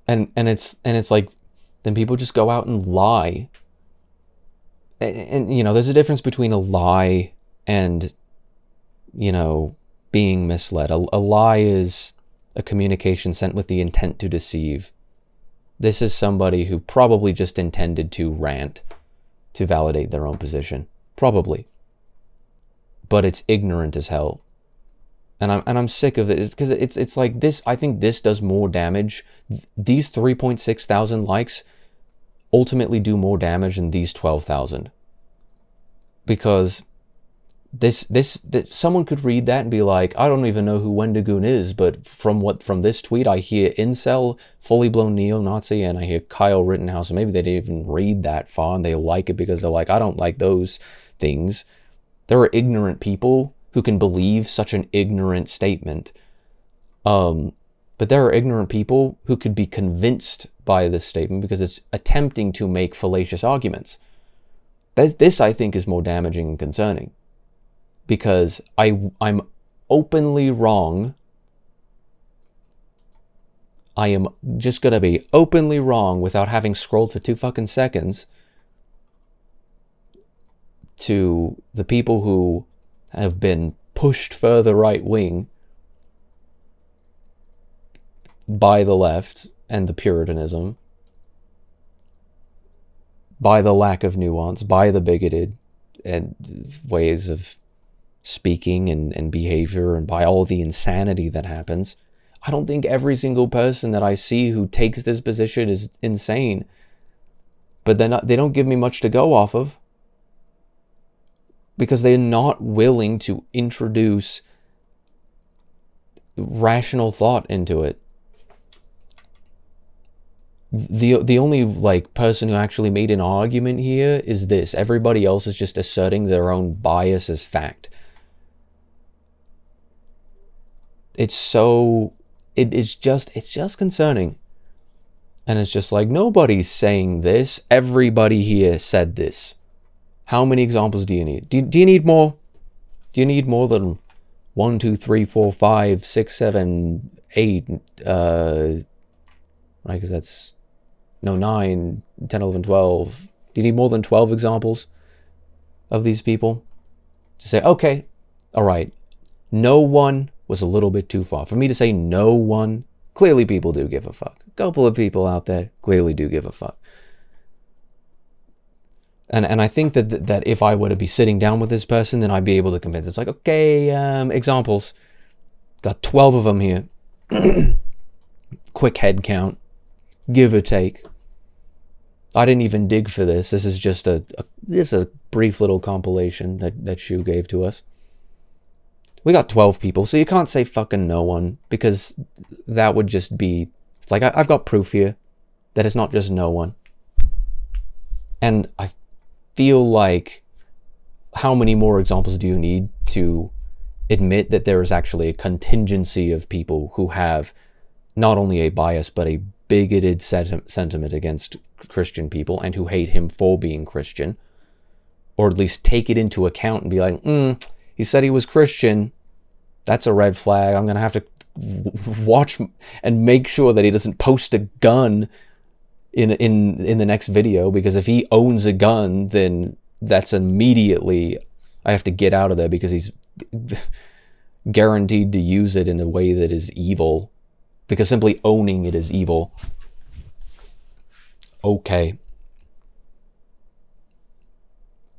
And it's like, then people just go out and lie. And you know, there's a difference between a lie and, you know, being misled. A lie is a communication sent with the intent to deceive. This is somebody who probably just intended to rant to validate their own position. Probably. But it's ignorant as hell. And I'm sick of it, because it's like this. I think this does more damage. These 3.6 thousand likes ultimately do more damage than these 12,000. Because this someone could read that and be like, I don't even know who Wendigoon is, but from this tweet I hear incel, fully blown neo-Nazi, and I hear Kyle Rittenhouse, and maybe they didn't even read that far and they like it because they're like, I don't like those things. There are ignorant people who can believe such an ignorant statement. But there are ignorant people who could be convinced by this statement because it's attempting to make fallacious arguments. This, I think, is more damaging and concerning. Because I'm openly wrong. I am just going to be openly wrong without having scrolled for 2 fucking seconds to the people who have been pushed further right wing by the left and the Puritanism, by the lack of nuance, by the bigoted and ways of speaking and behavior, and by all the insanity that happens. I don't think every single person that I see who takes this position is insane, but they don't give me much to go off of, because they're not willing to introduce rational thought into it. The only like person who actually made an argument here is this. Everybody else is just asserting their own bias as fact. It's just concerning. And it's just like, nobody's saying this. Everybody here said this. How many examples do you need? Do you need more? Do you need more than 1, 2, 3, 4, 5, 6, 7, 8? Right, because that's 9, 10, 11, 12. Do you need more than 12 examples of these people to say, okay, all right, no one was a little bit too far? For me to say no one, clearly people do give a fuck. A couple of people out there clearly do give a fuck. And I think that if I were to be sitting down with this person, then I'd be able to convince. It's like, okay, examples. Got 12 of them here. Quick head count. Give or take. I didn't even dig for this. This is just a brief little compilation that Shu gave to us. We got 12 people, so you can't say fucking no one, because that would just be... It's like, I've got proof here that it's not just no one. And I feel like, how many more examples do you need to admit that there is actually a contingency of people who have not only a bias, but a bigoted sentiment against Christian people, and who hate him for being Christian? Or at least take it into account and be like, he said he was Christian. That's a red flag. I'm going to have to watch and make sure that he doesn't post a gun in the next video, because if he owns a gun, then that's immediately, I have to get out of there, because he's guaranteed to use it in a way that is evil, because simply owning it is evil. Okay.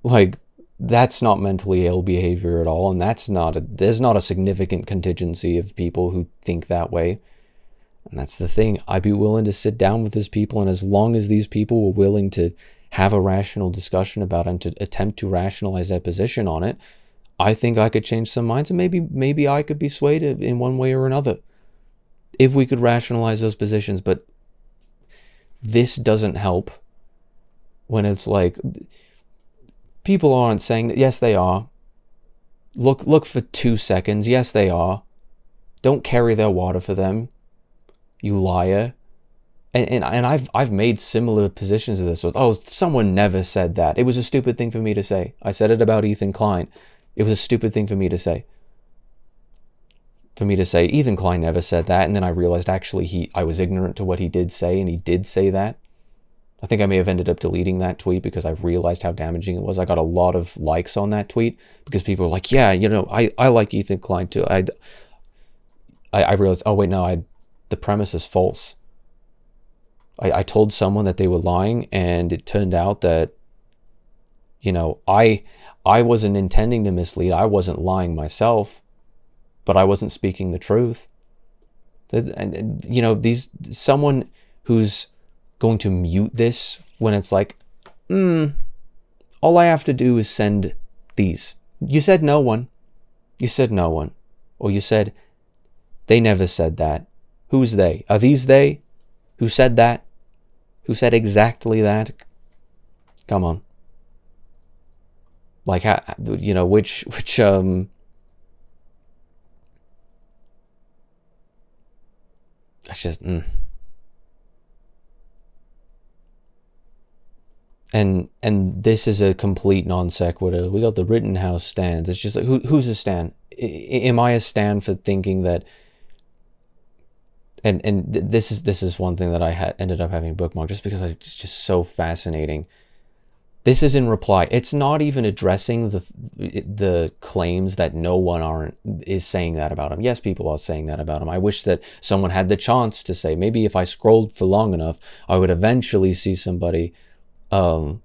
Like, that's not mentally ill behavior at all, and there's not a significant contingency of people who think that way. And that's the thing. I'd be willing to sit down with these people, and as long as these people were willing to have a rational discussion about it and to attempt to rationalize their position on it, I think I could change some minds, and maybe I could be swayed in one way or another if we could rationalize those positions. But this doesn't help when it's like, people aren't saying that. Yes, they are. Look for 2 seconds. Yes, they are. Don't carry their water for them. you liar. And I've made similar positions to this with, oh, someone never said that. It was a stupid thing for me to say. I said it about Ethan Klein. It was a stupid thing for me to say. Ethan Klein never said that, and then I realized actually I was ignorant to what he did say, and he did say that. I think I may have ended up deleting that tweet because I realized how damaging it was. I got a lot of likes on that tweet because people were like, yeah, you know, I like Ethan Klein too. I realized, oh wait, no, the premise is false. I told someone that they were lying, and it turned out that, you know, I wasn't intending to mislead. I wasn't lying myself, but I wasn't speaking the truth. And you know, someone who's going to mute this when it's like, all I have to do is send these. You said no one. You said no one. Or you said, they never said that. Who's they? Are these they? Who said that? Who said exactly that? Come on. Like, how, you know, which that's just, And this is a complete non sequitur. We got the Rittenhouse stands. It's just like, who's a stan? Am I a stan for thinking that? And this is one thing that I ended up having bookmarked just because it's just so fascinating. This is in reply. It's not even addressing the claims that no one is saying that about him. Yes, people are saying that about him. I wish that someone had the chance to say, maybe if I scrolled for long enough, I would eventually see somebody. Oh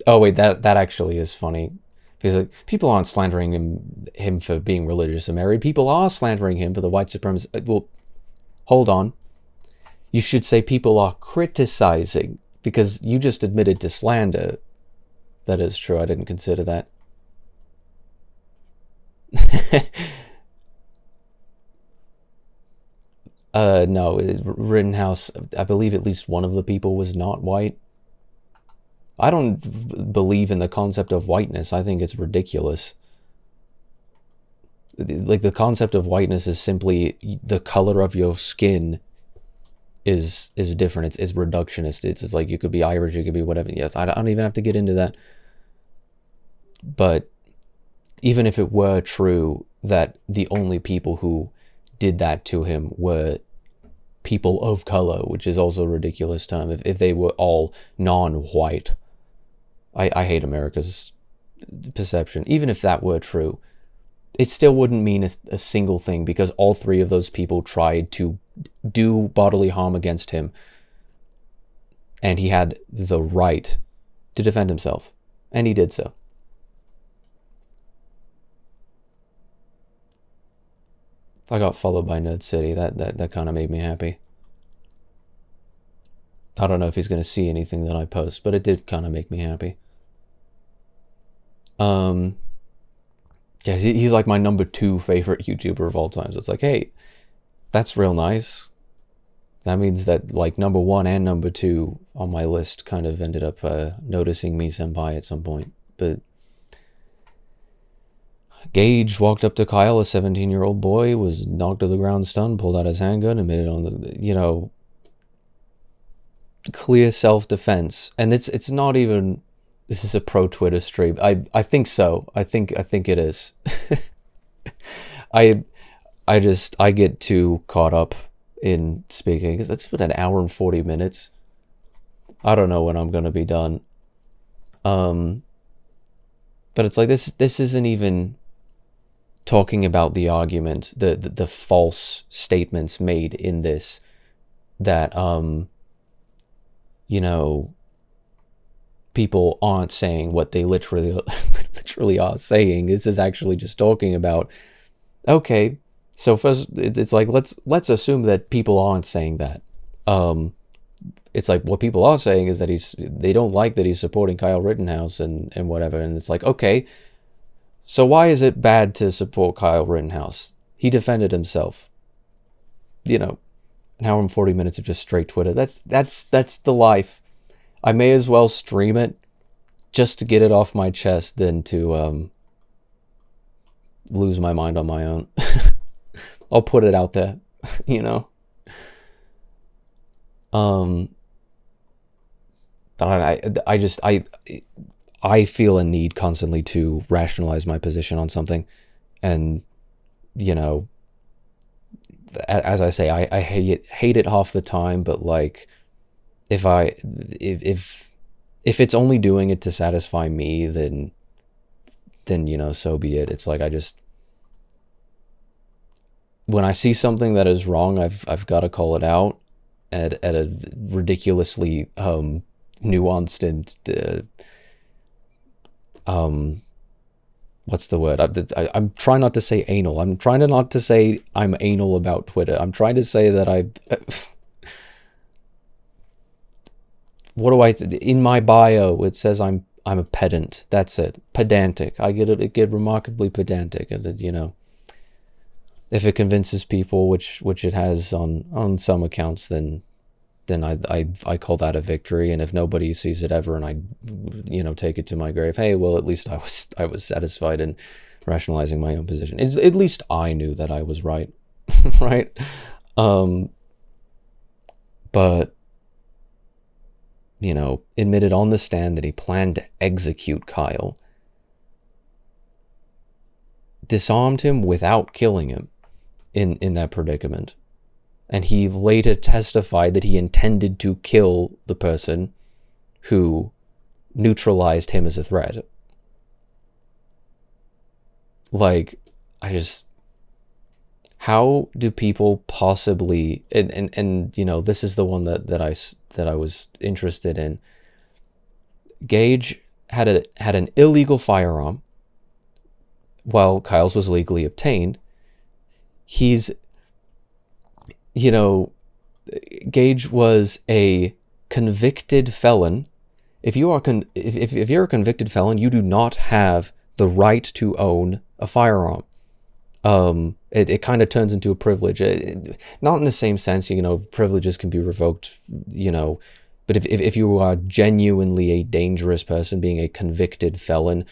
wait, that actually is funny. Because like, people aren't slandering him for being religious or married. People are slandering him for the white supremacist. Well, hold on. You should say people are criticizing, because you just admitted to slander. That is true. I didn't consider that. No, Rittenhouse, I believe at least one of the people was not white. I don't believe in the concept of whiteness. I think it's ridiculous. Like, the concept of whiteness is simply the color of your skin is different. It's reductionist. It's like you could be Irish, you could be whatever. Yeah, I don't even have to get into that. But even if it were true that the only people who did that to him were people of color, which is also a ridiculous term, if they were all non-white. I hate America's perception. Even if that were true, it still wouldn't mean a single thing, because all three of those people tried to do bodily harm against him, and he had the right to defend himself, and he did so. I got followed by Nerd City. That kind of made me happy. I don't know if he's going to see anything that I post, but it did kind of make me happy. Yeah, he's like my #2 favorite YouTuber of all time. So it's like, hey, that's real nice. That means that like #1 and #2 on my list kind of ended up noticing me senpai at some point. But Gage walked up to Kyle, a 17-year-old boy, was knocked to the ground stunned, pulled out his handgun, and made it on the, you know, clear self-defense. And it's not even, this is a pro Twitter stream. I think so. I think it is. I get too caught up in speaking, because it's been 1 hour and 40 minutes. I don't know when I'm gonna be done. But it's like this isn't even talking about the argument, the false statements made in this, that you know, people aren't saying what they literally are saying. This is actually just talking about, okay, so first it's like let's assume that people aren't saying that. It's like what people are saying is that they don't like that he's supporting Kyle Rittenhouse and whatever, and it's like, okay, so why is it bad to support Kyle Rittenhouse? He defended himself. You know, 1 hour and 40 minutes of just straight Twitter. That's the life. I may as well stream it just to get it off my chest than to lose my mind on my own. I'll put it out there, you know. I feel a need constantly to rationalize my position on something, and you know, as I say, I hate it half the time, but like, if it's only doing it to satisfy me, then you know, so be it. It's like, when I see something that is wrong, I've got to call it out at a ridiculously nuanced and what's the word? I'm trying not to say anal. I'm trying to not to say I'm anal about Twitter. I'm trying to say that what do I, in my bio it says I'm a pedant. That's it. Pedantic. I get remarkably pedantic, and you know, if it convinces people, which it has on some accounts, then I call that a victory. And if nobody sees it ever, and I, you know, take it to my grave, hey, well, at least I was satisfied in rationalizing my own position. At least I knew that I was right, right? But you know, admitted on the stand that he planned to execute Kyle, disarmed him without killing him in that predicament. And he later testified that he intended to kill the person who neutralized him as a threat. Like, how do people possibly, and you know, this is the one that I was interested in. Gage had an illegal firearm while Kyle's was legally obtained. He's, you know, Gage was a convicted felon. If you are if you're a convicted felon, you do not have the right to own a firearm. It kind of turns into a privilege, not in the same sense, you know, privileges can be revoked, you know, but if you are genuinely a dangerous person, being a convicted felon,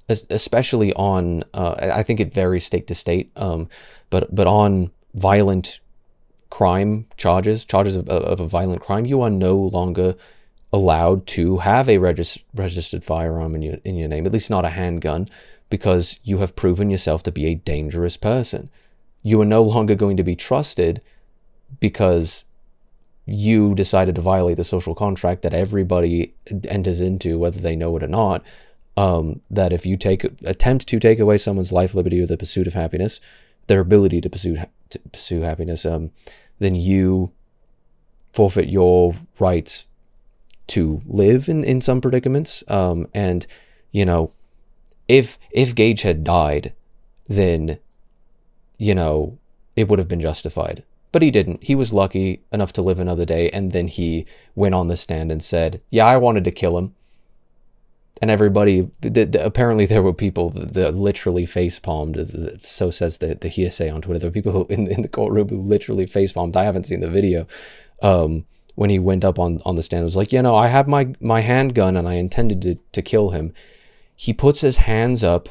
especially on, I think it varies state to state, but on violent crime charges of a violent crime, you are no longer allowed to have a registered firearm in your name, at least not a handgun, because you have proven yourself to be a dangerous person. You are no longer going to be trusted because you decided to violate the social contract that everybody enters into, whether they know it or not, that if you attempt to take away someone's life, liberty, or the pursuit of happiness, their ability to pursue happiness, then you forfeit your right to live in some predicaments. And, you know, if Gage had died, then, you know, it would have been justified. But he didn't. He was lucky enough to live another day, and then he went on the stand and said, yeah, I wanted to kill him. And everybody, apparently there were people that literally face-palmed, so says the hearsay on Twitter. There were people who, in the courtroom who literally face-palmed. I haven't seen the video. When he went up on the stand, it was like, you know, I had my handgun and I intended to kill him. He puts his hands up,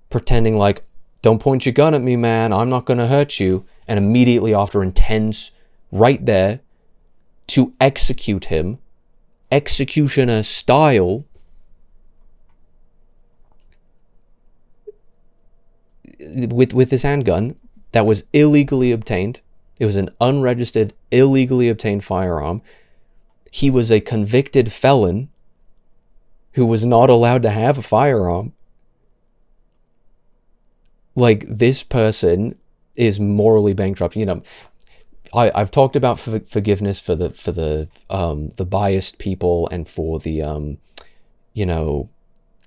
pretending like, don't point your gun at me, man, I'm not going to hurt you. And immediately after intends, right there, to execute him, executioner style, with his handgun that was illegally obtained. It was an unregistered, illegally obtained firearm. He was a convicted felon who was not allowed to have a firearm. Like, this person is morally bankrupt. You know, I've talked about forgiveness for the biased people, and for the you know,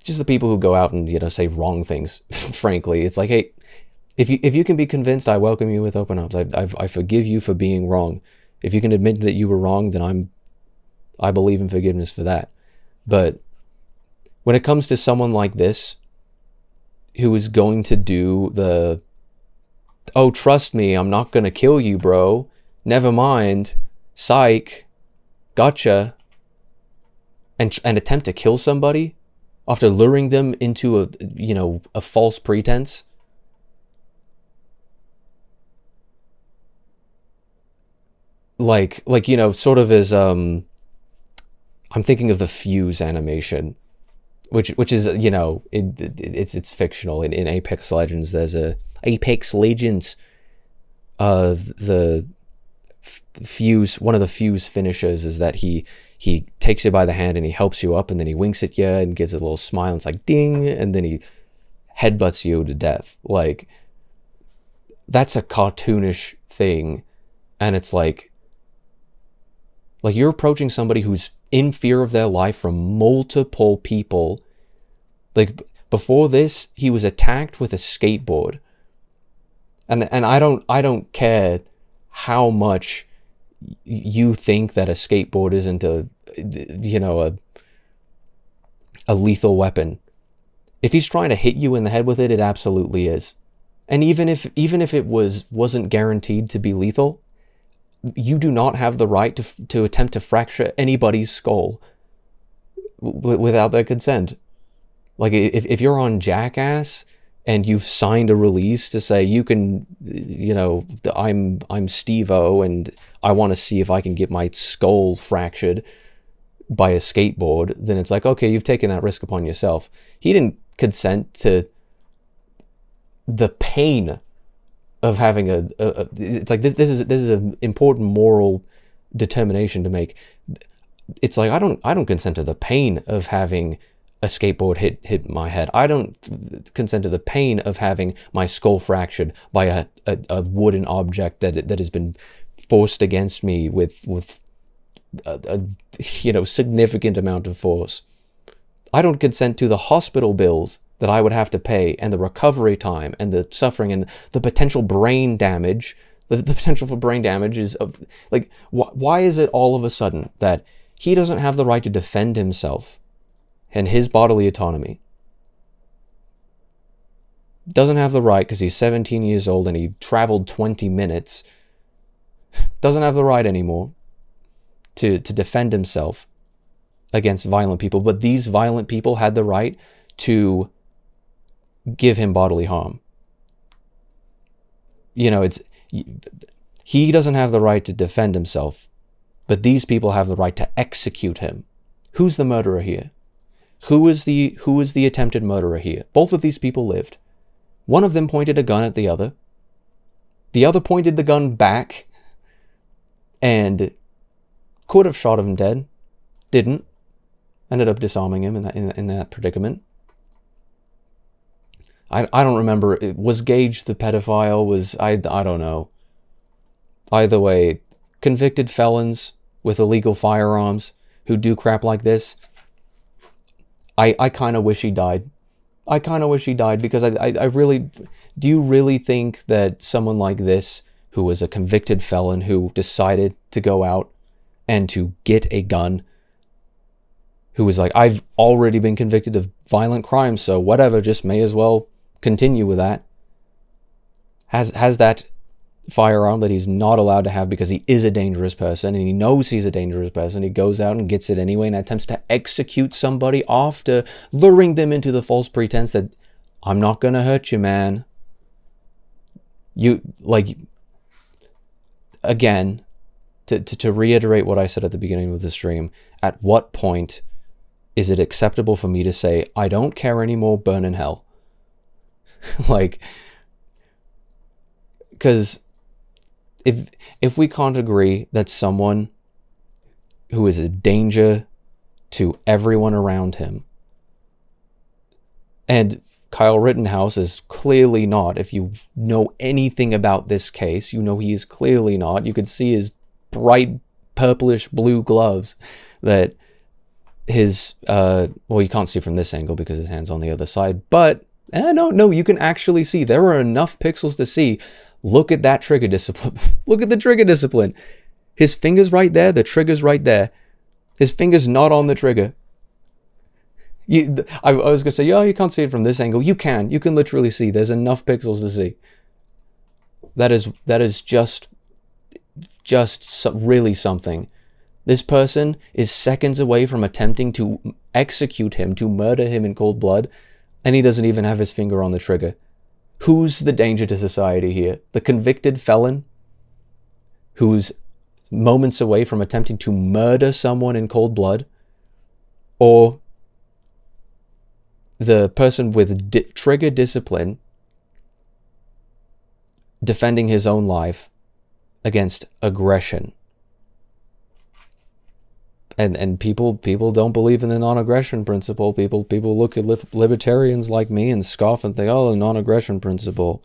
just the people who go out and, you know, say wrong things. Frankly, it's like, hey, if you can be convinced, I welcome you with open arms. I forgive you for being wrong. If you can admit that you were wrong, then I believe in forgiveness for that. But when it comes to someone like this, who is going to do the, oh, trust me, I'm not going to kill you, bro. Never mind. Psych. Gotcha. And attempt to kill somebody after luring them into a, you know, a false pretense. Like, you know, sort of as, I'm thinking of the Fuse animation, which is, you know, it's fictional. In Apex Legends, there's a Apex Legends, the Fuse, one of the Fuse finishers is that he takes you by the hand and he helps you up, and then he winks at you and gives a little smile, and it's like ding, and then he headbutts you to death. Like, that's a cartoonish thing, and it's like you're approaching somebody who's in fear of their life from multiple people. Like, before this, he was attacked with a skateboard. And I don't care how much you think that a skateboard isn't a, you know, a lethal weapon. If he's trying to hit you in the head with it, it absolutely is. And even if it wasn't guaranteed to be lethal, you do not have the right to attempt to fracture anybody's skull without their consent. Like, if you're on Jackass and you've signed a release to say you can, you know, I'm Steve-O and I want to see if I can get my skull fractured by a skateboard, then it's like, okay, you've taken that risk upon yourself. He didn't consent to the pain of having it's like this is an important moral determination to make. It's like I don't consent to the pain of having a skateboard hit my head. I don't consent to the pain of having my skull fractured by a wooden object that has been forced against me with a you know, significant amount of force. I don't consent to the hospital bills that I would have to pay, and the recovery time, and the suffering, and the potential brain damage. The potential for brain damage is of, like, why is it all of a sudden that he doesn't have the right to defend himself and his bodily autonomy? Doesn't have the right because he's 17 years old and he traveled 20 minutes. Doesn't have the right anymore to defend himself against violent people. But these violent people had the right to give him bodily harm. You know, he doesn't have the right to defend himself, but these people have the right to execute him. Who's the murderer here? Who is the attempted murderer here? Both of these people lived. One of them pointed a gun at the other. The other pointed the gun back and could have shot him dead. Didn't. Ended up disarming him in that predicament. I don't remember. Was Gage the pedophile? I don't know. Either way, convicted felons with illegal firearms who do crap like this, I kind of wish he died. I kind of wish he died because I really... Do you really think that someone like this, who was a convicted felon who decided to go out and to get a gun, who was like, I've already been convicted of violent crimes, so whatever, just may as well continue with that, has that firearm that he's not allowed to have because he is a dangerous person, and he knows he's a dangerous person, he goes out and gets it anyway and attempts to execute somebody after luring them into the false pretense that, I'm not gonna hurt you, man. You, like, again, to reiterate what I said at the beginning of the stream, at what point is it acceptable for me to say, I don't care anymore, burn in hell? Like, because if we can't agree that someone who is a danger to everyone around him, and Kyle Rittenhouse is clearly not, if you know anything about this case, you know he is clearly not. You could see his bright purplish blue gloves that his, well, you can't see from this angle because his hand's on the other side, but no, you can actually see. There are enough pixels to see. Look at that trigger discipline. Look at the trigger discipline. His finger's right there. The trigger's right there. His finger's not on the trigger. I was going to say, yeah, you can't see it from this angle. You can. You can literally see. There's enough pixels to see. That is just really something This person is seconds away from attempting to execute him, to murder him in cold blood, and he doesn't even have his finger on the trigger. Who's the danger to society here? The convicted felon who's moments away from attempting to murder someone in cold blood, or the person with trigger discipline defending his own life against aggression? And people don't believe in the non-aggression principle. People look at libertarians like me and scoff and think, oh, the non-aggression principle.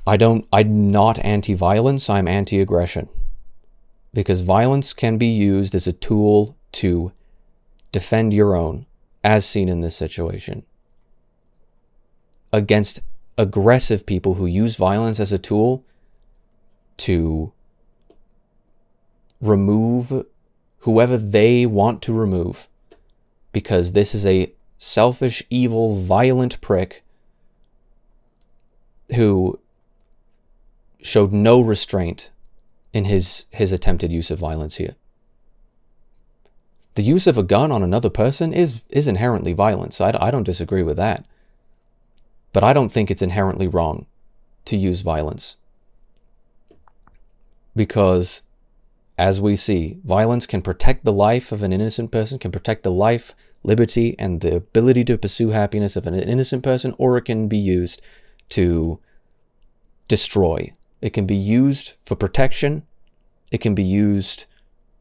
I'm not anti-violence, I'm anti-aggression. Because violence can be used as a tool to defend your own, as seen in this situation. Against aggressive people who use violence as a tool to remove whoever they want to remove, because this is a selfish, evil, violent prick who showed no restraint in his attempted use of violence here. The use of a gun on another person is inherently violent, so I don't disagree with that. But I don't think it's inherently wrong to use violence. Because, as we see, violence can protect the life of an innocent person, can protect the life, liberty, and the ability to pursue happiness of an innocent person, or it can be used to destroy. It can be used for protection. It can be used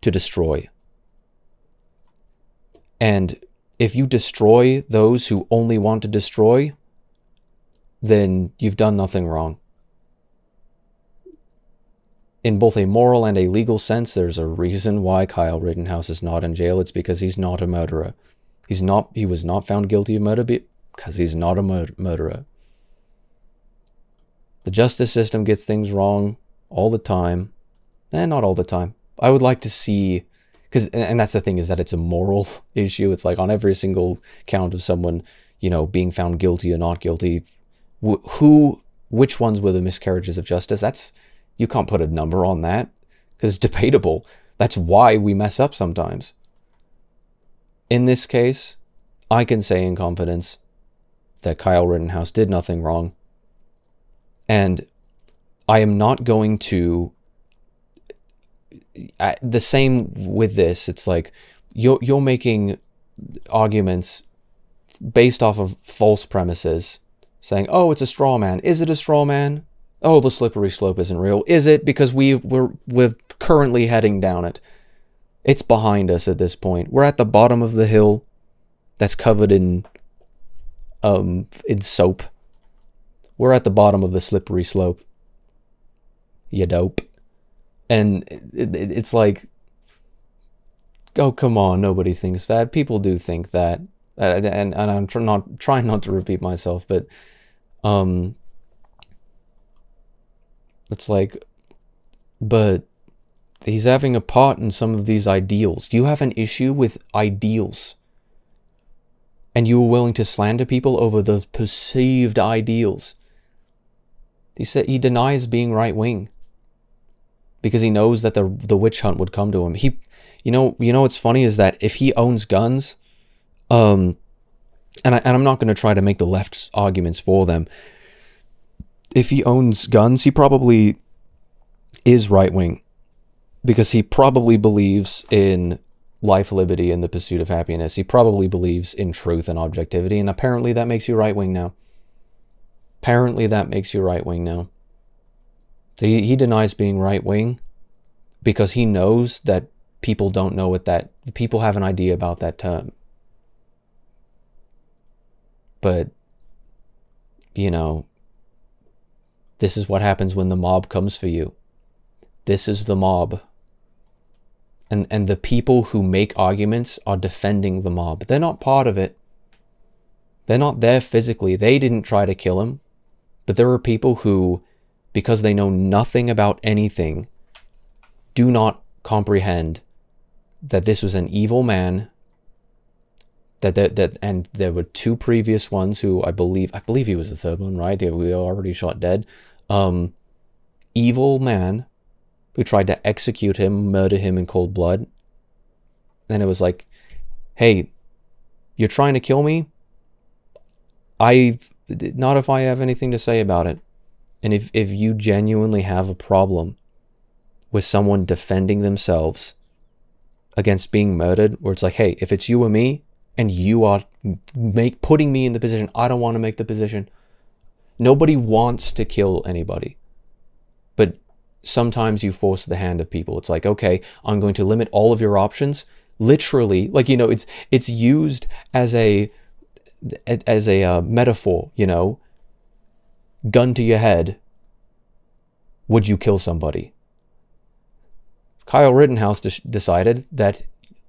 to destroy. And if you destroy those who only want to destroy, then you've done nothing wrong. In both a moral and a legal sense, there's a reason why Kyle Rittenhouse is not in jail. It's because he's not a murderer. He was not found guilty of murder because he's not a murderer. The justice system gets things wrong all the time. Not all the time. I would like to see, and that's the thing, is that it's a moral issue. It's like on every single count of someone, being found guilty or not guilty, which ones were the miscarriages of justice? You can't put a number on that, because it's debatable. That's why we mess up sometimes. In this case, I can say in confidence that Kyle Rittenhouse did nothing wrong. And I am not going to... The same with this. It's like, you're making arguments based off of false premises, saying, oh, it's a straw man. Is it a straw man? Oh, the slippery slope isn't real. Is it? Because we're currently heading down it. It's behind us at this point. We're at the bottom of the hill that's covered in soap. We're at the bottom of the slippery slope. You dope. And it's like, oh, come on, nobody thinks that. People do think that. And I'm trying not to repeat myself, but it's like, but he's having a part in some of these ideals. Do you have an issue with ideals? And you were willing to slander people over the perceived ideals. He said he denies being right-wing because he knows that the witch hunt would come to him. You know what's funny is that if he owns guns, and I'm not going to try to make the left's arguments for them. If he owns guns, he probably is right-wing, because he probably believes in life, liberty, and the pursuit of happiness. He probably believes in truth and objectivity, and apparently that makes you right-wing now. Apparently that makes you right-wing now. So he denies being right-wing because he knows that people don't know people have an idea about that term. But, this is what happens when the mob comes for you. This is the mob. And the people who make arguments are defending the mob. They're not part of it. They're not there physically. They didn't try to kill him. But there are people who, because they know nothing about anything, do not comprehend that this was an evil man. And there were two previous ones who I believe he was the third one, right? We were already shot dead. Evil man who tried to execute him, murder him in cold blood. And it was like, hey, you're trying to kill me? Not if I have anything to say about it. And if you genuinely have a problem with someone defending themselves against being murdered, where it's like, hey, if it's you or me, and you are putting me in the position, I don't want to make the position. Nobody wants to kill anybody. But sometimes you force the hand of people. It's like, okay, I'm going to limit all of your options. Literally, like, you know, it's used as a metaphor, you know, gun to your head. Would you kill somebody? Kyle Rittenhouse decided that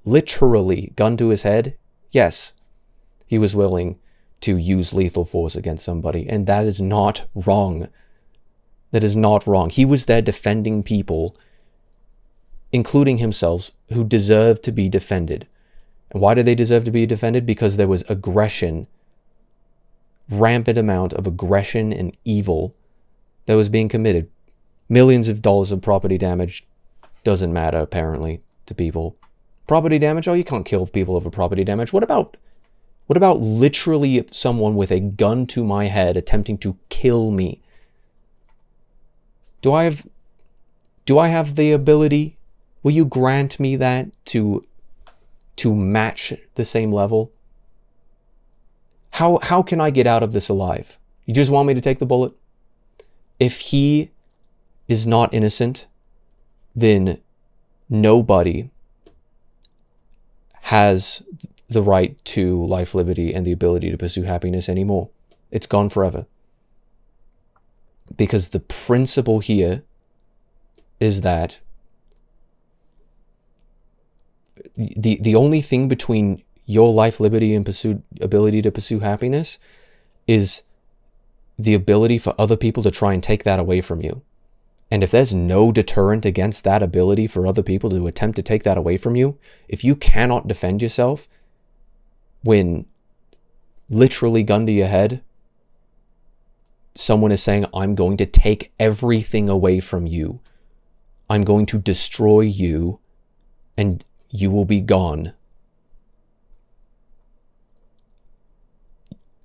literally, gun to his head, yes, he was willing to use lethal force against somebody, and that is not wrong. That is not wrong. He was there defending people, including himself, who deserved to be defended. And why did they deserve to be defended? Because there was aggression, rampant amount of aggression and evil that was being committed. Millions of dollars of property damage doesn't matter, apparently, to people. Property damage? Oh, you can't kill people over property damage. What about literally someone with a gun to my head attempting to kill me? Do I have the ability? Will you grant me that to match the same level? How can I get out of this alive? You just want me to take the bullet? If he is not innocent, then nobody has the right to life, liberty, and the ability to pursue happiness anymore. It's gone forever. Because the principle here is that the only thing between your life, liberty, and ability to pursue happiness is the ability for other people to try and take that away from you. And if there's no deterrent against that ability for other people to attempt to take that away from you, if you cannot defend yourself when literally gun to your head, someone is saying, I'm going to take everything away from you. I'm going to destroy you and you will be gone.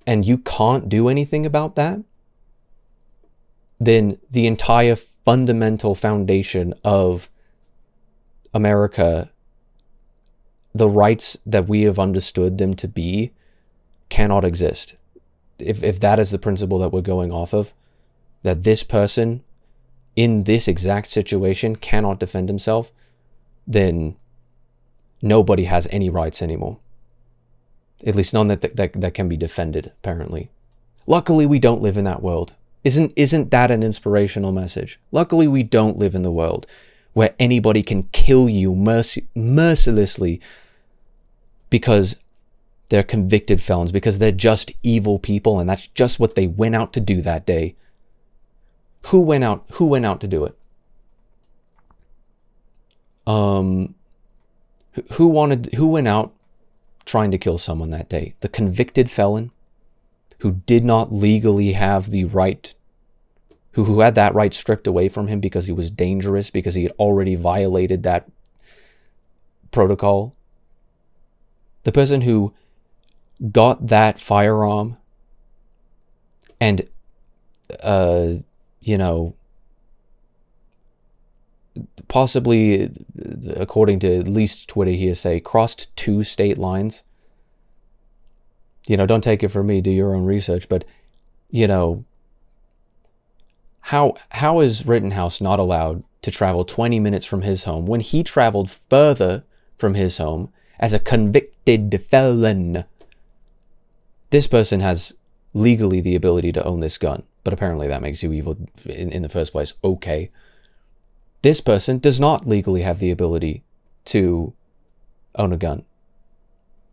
And you can't do anything about that, then the entire fundamental foundation of America, the rights that we have understood them to be, cannot exist. If that is the principle that we're going off of, that this person in this exact situation cannot defend himself, then nobody has any rights anymore. At least none that can be defended, apparently. Luckily, we don't live in that world. Isn't that an inspirational message? Luckily, we don't live in the world where anybody can kill you mercilessly because they're convicted felons, because they're just evil people, and that's just what they went out to do that day. Who went out to do it? Who went out trying to kill someone that day? The convicted felon who did not legally have the right, who had that right stripped away from him because he was dangerous, because he had already violated that protocol. The person who got that firearm and, possibly, according to at least Twitter hearsay, crossed 2 state lines. Don't take it from me, do your own research, but, how is Rittenhouse not allowed to travel 20 minutes from his home when he traveled further from his home as a convicted felon? This person has legally the ability to own this gun, but apparently that makes you evil in the first place. Okay. This person does not legally have the ability to own a gun.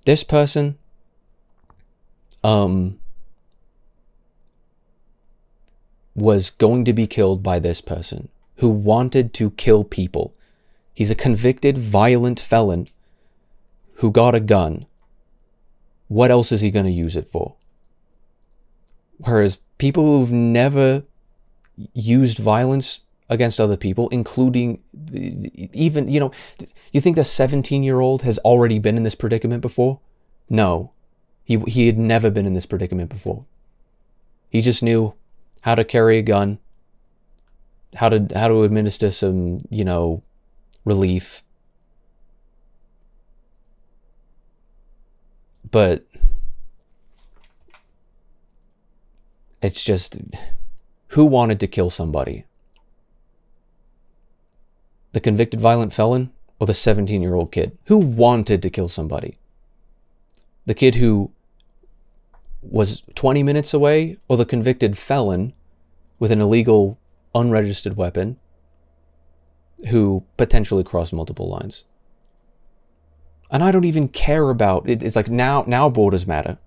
This person was going to be killed by this person who wanted to kill people. He's a convicted, violent felon who got a gun. What else is he going to use it for? Whereas people who've never used violence against other people, including even, you know, you think the 17-year-old has already been in this predicament before? No. He had never been in this predicament before. He just knew how to carry a gun, how to administer some, you know, relief. But it's just, who wanted to kill somebody? The convicted violent felon or the 17-year-old kid? Who wanted to kill somebody? The kid who was 20 minutes away, or the convicted felon with an illegal, unregistered weapon who potentially crossed multiple lines? And I don't even care about it. It's like now borders matter.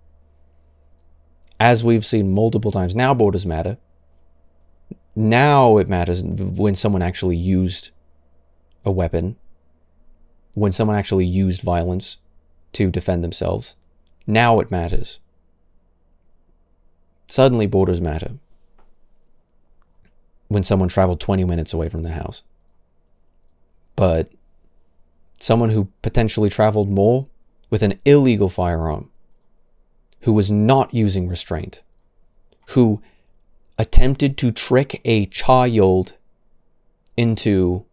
As we've seen multiple times, now borders matter. Now it matters when someone actually used a weapon, when someone actually used violence to defend themselves. Now it matters. Suddenly borders matter when someone traveled 20 minutes away from the house. But someone who potentially traveled more with an illegal firearm, who was not using restraint, who attempted to trick a child into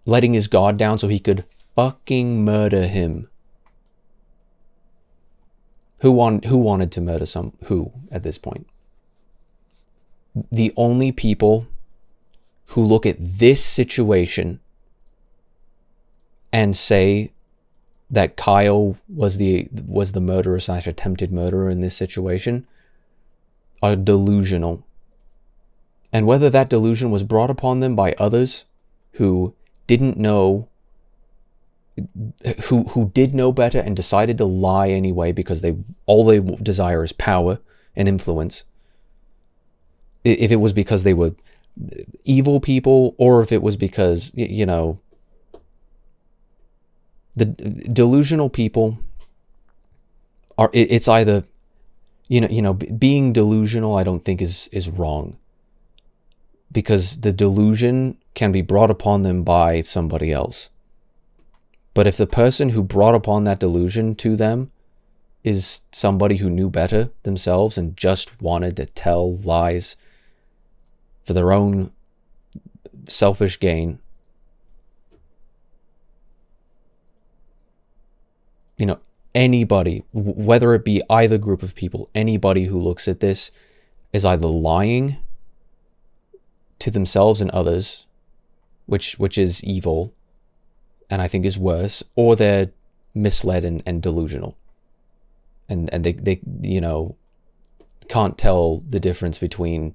letting his guard down so he could fucking murder him. Who wanted to murder who at this point? The only people who look at this situation and say that Kyle was the murderer / attempted murderer in this situation are delusional. And whether that delusion was brought upon them by others who didn't know, who did know better and decided to lie anyway because all they desire is power and influence. If it was because they were evil people, or if it was because, you know, the delusional people are, it's either, you know, being delusional I don't think is wrong, because the delusion can be brought upon them by somebody else. But if the person who brought upon that delusion to them is somebody who knew better themselves and just wanted to tell lies for their own selfish gain, you know, anybody, whether it be either group of people, anybody who looks at this is either lying to themselves and others, which is evil, and I think is worse, or they're misled and delusional. And they you know, can't tell the difference between,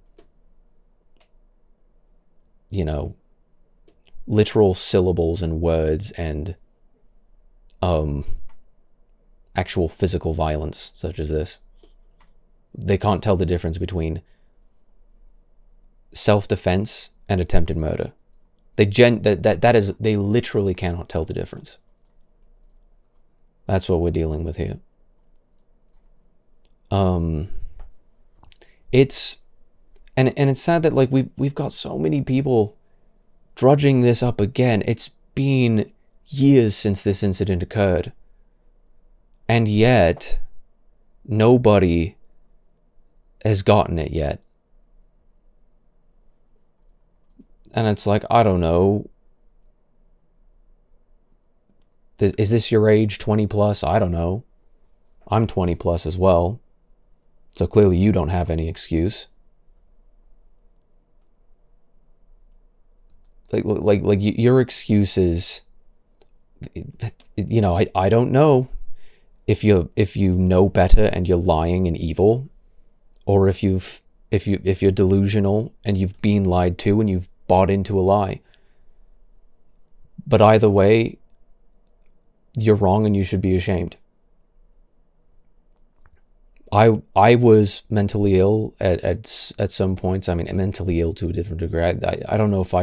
you know, literal syllables and words and actual physical violence such as this. They can't tell the difference between self-defense and attempted murder. They literally cannot tell the difference. That's what we're dealing with here. It's sad that, like, we've got so many people drudging this up again. It's been years since this incident occurred, and yet nobody has gotten it yet. And it's like, I don't know. Is this your age, 20 plus? I don't know. I'm 20 plus as well. So clearly you don't have any excuse. Like your excuse is, you know, I don't know if you know better and you're lying and evil, or if you're delusional and you've been lied to and you've bought into a lie. But either way, you're wrong and you should be ashamed. I was mentally ill at some points. I mean, mentally ill to a different degree. I don't know if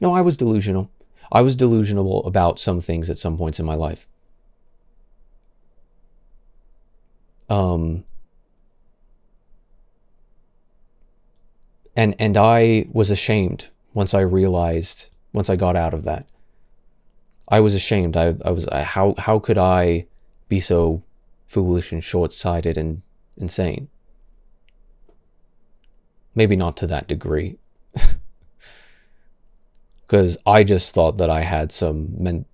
no, I was delusional. I was delusional about some things at some points in my life. And I was ashamed once once I got out of that. I was ashamed. I was, how could I be so foolish and short-sighted and insane? Maybe not to that degree. Because I just thought that I had some,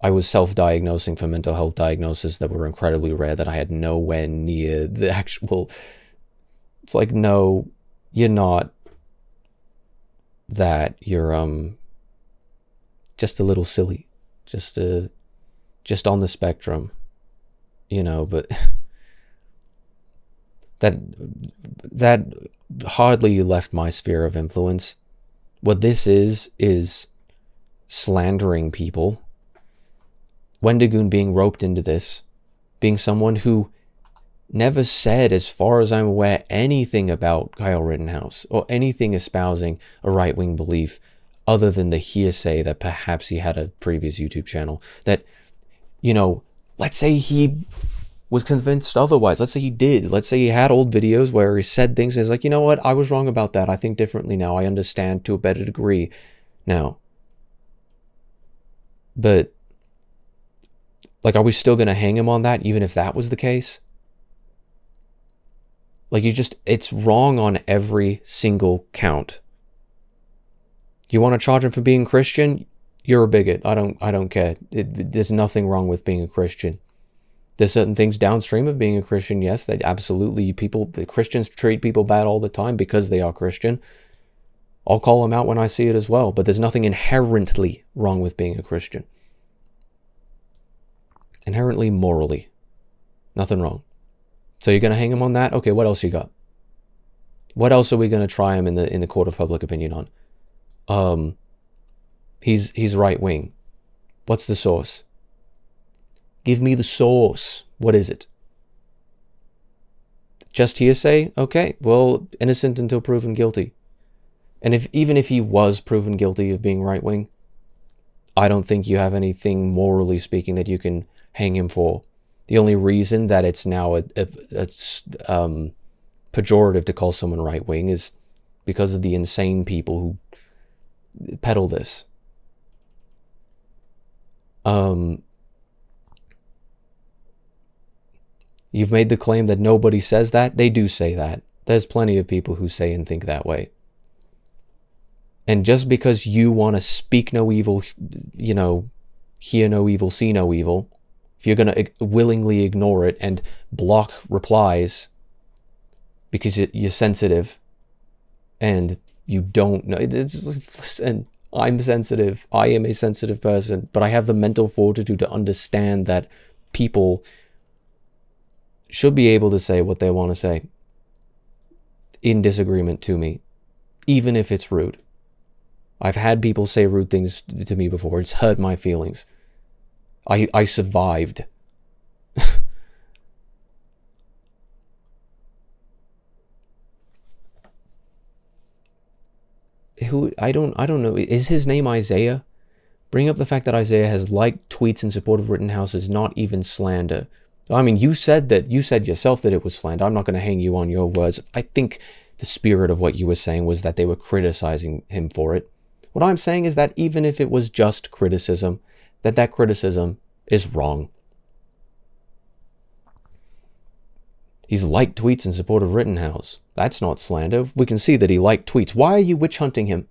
I was self-diagnosing for mental health diagnoses that were incredibly rare, that I had nowhere near the actual... It's like, no, you're not that. You're just a little silly. Just on the spectrum. But that hardly left my sphere of influence. What this is slandering people. Wendigoon being roped into this, being someone who never said, as far as I'm aware, anything about Kyle Rittenhouse or anything espousing a right-wing belief other than the hearsay that perhaps he had a previous YouTube channel. That, let's say he was convinced otherwise. Let's say he did. Let's say he had old videos where he said things and he's like, you know what, I was wrong about that. I think differently now. I understand to a better degree now. But, like, are we still going to hang him on that, even if that was the case? Like, it's wrong on every single count. You want to charge him for being Christian? You're a bigot. I don't care. There's nothing wrong with being a Christian. There's certain things downstream of being a Christian, yes, that absolutely the Christians treat people bad all the time because they are Christian. I'll call them out when I see it as well, but there's nothing inherently wrong with being a Christian. Inherently, morally. Nothing wrong. So you're going to hang him on that? Okay, what else you got? What else are we going to try him in the court of public opinion on? He's right-wing. What's the source? Give me the source. What is it? Just hearsay? Okay, well, innocent until proven guilty. And even if he was proven guilty of being right-wing, I don't think you have anything morally speaking that you can hang him for. The only reason that it's now it's pejorative to call someone right-wing is because of the insane people who peddle this. You've made the claim that nobody says that. They do say that. There's plenty of people who say and think that way. And just because you want to speak no evil, hear no evil, see no evil, if you're going to willingly ignore it and block replies because you're sensitive and you don't know, and I'm sensitive, I am a sensitive person, but I have the mental fortitude to understand that people should be able to say what they want to say in disagreement to me, even if it's rude. I've had people say rude things to me before. It's hurt my feelings. I survived. I don't know. Is his name Isaiah? Bring up the fact that Isaiah has liked tweets in support of Rittenhouse is not even slander. I mean, you said yourself that it was slander. I'm not going to hang you on your words. I think the spirit of what you were saying was that they were criticizing him for it. What I'm saying is that even if it was just criticism, that criticism is wrong. He's liked tweets in support of Rittenhouse. That's not slander. We can see that he liked tweets. Why are you witch hunting him?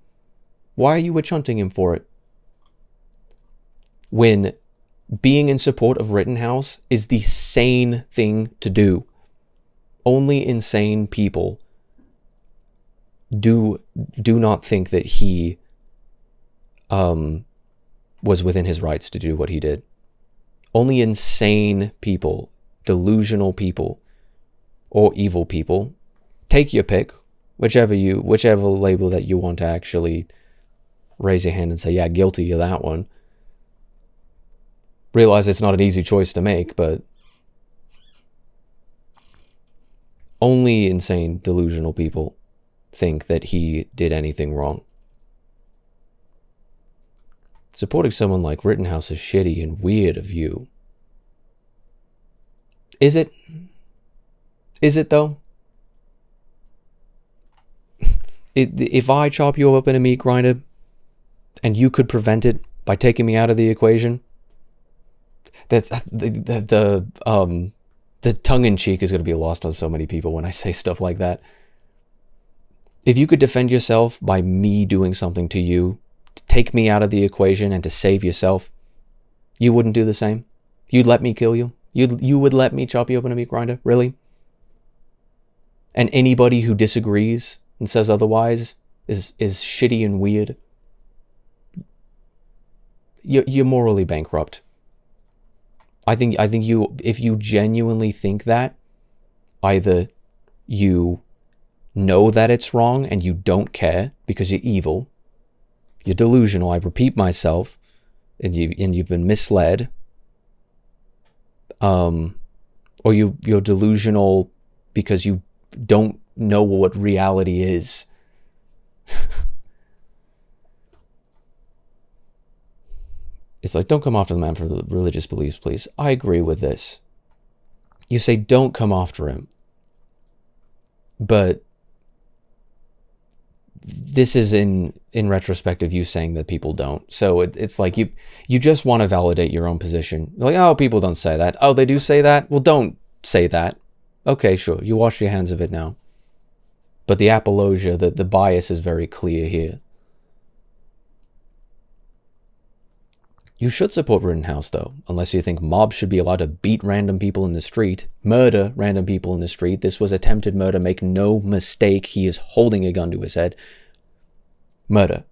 Why are you witch hunting him for it? When being in support of Rittenhouse is the sane thing to do. Only insane people do not think that he was within his rights to do what he did. Only insane people, delusional people, or evil people, take your pick, whichever label that you want to actually raise your hand and say, yeah, guilty of that one. Realize it's not an easy choice to make, but only insane, delusional people think that he did anything wrong. Supporting someone like Rittenhouse is shitty and weird of you. Is it? Is it though? If I chop you up in a meat grinder and you could prevent it by taking me out of the equation, that's the tongue-in-cheek is going to be lost on so many people when I say stuff like that. If you could defend yourself by me doing something to you, to take me out of the equation and to save yourself, you wouldn't do the same? You'd let me kill you? You would let me chop you up in a meat grinder? Really? And anybody who disagrees and says otherwise is shitty and weird. You're morally bankrupt. I think you, if you genuinely think that, either you know that it's wrong and you don't care because you're evil, you're delusional, I repeat myself, and you've been misled, or you're delusional because you don't know what reality is. It's like, don't come after the man for the religious beliefs, please. I agree with this. You say don't come after him, but this is in retrospect of you saying that people don't. So it's like you just want to validate your own position. You're like, oh, people don't say that. Oh, they do say that? Well, don't say that. Okay, sure. You wash your hands of it now. But the apologia, the bias is very clear here. You should support Rittenhouse, though, unless you think mobs should be allowed to beat random people in the street, murder random people in the street. This was attempted murder. Make no mistake. He is holding a gun to his head. Murder.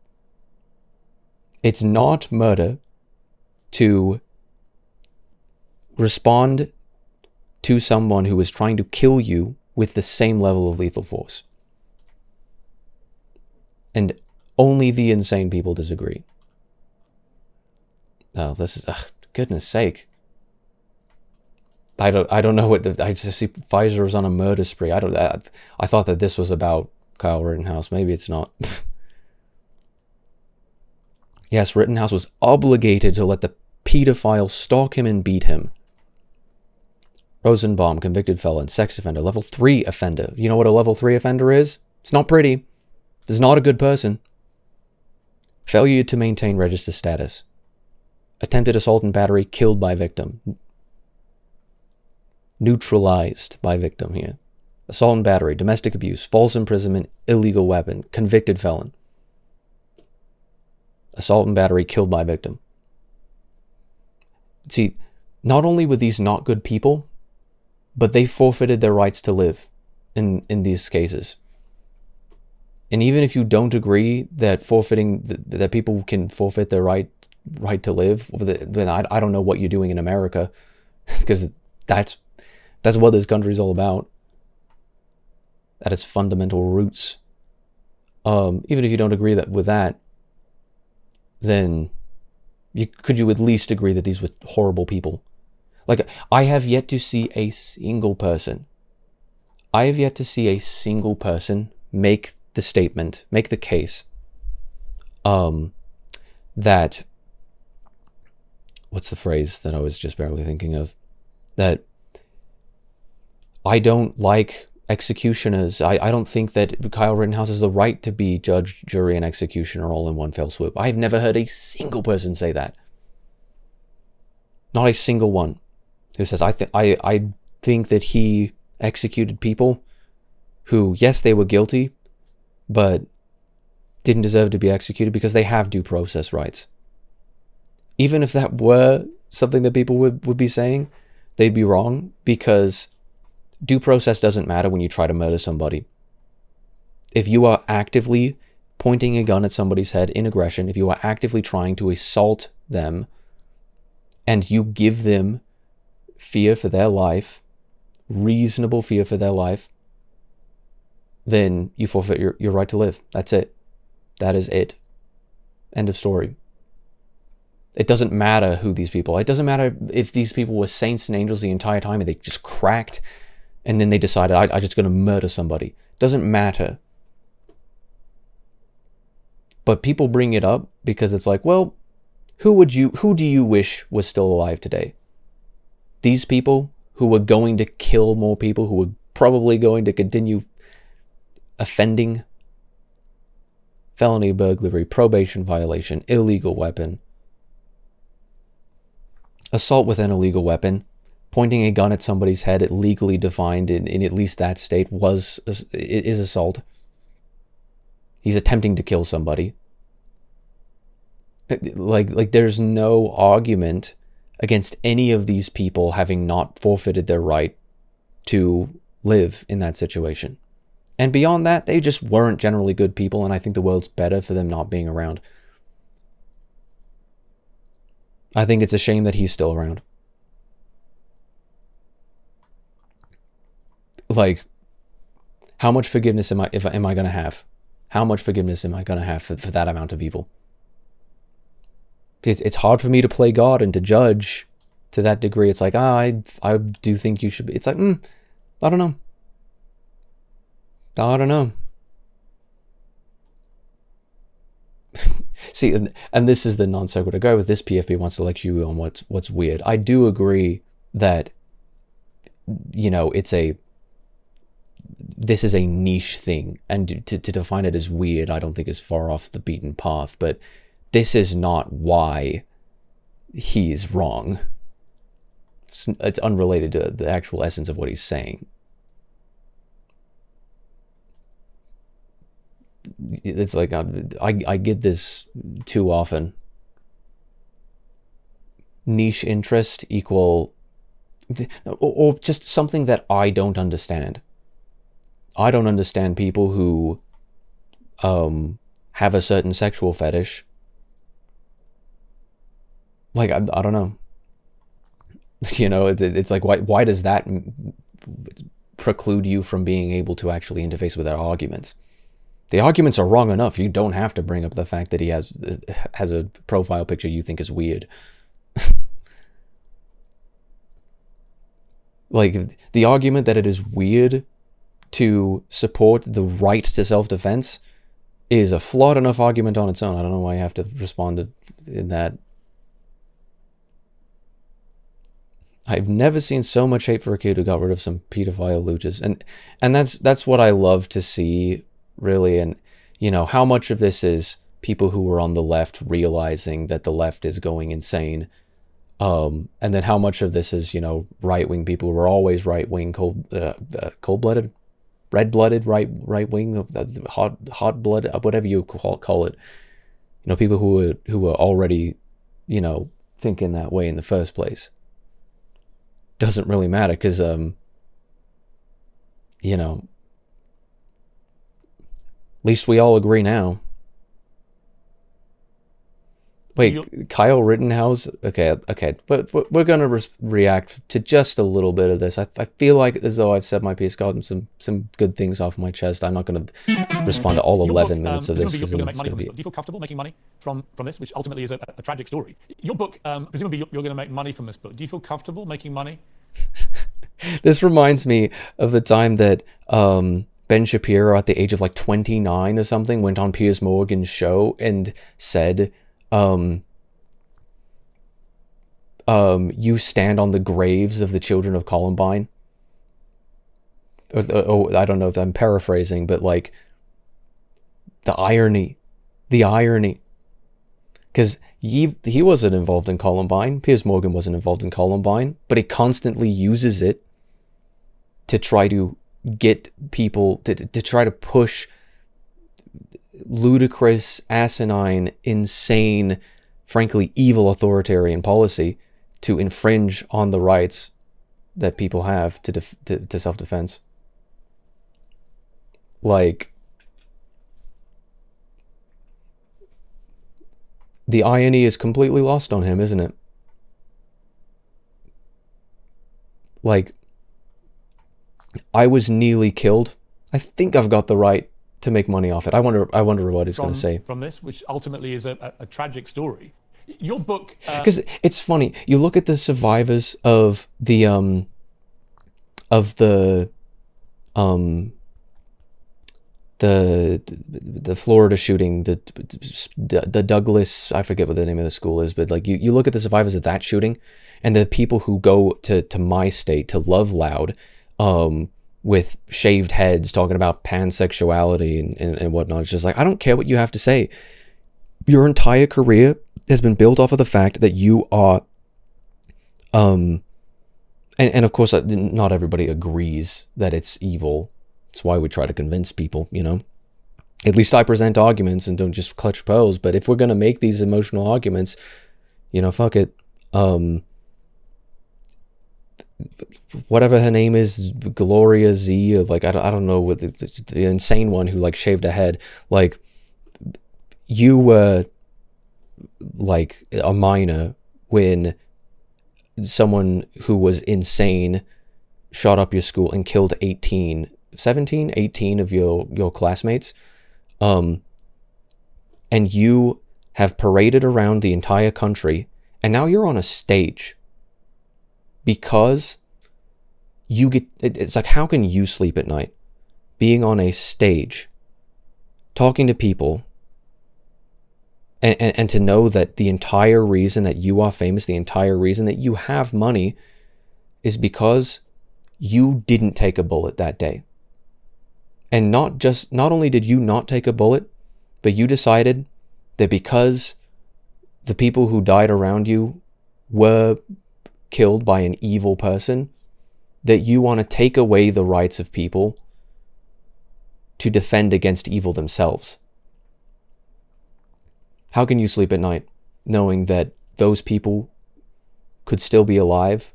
It's not murder to respond to someone who is trying to kill you with the same level of lethal force. And only the insane people disagree. Oh, this is, goodness sake. I don't know what, I just see Pfizer was on a murder spree. I thought that this was about Kyle Rittenhouse. Maybe it's not. Yes, Rittenhouse was obligated to let the pedophile stalk him and beat him. Rosenbaum, convicted felon, sex offender, level 3 offender. You know what a level 3 offender is? It's not pretty. This is not a good person. Failure to maintain register status. Attempted assault and battery, killed by victim. Neutralized by victim here. Assault and battery, domestic abuse, false imprisonment, illegal weapon, convicted felon. Assault and battery, killed by victim. See, not only were these not good people, but they forfeited their rights to live in these cases. And even if you don't agree that that people can forfeit their right to live, then I don't know what you're doing in America, because that's what this country is all about, at its fundamental roots. Even if you don't agree with that, then could you at least agree that these were horrible people? Like, I have yet to see a single person. I have yet to see a single person make the statement, make the case, that, what's the phrase that I was just barely thinking of? That I don't like executioners. I don't think that Kyle Rittenhouse has the right to be judge, jury, and executioner all in one fell swoop. I've never heard a single person say that. Not a single one who says, I think that he executed people who, yes, they were guilty, but didn't deserve to be executed because they have due process rights. Even if that were something that people would be saying, they'd be wrong, because due process doesn't matter when you try to murder somebody. If you are actively pointing a gun at somebody's head in aggression, if you are actively trying to assault them, and you give them fear for their life, reasonable fear for their life, then you forfeit your right to live. That's it. That is it. End of story. It doesn't matter who these people are. It doesn't matter if these people were saints and angels the entire time and they just cracked and then they decided, I'm just going to murder somebody. It doesn't matter. But people bring it up because it's like, well, who do you wish was still alive today? These people who were going to kill more people, who were probably going to continue offending felony burglary, probation violation, illegal weapon, assault with an illegal weapon, pointing a gun at somebody's head, legally defined in at least that state, is assault. He's attempting to kill somebody. Like there's no argument against any of these people having not forfeited their right to live in that situation. And beyond that, they just weren't generally good people, and I think the world's better for them not being around. I think it's a shame that he's still around. Like, how much forgiveness am I going to have? How much forgiveness am I going to have for that amount of evil? It's hard for me to play God and to judge to that degree. It's like, I do think you should be. It's like, I don't know. I don't know. See, and this is the non sequitur. Go with this. PFP wants to lecture you on what's weird. I do agree that, you know, this is a niche thing, and to define it as weird, I don't think is far off the beaten path, but this is not why he's wrong. It's unrelated to the actual essence of what he's saying. It's like, I get this too often. Niche interest equal, or just something that I don't understand. I don't understand people who have a certain sexual fetish. Like, I don't know. You know, it's like, why does that preclude you from being able to actually interface with their arguments? The arguments are wrong enough. You don't have to bring up the fact that he has a profile picture you think is weird. Like, the argument that it is weird to support the right to self-defense is a flawed enough argument on its own. I don't know why you have to respond in that. I've never seen so much hate for a kid who got rid of some pedophile looches. And that's what I love to see, really. And, you know, how much of this is people who were on the left realizing that the left is going insane. And then how much of this is, you know, right-wing people who were always right-wing, cold-blooded, red-blooded, right-wing, hot-blooded, whatever you call it. You know, people who were already, you know, thinking that way in the first place. Doesn't really matter because, you know, at least we all agree now. Wait, Kyle Rittenhouse? Okay, but we're going to react to just a little bit of this. I feel like as though I've said my piece, gotten some good things off my chest. I'm not going to respond to all 11 minutes of this. You're going to make money from this book. Do you feel comfortable making money from this, which ultimately is a tragic story? Your book, presumably you're going to make money from this book. Do you feel comfortable making money? This reminds me of the time that Ben Shapiro, at the age of like 29 or something, went on Piers Morgan's show and said, you stand on the graves of the children of Columbine. Or I don't know if I'm paraphrasing, but like the irony. Because he wasn't involved in Columbine. Piers Morgan wasn't involved in Columbine, but he constantly uses it to try to get people to try to push ludicrous, asinine, insane, frankly evil authoritarian policy to infringe on the rights that people have to self-defense. Like, the irony is completely lost on him, isn't it? Like, I was nearly killed. I think I've got the right to make money off it. I wonder what it's going to say. From this, which ultimately is a tragic story. Your book... Because it's funny. You look at the survivors of the Florida shooting, the Douglas, I forget what the name of the school is, but like you look at the survivors of that shooting and the people who go to my state, to Love Loud, with shaved heads talking about pansexuality and whatnot. It's just like, I don't care what you have to say. Your entire career has been built off of the fact that you are, and of course, not everybody agrees that it's evil. That's why we try to convince people, you know. At least I present arguments and don't just clutch pearls. But if we're going to make these emotional arguments, you know, fuck it. Whatever her name is, Gloria Z, or like, I don't know, what the insane one who like shaved her head. Like, you were like a minor when someone who was insane shot up your school and killed 18 of your classmates. And you have paraded around the entire country, and now you're on a stage because you get, it's like, how can you sleep at night being on a stage talking to people and to know that the entire reason that you are famous, the entire reason that you have money, is because you didn't take a bullet that day. And not only did you not take a bullet, but you decided that because the people who died around you were killed by an evil person, that you want to take away the rights of people to defend against evil themselves. How can you sleep at night knowing that those people could still be alive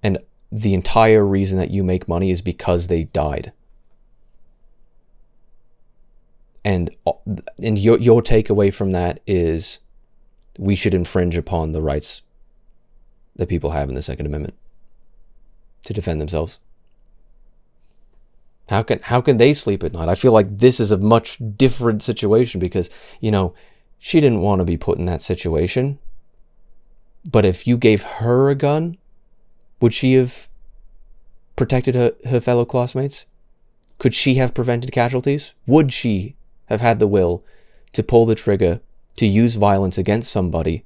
and the entire reason that you make money is because they died? And your takeaway from that is we should infringe upon the rights that people have in the Second Amendment to defend themselves. How can they sleep at night? I feel like this is a much different situation because, you know, she didn't want to be put in that situation. But if you gave her a gun, would she have protected her fellow classmates? Could she have prevented casualties? Would she have had the will to pull the trigger to use violence against somebody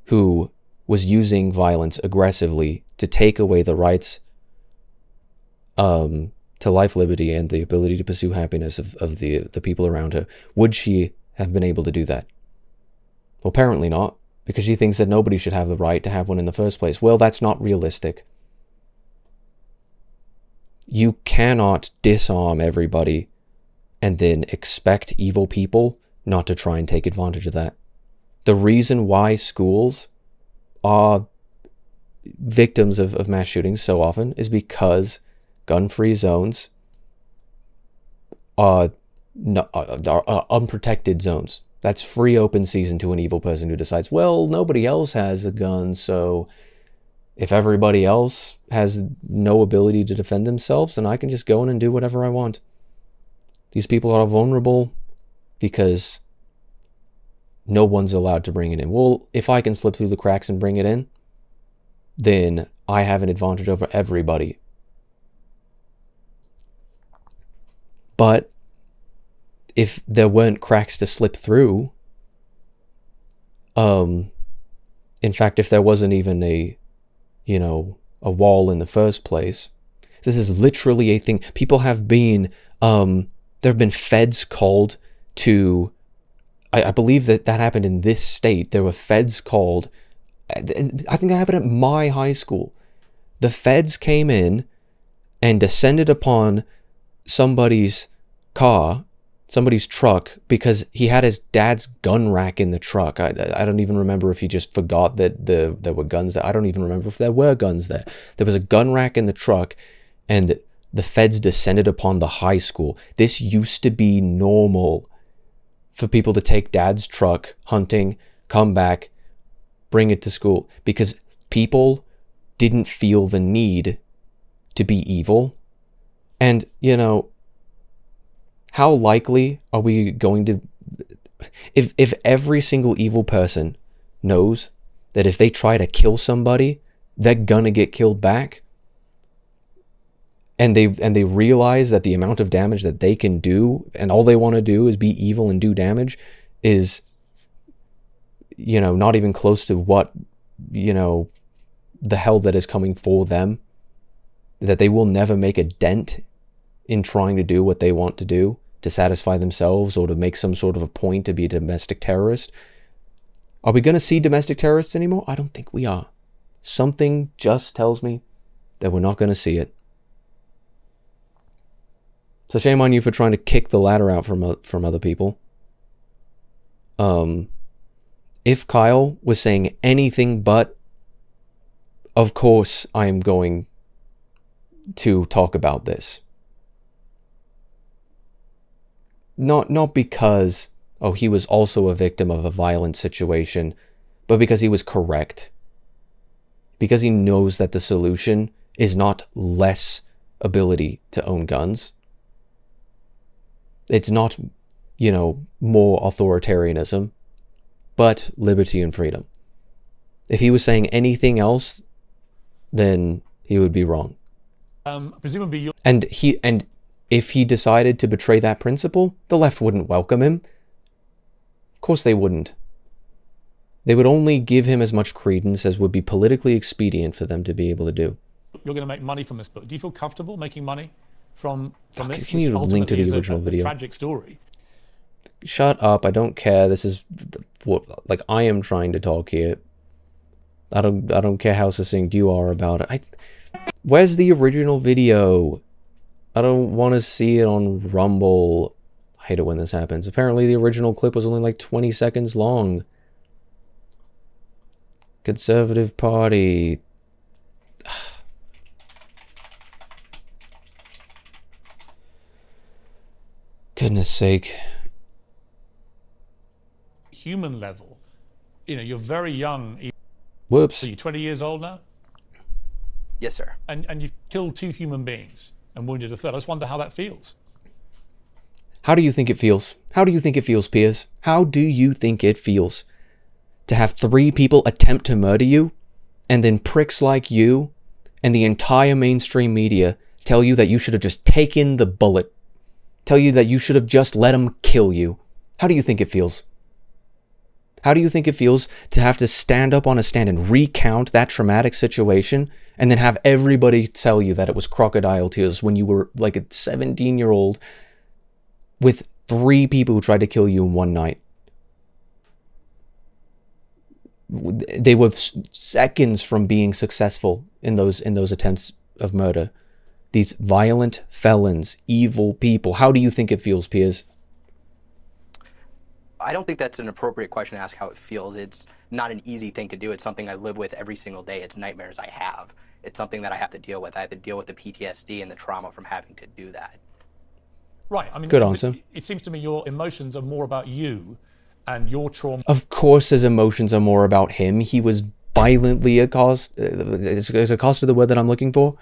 who was using violence aggressively to take away the rights to life, liberty, and the ability to pursue happiness of the people around her? Would she have been able to do that? Well, apparently not, because she thinks that nobody should have the right to have one in the first place. Well, that's not realistic. You cannot disarm everybody and then expect evil people not to try and take advantage of that. The reason why schools are victims of mass shootings so often is because gun-free zones are unprotected zones. That's free open season to an evil person who decides, well, nobody else has a gun, so if everybody else has no ability to defend themselves, then I can just go in and do whatever I want. These people are vulnerable because no one's allowed to bring it in. Well, if I can slip through the cracks and bring it in, then I have an advantage over everybody. But if there weren't cracks to slip through, in fact, if there wasn't even a wall in the first place, this is literally a thing. People have been, there have been feds called to, I believe that happened in this state. There were feds called, I think that happened at my high school. The feds came in and descended upon somebody's car, somebody's truck, because he had his dad's gun rack in the truck. I don't even remember if he just forgot that there were guns there. I don't even remember if there were guns there. There was a gun rack in the truck, and the feds descended upon the high school. This used to be normal for people to take dad's truck hunting, come back, bring it to school, because people didn't feel the need to be evil. And, you know, how likely are we going to, if every single evil person knows that if they try to kill somebody, they're gonna get killed back, and they realize that the amount of damage that they can do, and all they want to do is be evil and do damage, is, you know, not even close to what, you know, the hell that is coming for them, that they will never make a dent in trying to do what they want to do to satisfy themselves or to make some sort of a point to be a domestic terrorist. Are we going to see domestic terrorists anymore? I don't think we are. Something just tells me that we're not going to see it. So shame on you for trying to kick the ladder out from other people. If Kyle was saying anything but, of course I am going to talk about this. Not because, oh, he was also a victim of a violent situation, but because he was correct. Because he knows that the solution is not less ability to own guns. It's not, you know, more authoritarianism, but liberty and freedom. If he was saying anything else, then he would be wrong. Presumably you're... And if he decided to betray that principle, the left wouldn't welcome him. Of course they wouldn't. They would only give him as much credence as would be politically expedient for them to be able to do. You're going to make money from this book. Do you feel comfortable making money from this? Can you link to the original video? Tragic story. Shut up! I don't care. This is what, like, I am trying to talk here. I don't care how succinct you are about it. Where's the original video? I don't want to see it on Rumble. I hate it when this happens. Apparently the original clip was only like 20 seconds long. Conservative Party. Goodness sake. Human level. You know, you're very young. Whoops. Are you 20 years old now? Yes, sir. And you've killed 2 human beings and wounded a third. I just wonder how that feels. How do you think it feels? How do you think it feels, Piers? How do you think it feels to have 3 people attempt to murder you, and then pricks like you and the entire mainstream media tell you that you should have just taken the bullet, tell you that you should have just let them kill you? How do you think it feels? How do you think it feels to have to stand up on a stand and recount that traumatic situation and then have everybody tell you that it was crocodile tears when you were like a 17-year-old with 3 people who tried to kill you in one night? They were seconds from being successful in those attempts of murder. These violent felons, evil people. How do you think it feels, Piers? I don't think that's an appropriate question to ask how it feels. It's not an easy thing to do. It's something I live with every single day. It's nightmares I have. It's something that I have to deal with. I have to deal with the PTSD and the trauma from having to do that. Right. I mean, good answer. It seems to me your emotions are more about you and your trauma. Of course his emotions are more about him. He was violently accosted. Is accosted the word that I'm looking for?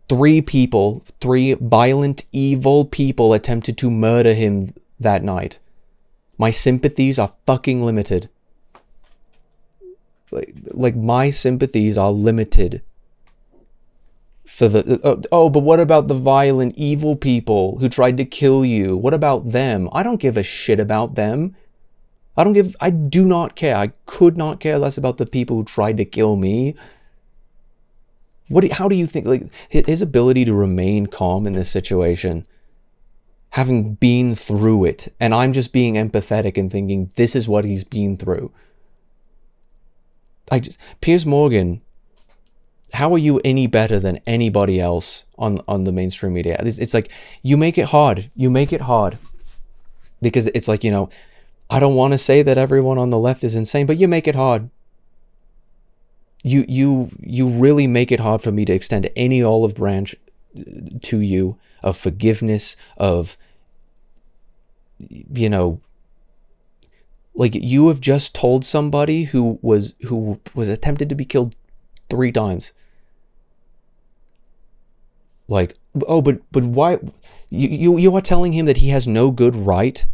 3 people, 3 violent, evil people attempted to murder him that night. My sympathies are fucking limited. Like my sympathies are limited. For the oh, but what about the violent, evil people who tried to kill you? What about them? I don't give a shit about them. I do not care. I could not care less about the people who tried to kill me. How do you think, like, his ability to remain calm in this situation, having been through it, and I'm just being empathetic and thinking this is what he's been through. Piers Morgan, how are you any better than anybody else on the mainstream media? It's like, you make it hard. You make it hard. Because it's like, you know, I don't want to say that everyone on the left is insane, but you make it hard. You really make it hard for me to extend any olive branch to you of forgiveness, of, you know, like, you have just told somebody who was attempted to be killed 3 times. Like, oh, but why? You are telling him that he has no good right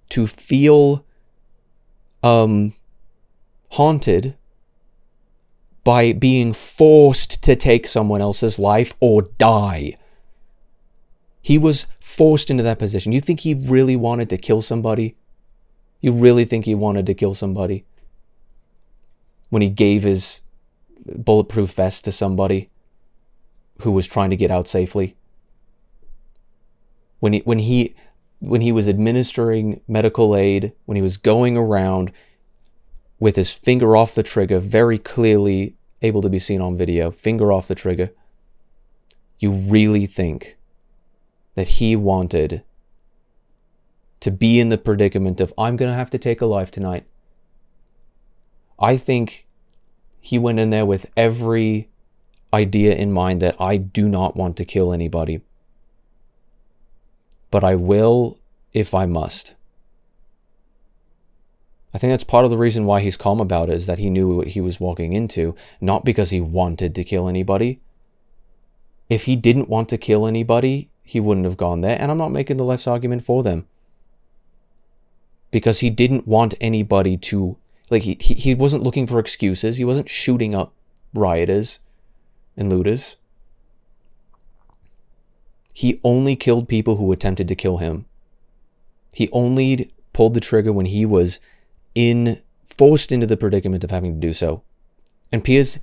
to feel haunted by being forced to take someone else's life or die. He was forced into that position. You think he really wanted to kill somebody? You really think he wanted to kill somebody? When he gave his bulletproof vest to somebody who was trying to get out safely. When he was administering medical aid, when he was going around with his finger off the trigger, very clearly able to be seen on video, finger off the trigger, you really think that he wanted to be in the predicament of, I'm going to have to take a life tonight? I think he went in there with every idea in mind that I do not want to kill anybody, but I will if I must. I think that's part of the reason why he's calm about it, is that he knew what he was walking into, not because he wanted to kill anybody. If he didn't want to kill anybody, he wouldn't have gone there, and I'm not making the left's argument for them. Because he didn't want anybody to, like, he wasn't looking for excuses, he wasn't shooting up rioters and looters. He only killed people who attempted to kill him. He only pulled the trigger when he was forced into the predicament of having to do so. And Piers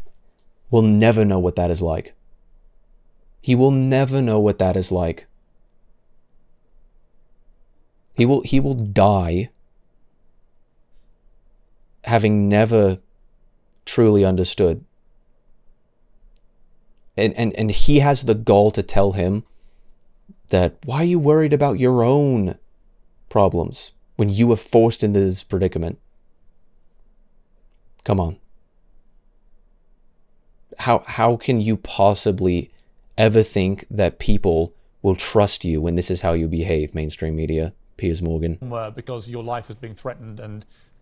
will never know what that is like. He will never know what that is like. He will die having never truly understood. And he has the gall to tell him that, why are you worried about your own problems when you were forced into this predicament? Come on. How can you possibly ever think that people will trust you when this is how you behave, mainstream media? Piers Morgan. Because your life was being threatened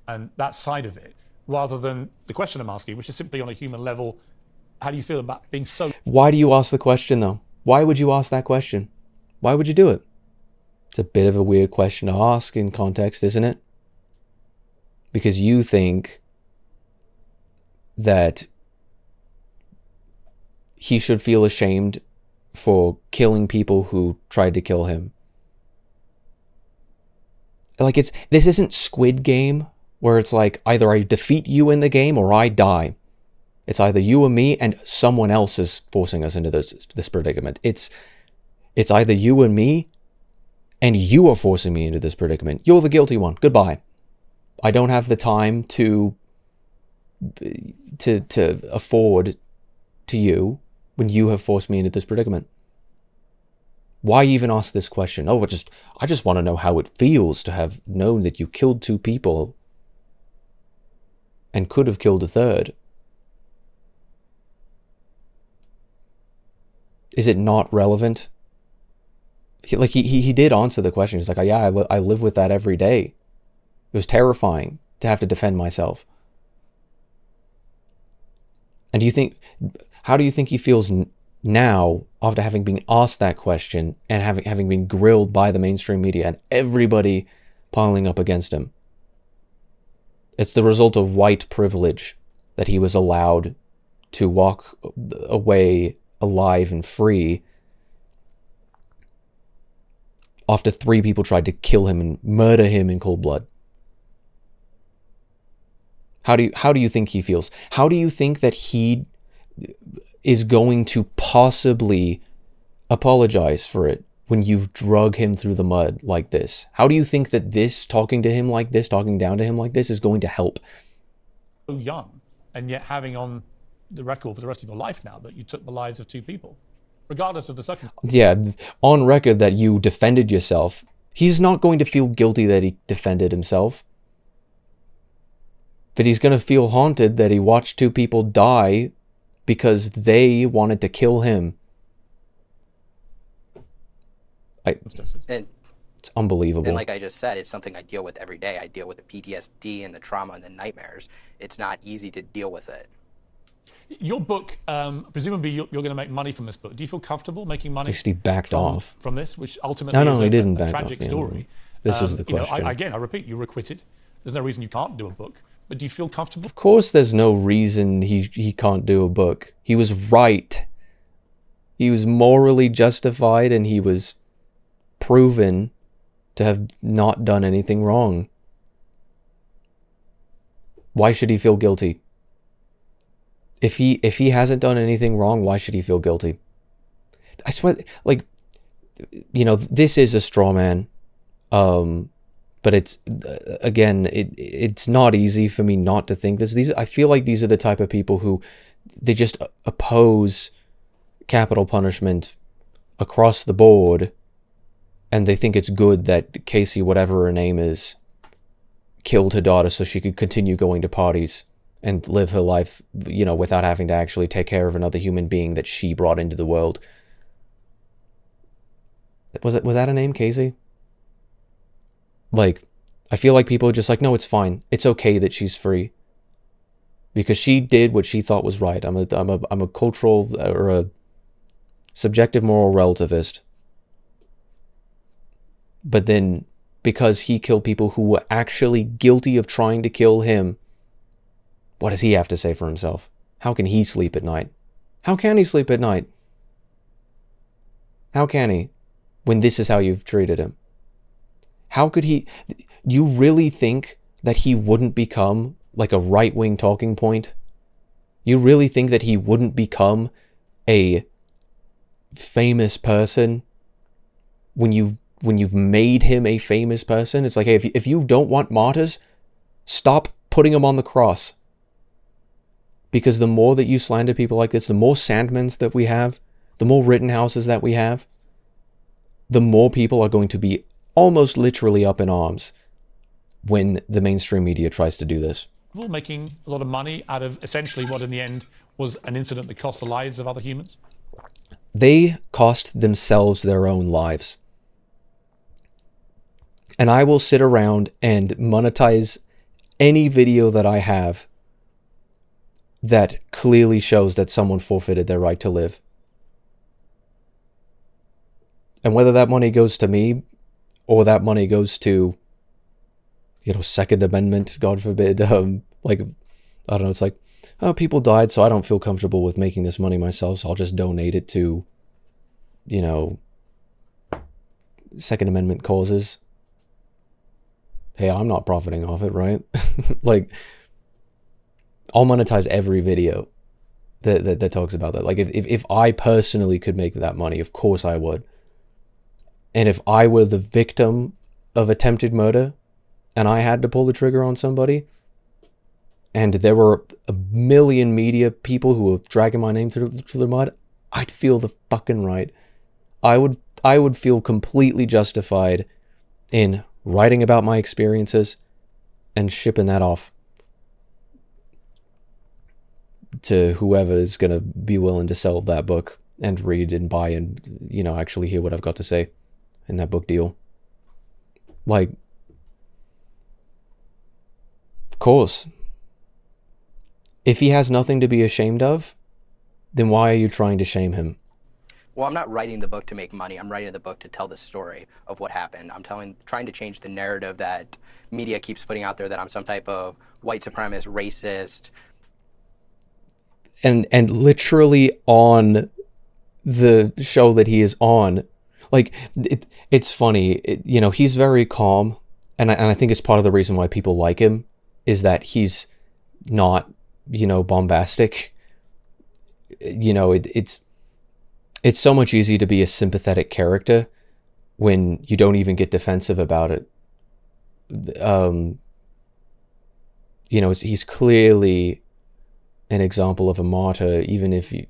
and that side of it, rather than the question I'm asking, which is simply on a human level, how do you feel about being so... Why do you ask the question, though? Why would you ask that question? Why would you do it? It's a bit of a weird question to ask in context, isn't it? Because you think that he should feel ashamed for killing people who tried to kill him. Like, this isn't Squid Game, where it's like, either I defeat you in the game or I die. It's either you or me, and someone else is forcing us into this predicament. It's either you and me, and you are forcing me into this predicament. You're the guilty one. Goodbye. I don't have the time to afford to you when you have forced me into this predicament. Why even ask this question? Oh, I just want to know how it feels to have known that you killed 2 people and could have killed a third. Is it not relevant? He did answer the question. He's like, oh, yeah, I live with that every day. It was terrifying to have to defend myself. And how do you think he feels now after having been asked that question and having been grilled by the mainstream media and everybody piling up against him? It's the result of white privilege that he was allowed to walk away alive and free after 3 people tried to kill him and murder him in cold blood. How do you think he feels? How do you think that he is going to possibly apologize for it when you've drug him through the mud like this? How do you think that this, talking to him like this, talking down to him like this, is going to help? So young, and yet having on the record for the rest of your life now that you took the lives of 2 people, regardless of the circumstances. Yeah, on record that you defended yourself. He's not going to feel guilty that he defended himself. But he's going to feel haunted that he watched 2 people die because they wanted to kill him. It's unbelievable. And like I just said, it's something I deal with every day. I deal with the PTSD and the trauma and the nightmares. It's not easy to deal with it. Your book, presumably you're going to make money from this book. Do you feel comfortable making money he backed off from this, which ultimately is he didn't a back tragic off, story? This was the question. I repeat, you were acquitted. There's no reason you can't do a book. But do you feel comfortable? Of course there's no reason he can't do a book. He was right. He was morally justified, and he was proven to have not done anything wrong. Why should he feel guilty? If he hasn't done anything wrong, why should he feel guilty? I swear, like, you know, this is a straw man. But it's, again, it's not easy for me not to think this. I feel like these are the type of people who, they just oppose capital punishment across the board, and they think it's good that Casey, whatever her name is, killed her daughter so she could continue going to parties and live her life, you know, without having to actually take care of another human being that she brought into the world. Was that a name, Casey? Like, I feel like people are just like, no, it's fine. It's okay that she's free. Because she did what she thought was right. I'm a cultural, or a subjective moral relativist. But then, because he killed people who were actually guilty of trying to kill him, what does he have to say for himself? How can he sleep at night? How can he sleep at night? How can he? When this is how you've treated him? How could he? You really think that he wouldn't become like a right-wing talking point? You really think that he wouldn't become a famous person when you've made him a famous person? It's like, hey, if you don't want martyrs, stop putting them on the cross. Because the more that you slander people like this, the more Sandmans that we have, the more Rittenhouses that we have, the more people are going to be almost literally up in arms when the mainstream media tries to do this. People making a lot of money out of essentially what in the end was an incident that cost the lives of other humans? They cost themselves their own lives. And I will sit around and monetize any video that I have that clearly shows that someone forfeited their right to live. And whether that money goes to me, or that money goes to, you know, Second Amendment, God forbid, like, I don't know, it's like, oh, people died, so I don't feel comfortable with making this money myself, so I'll just donate it to, you know, Second Amendment causes. Hey, I'm not profiting off it, right? Like, I'll monetize every video that talks about that. Like, if I personally could make that money, of course I would. And if I were the victim of attempted murder and I had to pull the trigger on somebody, and there were a million media people who were dragging my name through the mud, I'd feel the fucking right. I would feel completely justified in writing about my experiences and shipping that off to whoever is going to be willing to sell that book and read and buy and, you know, actually hear what I've got to say in that book deal. Like, of course, if he has nothing to be ashamed of, then why are you trying to shame him? Well, I'm not writing the book to make money. I'm writing the book to tell the story of what happened. I'm trying to change the narrative that media keeps putting out there, that I'm some type of white supremacist, racist. And literally on the show that he is on, like, it's funny, you know, he's very calm, and I think it's part of the reason why people like him, is that he's not, you know, bombastic. You know, it's so much easier to be a sympathetic character when you don't even get defensive about it. You know, he's clearly an example of a martyr, even if he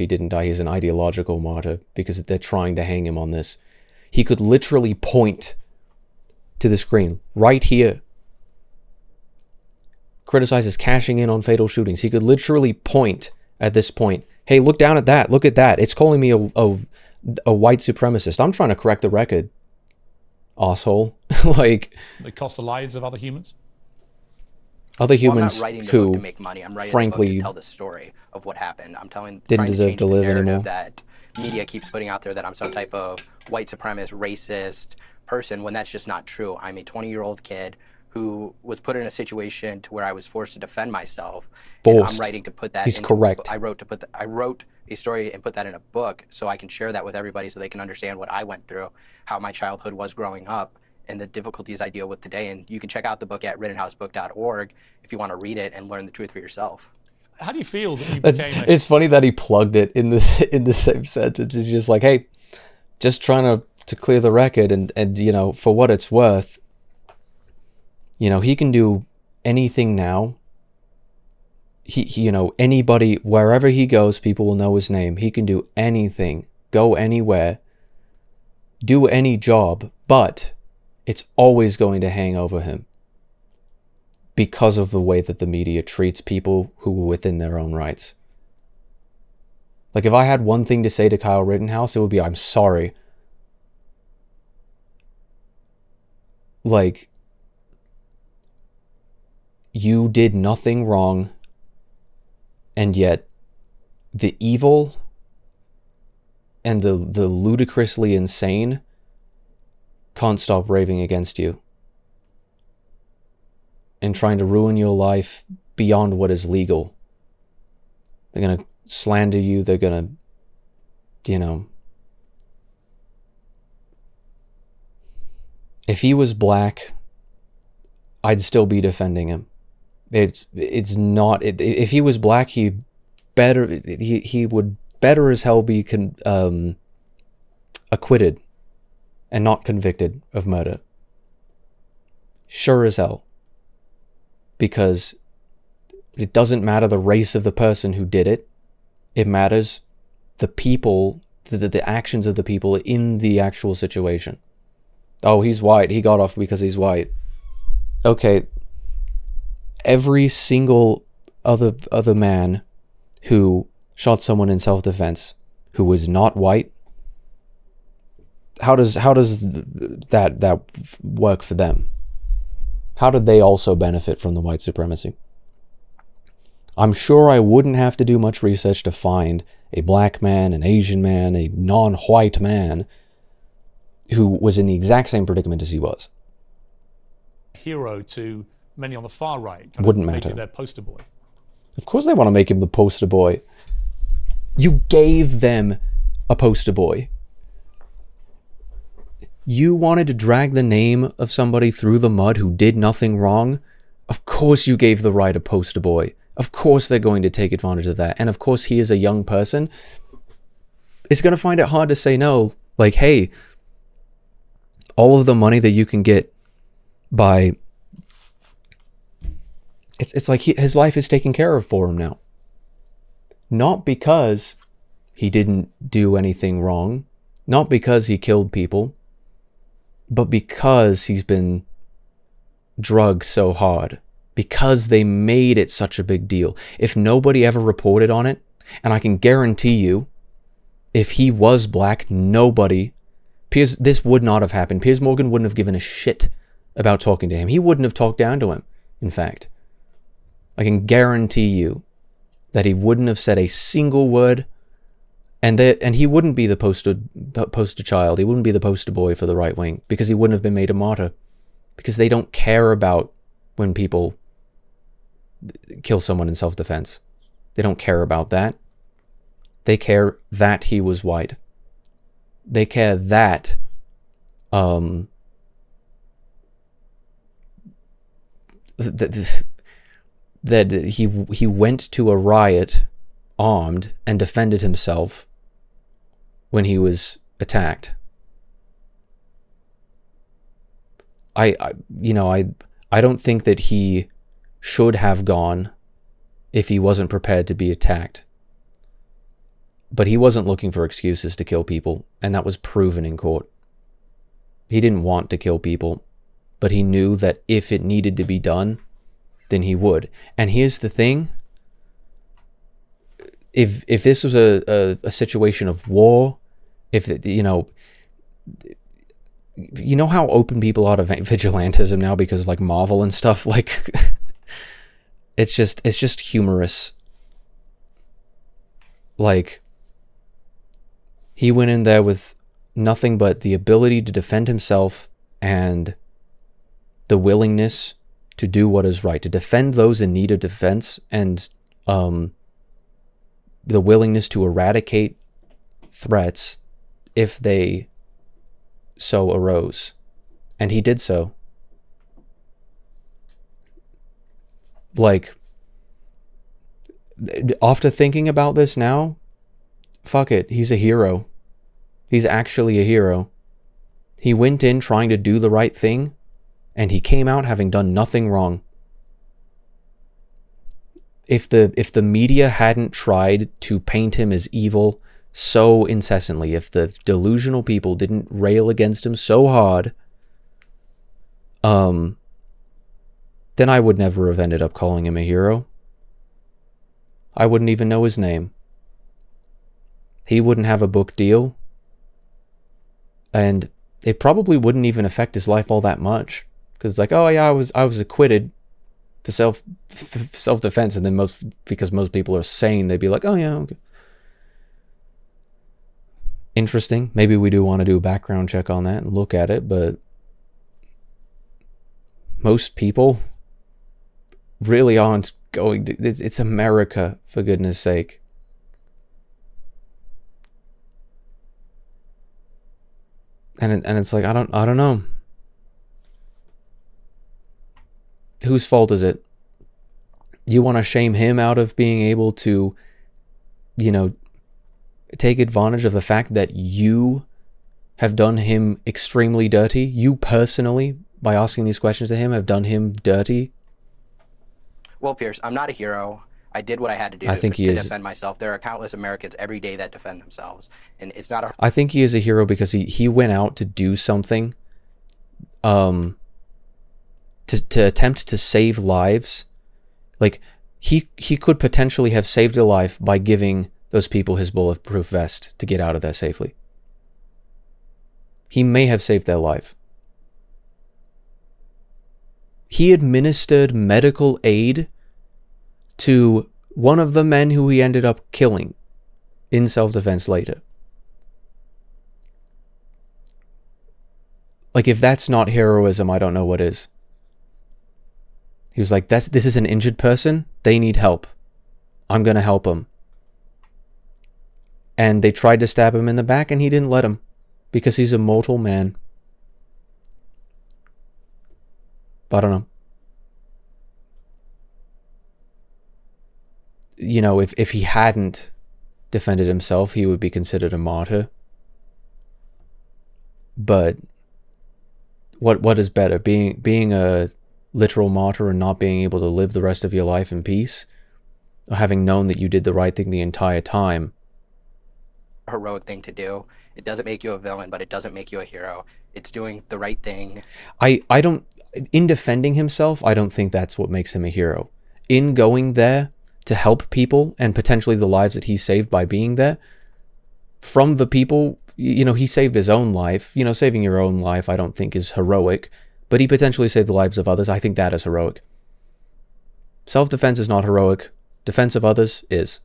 didn't die. He's an ideological martyr because they're trying to hang him on this. He could literally point to the screen right here, criticizes cashing in on fatal shootings. He could literally point at this point, hey, look down at that, look at that, it's calling me a white supremacist. I'm trying to correct the record, asshole. Like, they cost the lives of other humans? Other humans I'm not writing the who, book to make money. I'm writing frankly, the book to tell the story of what happened. I'm trying didn't to deserve change to the live narrative anymore. that media keeps putting out there, that I'm some type of white supremacist, racist person, when that's just not true. I'm a 20-year-old kid who was put in a situation to where I was forced to defend myself. Forced. And I'm writing to put that. He's correct. I wrote a story and put that in a book so I can share that with everybody, so they can understand what I went through, how my childhood was growing up, and the difficulties I deal with today. And you can check out the book at rittenhousebook.org if you want to read it and learn the truth for yourself. how do you feel that you That's, became a... it's funny that he plugged it in the same sentence. It's just like, hey, just trying to clear the record, and you know, for what it's worth, you know, he can do anything now. He you know, anybody, wherever he goes, people will know his name. He can do anything, go anywhere, do any job, but it's always going to hang over him because of the way that the media treats people who were within their own rights. Like, if I had one thing to say to Kyle Rittenhouse, it would be, I'm sorry. Like, you did nothing wrong, and yet the evil and the ludicrously insane can't stop raving against you and trying to ruin your life beyond what is legal. They're going to slander you. They're going to, you know... If he was black, I'd still be defending him. It's not... if he was black, he would better as hell be acquitted and not convicted of murder. Sure as hell. Because it doesn't matter the race of the person who did it. It matters the people, the actions of the people in the actual situation. Oh, he's white. He got off because he's white. Okay. Every single other man who shot someone in self-defense who was not white, how does that work for them? How did they also benefit from the white supremacy? I'm sure I wouldn't have to do much research to find a black man, an Asian man, a non-white man who was in the exact same predicament as he was. Hero to many on the far right. Wouldn't matter. Their poster boy. Of course they want to make him the poster boy. You gave them a poster boy. You wanted to drag the name of somebody through the mud who did nothing wrong? Of course you gave the right a poster boy. Of course they're going to take advantage of that. And of course he is a young person. It's going to find it hard to say no. Like, hey, all of the money that you can get by... It's like his life is taken care of for him now. Not because he didn't do anything wrong. Not because he killed people. But because he's been drugged so hard. Because they made it such a big deal. If nobody ever reported on it, and I can guarantee you, if he was black, nobody... this would not have happened. Piers Morgan wouldn't have given a shit about talking to him. He wouldn't have talked down to him, in fact. I can guarantee you that he wouldn't have said a single word, and he wouldn't be the poster child. He wouldn't be the poster boy for the right wing, because he wouldn't have been made a martyr. Because they don't care about when people kill someone in self-defense. They don't care about that. They care that he was white. They care that that he went to a riot armed and defended himself when he was attacked. I don't think that he should have gone if he wasn't prepared to be attacked. But he wasn't looking for excuses to kill people, and that was proven in court. He didn't want to kill people, but he knew that if it needed to be done, then he would. And here's the thing. If this was a situation of war, if, you know how open people are to vigilantism now because of like Marvel and stuff, like it's just humorous. Like, he went in there with nothing but the ability to defend himself and the willingness to do what is right, to defend those in need of defense, and the willingness to eradicate threats if they so arose. And he did so. Like, After thinking about this now, fuck it, he's a hero. He's actually a hero. He went in trying to do the right thing, and he came out having done nothing wrong. If the media hadn't tried to paint him as evil so incessantly, if the delusional people didn't rail against him so hard, then I would never have ended up calling him a hero. I wouldn't even know his name. He wouldn't have a book deal. And it probably wouldn't even affect his life all that much. Because it's like, oh yeah, I was acquitted for self-defense, and then because most people are sane, they'd be like, oh yeah, okay. Interesting. Maybe we do want to do a background check on that and look at it, but most people really aren't going to. It's America, for goodness sake. And it's like, I don't know. Whose fault is it? You want to shame him out of being able to, you know, take advantage of the fact that you have done him extremely dirty? You personally, by asking these questions to him, have done him dirty? Well, Pierce, I'm not a hero. I did what I had to do to defend myself. There are countless Americans every day that defend themselves, and it's not a... I think he is a hero because he went out to do something, to attempt to save lives. Like, he could potentially have saved a life by giving those people his bulletproof vest to get out of there safely. He may have saved their life. He administered medical aid to one of the men who he ended up killing in self-defense later. Like, if that's not heroism, I don't know what is. He was like, this is an injured person. They need help. I'm going to help them. And they tried to stab him in the back, and he didn't let him. Because he's a mortal man. I don't know. You know, if he hadn't defended himself, he would be considered a martyr. But what is better? Being a literal martyr and not being able to live the rest of your life in peace? Or having known that you did the right thing the entire time? Heroic thing to do. It doesn't make you a villain, but it doesn't make you a hero. It's doing the right thing. I don't... In defending himself, I don't think that's what makes him a hero. In going there to help people and potentially the lives that he saved by being there, from the people, you know, he saved his own life. You know, saving your own life I don't think is heroic, but he potentially saved the lives of others. I think that is heroic. Self-defense is not heroic. Defense of others is.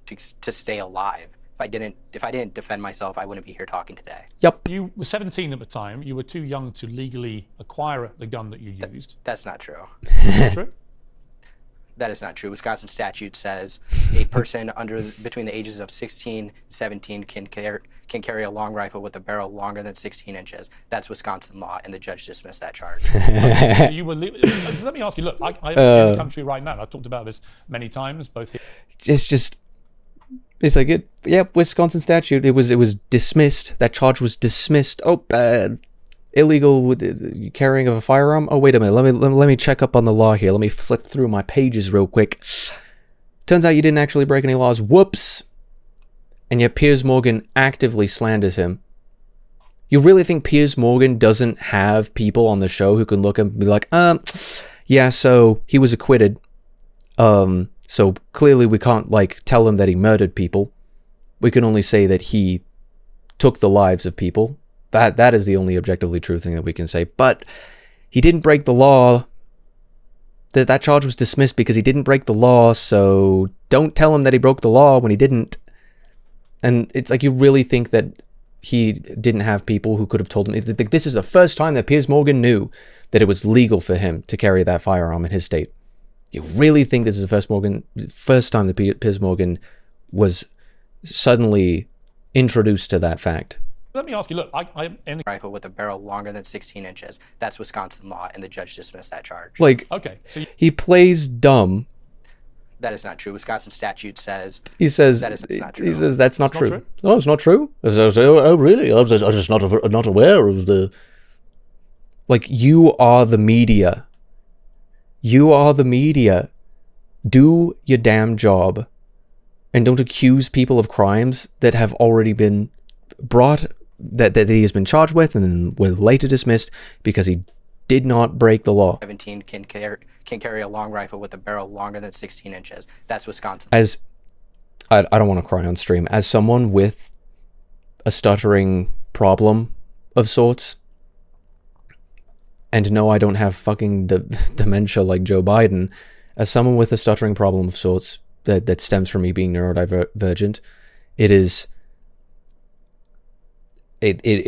To stay alive. If I didn't defend myself, I wouldn't be here talking today. Yep. You were 17 at the time. You were too young to legally acquire the gun that you used. That's not true. True? That is not true. Wisconsin statute says a person between the ages of 16 and 17 can carry a long rifle with a barrel longer than 16 inches. That's Wisconsin law, and the judge dismissed that charge. So you were let me ask you, look, I'm in the country right now, and I've talked about this many times, both here. It's like it. Yep, Wisconsin statute. It was dismissed. That charge was dismissed. Oh, bad. Illegal with carrying of a firearm. Oh, wait a minute. Let me check up on the law here. Let me flip through my pages real quick. Turns out you didn't actually break any laws. Whoops. And yet Piers Morgan actively slanders him. You really think Piers Morgan doesn't have people on the show who can look and be like, yeah, so he was acquitted. So clearly we can't, like, tell him that he murdered people. We can only say that he took the lives of people. That is the only objectively true thing that we can say. But he didn't break the law. That charge was dismissed because he didn't break the law, so don't tell him that he broke the law when he didn't. And it's like, you really think that he didn't have people who could have told him. This is the first time that Piers Morgan knew that it was legal for him to carry that firearm in his state. You really think this is the first time that Piers Morgan was suddenly introduced to that fact? Let me ask you, look, I'm in the rifle with a barrel longer than 16 inches. That's Wisconsin law, and the judge dismissed that charge. Like, okay, so he plays dumb That is not true. Wisconsin statute says He says that is not true. he says that's not true. true? Oh, it's not true. Oh, really? I'm just not aware of the. Like, you are the media. You are the media. Do your damn job, and don't accuse people of crimes that have already been brought, that he has been charged with and were later dismissed because he did not break the law. 17 can carry a long rifle with a barrel longer than 16 inches. That's Wisconsin. As I don't want to cry on stream. As someone with a stuttering problem of sorts, and no, I don't have fucking dementia like Joe Biden. As someone with a stuttering problem of sorts that stems from me being neurodivergent, it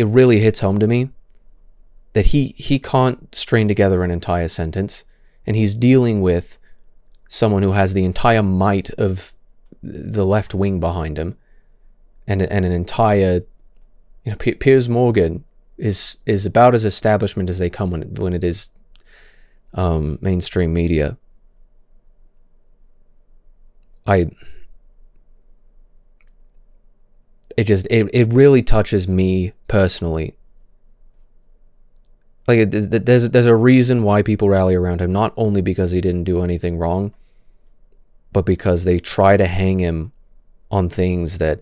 really hits home to me that he can't string together an entire sentence, and he's dealing with someone who has the entire might of the left wing behind him, and an entire, Piers Morgan is about as establishment as they come when it is mainstream media. It really touches me personally. Like, there's a reason why people rally around him, not only because he didn't do anything wrong, but because they try to hang him on things that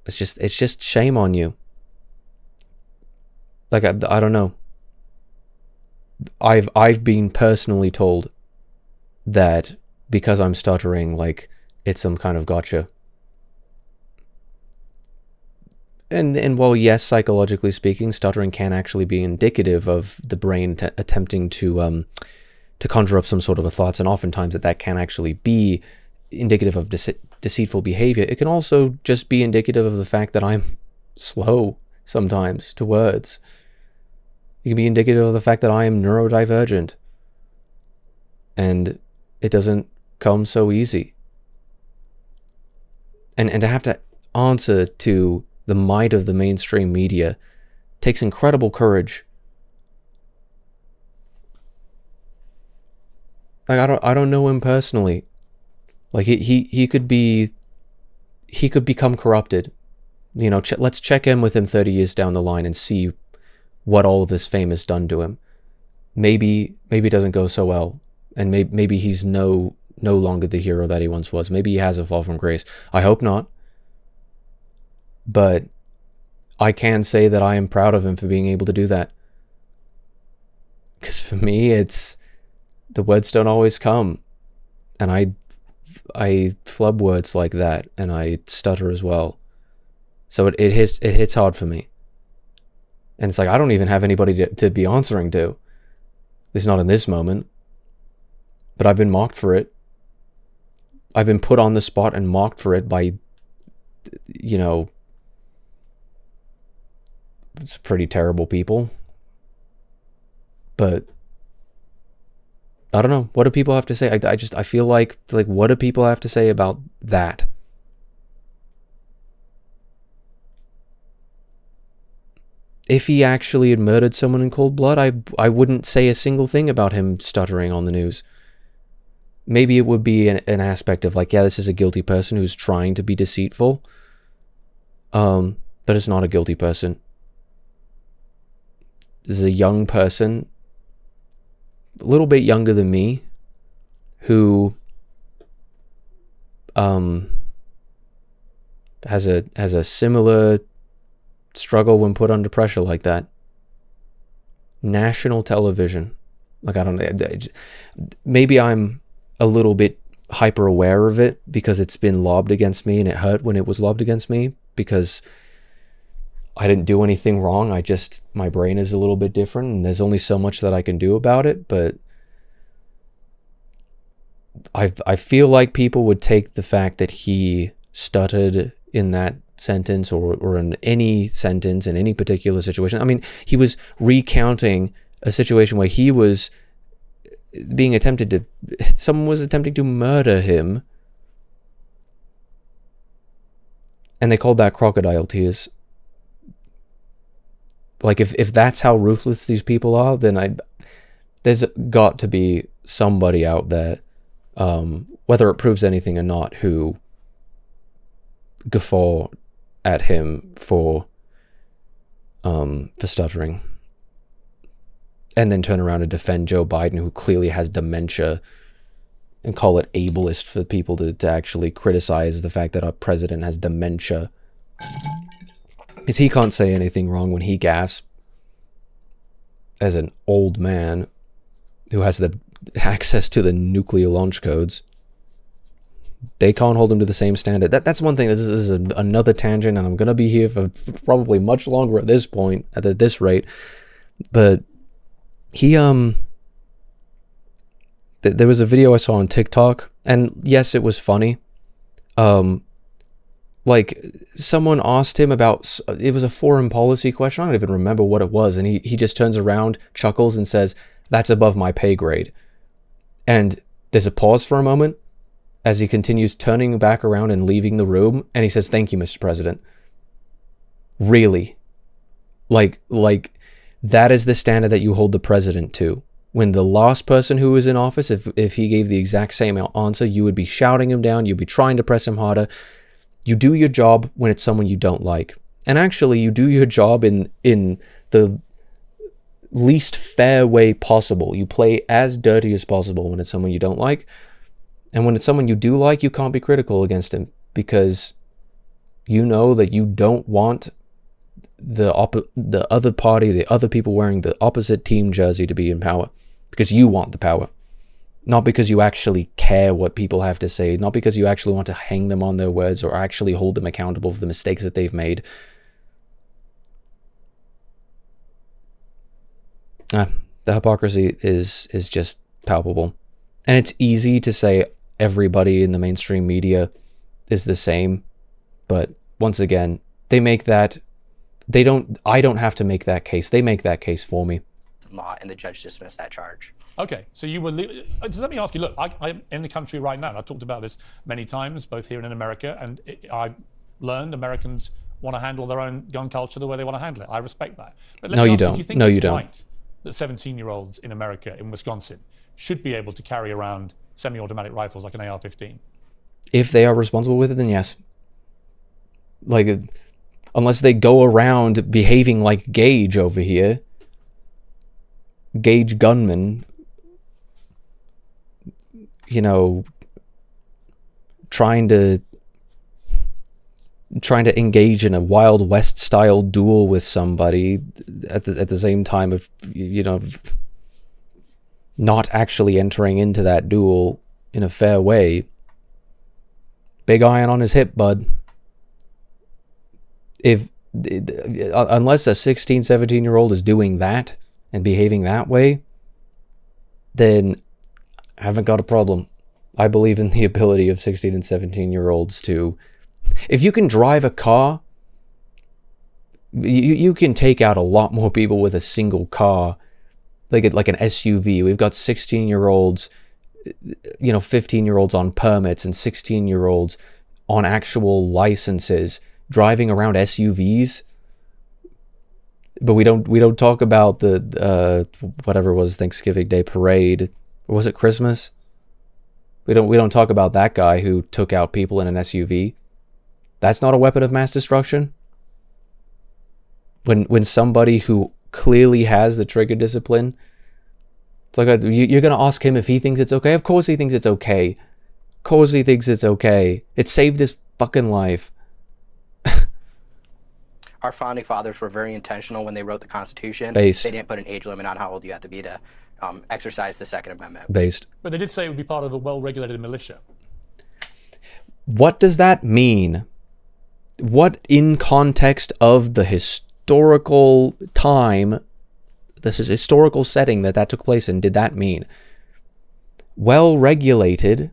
it's just shame on you. Like, I don't know. I've been personally told that because I'm stuttering, like, it's some kind of gotcha. And while, yes, psychologically speaking, stuttering can actually be indicative of the brain attempting to conjure up some sort of a thoughts, and oftentimes that can actually be indicative of deceitful behavior, it can also just be indicative of the fact that I'm slow sometimes to words. It can be indicative of the fact that I am neurodivergent, and it doesn't come so easy. And to have to answer to the might of the mainstream media takes incredible courage. Like, I don't know him personally. Like, he could become corrupted. Let's check in with him 30 years down the line and see what all of this fame has done to him. Maybe it doesn't go so well, and maybe he's no longer the hero that he once was. Maybe he has a fall from grace. I hope not. But I can say that I am proud of him for being able to do that. Because for me, the words don't always come. And I flub words like that, and I stutter as well. So it hits hard for me. And it's like, I don't even have anybody to be answering to. At least not in this moment. But I've been mocked for it. I've been put on the spot and mocked for it by, it's pretty terrible people. But I don't know. What do people have to say? I feel like what do people have to say about that? If he actually had murdered someone in cold blood, I wouldn't say a single thing about him stuttering on the news. Maybe it would be an aspect of like, yeah, this is a guilty person who's trying to be deceitful. But it's not a guilty person. This is a young person, a little bit younger than me, who has a similar struggle when put under pressure like that. National television. Like, I don't know. Maybe I'm a little bit hyper aware of it because it's been lobbed against me, and it hurt when it was lobbed against me because I didn't do anything wrong. My brain is a little bit different, and there's only so much that I can do about it. But I feel like people would take the fact that he stuttered in that sentence or in any sentence in any particular situation. I mean, he was recounting a situation where he was someone was attempting to murder him, and they called that crocodile tears. Like, if that's how ruthless these people are, then there's got to be somebody out there whether it proves anything or not, who guffaw at him for stuttering, and then turn around and defend Joe Biden, who clearly has dementia, and call it ableist for people to actually criticize the fact that our president has dementia. Because he can't say anything wrong when he gaspes as an old man who has the access to the nuclear launch codes. They can't hold him to the same standard. That's one thing. This is another tangent, and I'm going to be here for probably much longer at this point, at this rate. But he, there was a video I saw on TikTok, and yes, it was funny. Like, someone asked him about, it was a foreign policy question, I don't even remember what it was, and he just turns around, chuckles, and says, "That's above my pay grade." And there's a pause for a moment, as he continues turning back around and leaving the room, and he says, "Thank you, Mr. President." Really? Like, that is the standard that you hold the president to. When the last person who was in office, if he gave the exact same answer, you would be shouting him down, you'd be trying to press him harder. You do your job when it's someone you don't like. And actually, you do your job in the least fair way possible. You play as dirty as possible when it's someone you don't like. And when it's someone you do like, you can't be critical against him, because you know that you don't want the other party, the other people wearing the opposite team jersey to be in power, because you want the power. Not because you actually care what people have to say, not because you actually want to hang them on their words or actually hold them accountable for the mistakes that they've made. The hypocrisy is just palpable. And it's easy to say everybody in the mainstream media is the same, but once again, they make that, I don't have to make that case. They make that case for me. Law, and the judge dismissed that charge. Okay, so you were. So let me ask you. Look, I'm in the country right now, and I've talked about this many times, both here and in America. And I've learned Americans want to handle their own gun culture the way they want to handle it. I respect that. But No, you don't. Do you think it's right that 17-year-olds in America, in Wisconsin, should be able to carry around semi-automatic rifles like an AR-15? If they are responsible with it, then yes. Like, unless they go around behaving like Gage over here, Gage gunman, you know, trying to engage in a Wild West style duel with somebody at the same time of, you know, not actually entering into that duel in a fair way. Big iron on his hip, bud. Unless a 16, 17-year-old is doing that and behaving that way, then I haven't got a problem. I believe in the ability of 16 and 17-year-olds to, if you can drive a car, you can take out a lot more people with a single car, like an SUV. We've got 16-year-olds, you know, 15-year-olds on permits and 16-year-olds on actual licenses driving around SUVs. But we don't talk about the whatever it was, Thanksgiving Day parade, or was it Christmas? We don't talk about that guy who took out people in an SUV. That's not a weapon of mass destruction. When somebody who clearly has the trigger discipline, it's like you're gonna ask him if he thinks it's okay. Of course he thinks it's okay. Of course he thinks it's okay. It saved his fucking life. Our founding fathers were very intentional when they wrote the Constitution. Based. They didn't put an age limit on how old you have to be to exercise the Second Amendment. Based. But they did say it would be part of a well-regulated militia. What does that mean? What, in context of the historical time, this is historical setting that took place in, did that mean? Well-regulated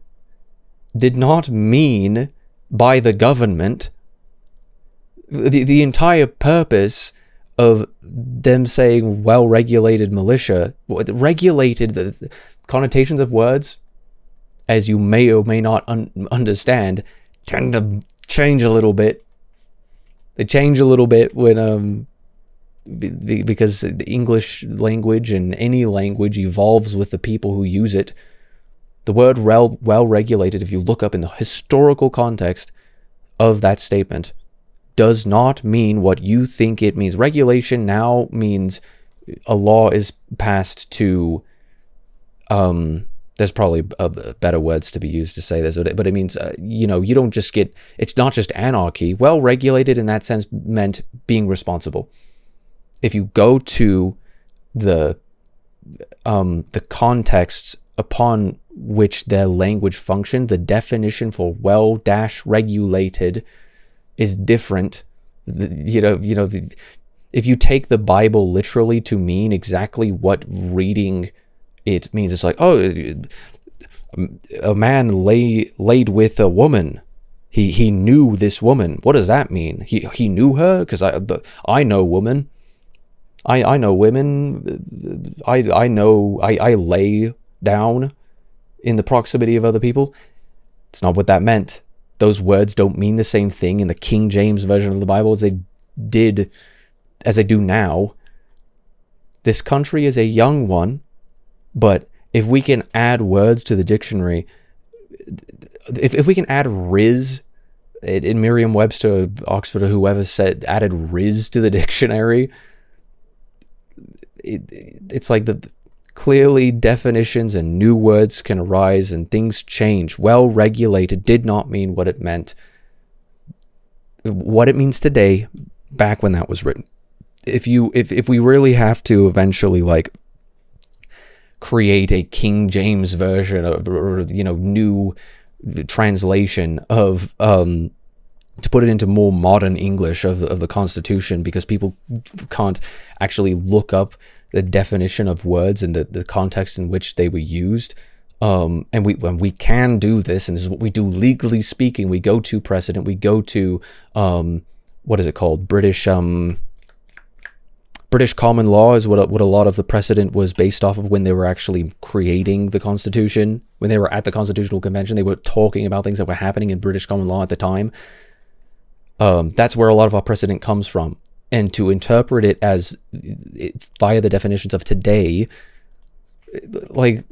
did not mean by the government. The entire purpose of them saying well-regulated militia, regulated, the connotations of words, as you may or may not understand, tend to change a little bit. They change a little bit when because the English language and any language evolves with the people who use it. The word well regulated, if you look up in the historical context of that statement, does not mean what you think it means. Regulation now means a law is passed to, there's probably better words to be used to say this, but it means, you know, you don't just get, it's not just anarchy. Well regulated in that sense meant being responsible. If you go to the contexts upon which their language functioned, the definition for well-regulated is different. If you take the Bible literally to mean exactly what reading it means, it's like, oh, a man laid with a woman. He knew this woman. What does that mean? He knew her? Because I know women. I know women. I lay down in the proximity of other people. It's not what that meant. Those words don't mean the same thing in the King James version of the Bible as they do now. This country is a young one, but if we can add words to the dictionary, if we can add Riz in Merriam-Webster, Oxford, or whoever added Riz to the dictionary, it's like clearly definitions and new words can arise and things change. Well-regulated did not mean what it meant. What it means today, back when that was written. If we really have to eventually like create a King James version or new translation of to put it into more modern English of the Constitution, because people can't actually look up the definition of words and the context in which they were used. And we can do this, and this is what we do legally speaking. We go to precedent. We go to what is it called? British common law is what a lot of the precedent was based off of when they were actually creating the Constitution. When they were at the Constitutional Convention, they were talking about things that were happening in British common law at the time. That's where a lot of our precedent comes from. And to interpret it as via the definitions of today, like,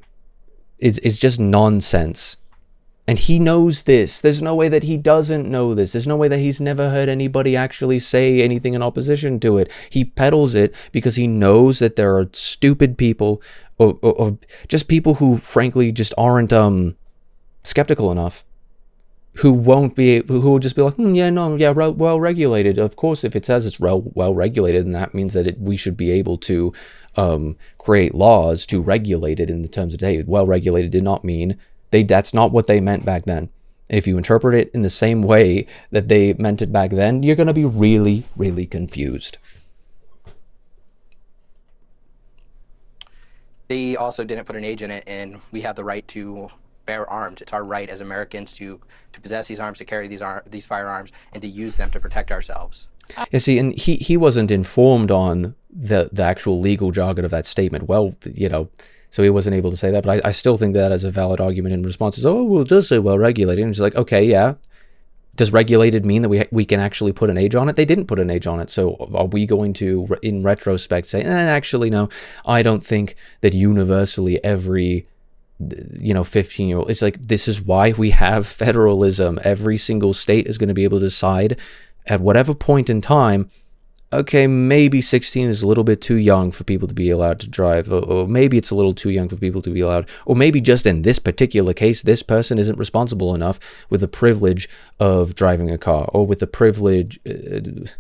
is just nonsense. And he knows this. There's no way that he doesn't know this. There's no way that he's never heard anybody actually say anything in opposition to it. He peddles it because he knows that there are stupid people or just people who frankly just aren't skeptical enough, who will just be like, well regulated. Of course, if it says it's well regulated, then that means that we should be able to create laws to regulate it in the terms of today. Well regulated did not mean that's not what they meant back then. And if you interpret it in the same way that they meant it back then, you're going to be really, really confused. They also didn't put an age in it, and we have the right to bear arms. It's our right as Americans to possess these arms, to carry these firearms, and to use them to protect ourselves. Yeah, see, and he wasn't informed on the actual legal jargon of that statement. Well, so he wasn't able to say that, but I still think that as a valid argument in response is, oh, well, it does say well regulated. And it's like, okay, yeah. Does regulated mean that we can actually put an age on it? They didn't put an age on it. So are we going to, in retrospect, say, actually, no, I don't think that universally every 15-year-old, it's like, this is why we have federalism. Every single state is going to be able to decide at whatever point in time, okay, maybe 16 is a little bit too young for people to be allowed to drive, or maybe it's a little too young for people to be allowed, or maybe just in this particular case, this person isn't responsible enough with the privilege of driving a car, or with the privilege, it's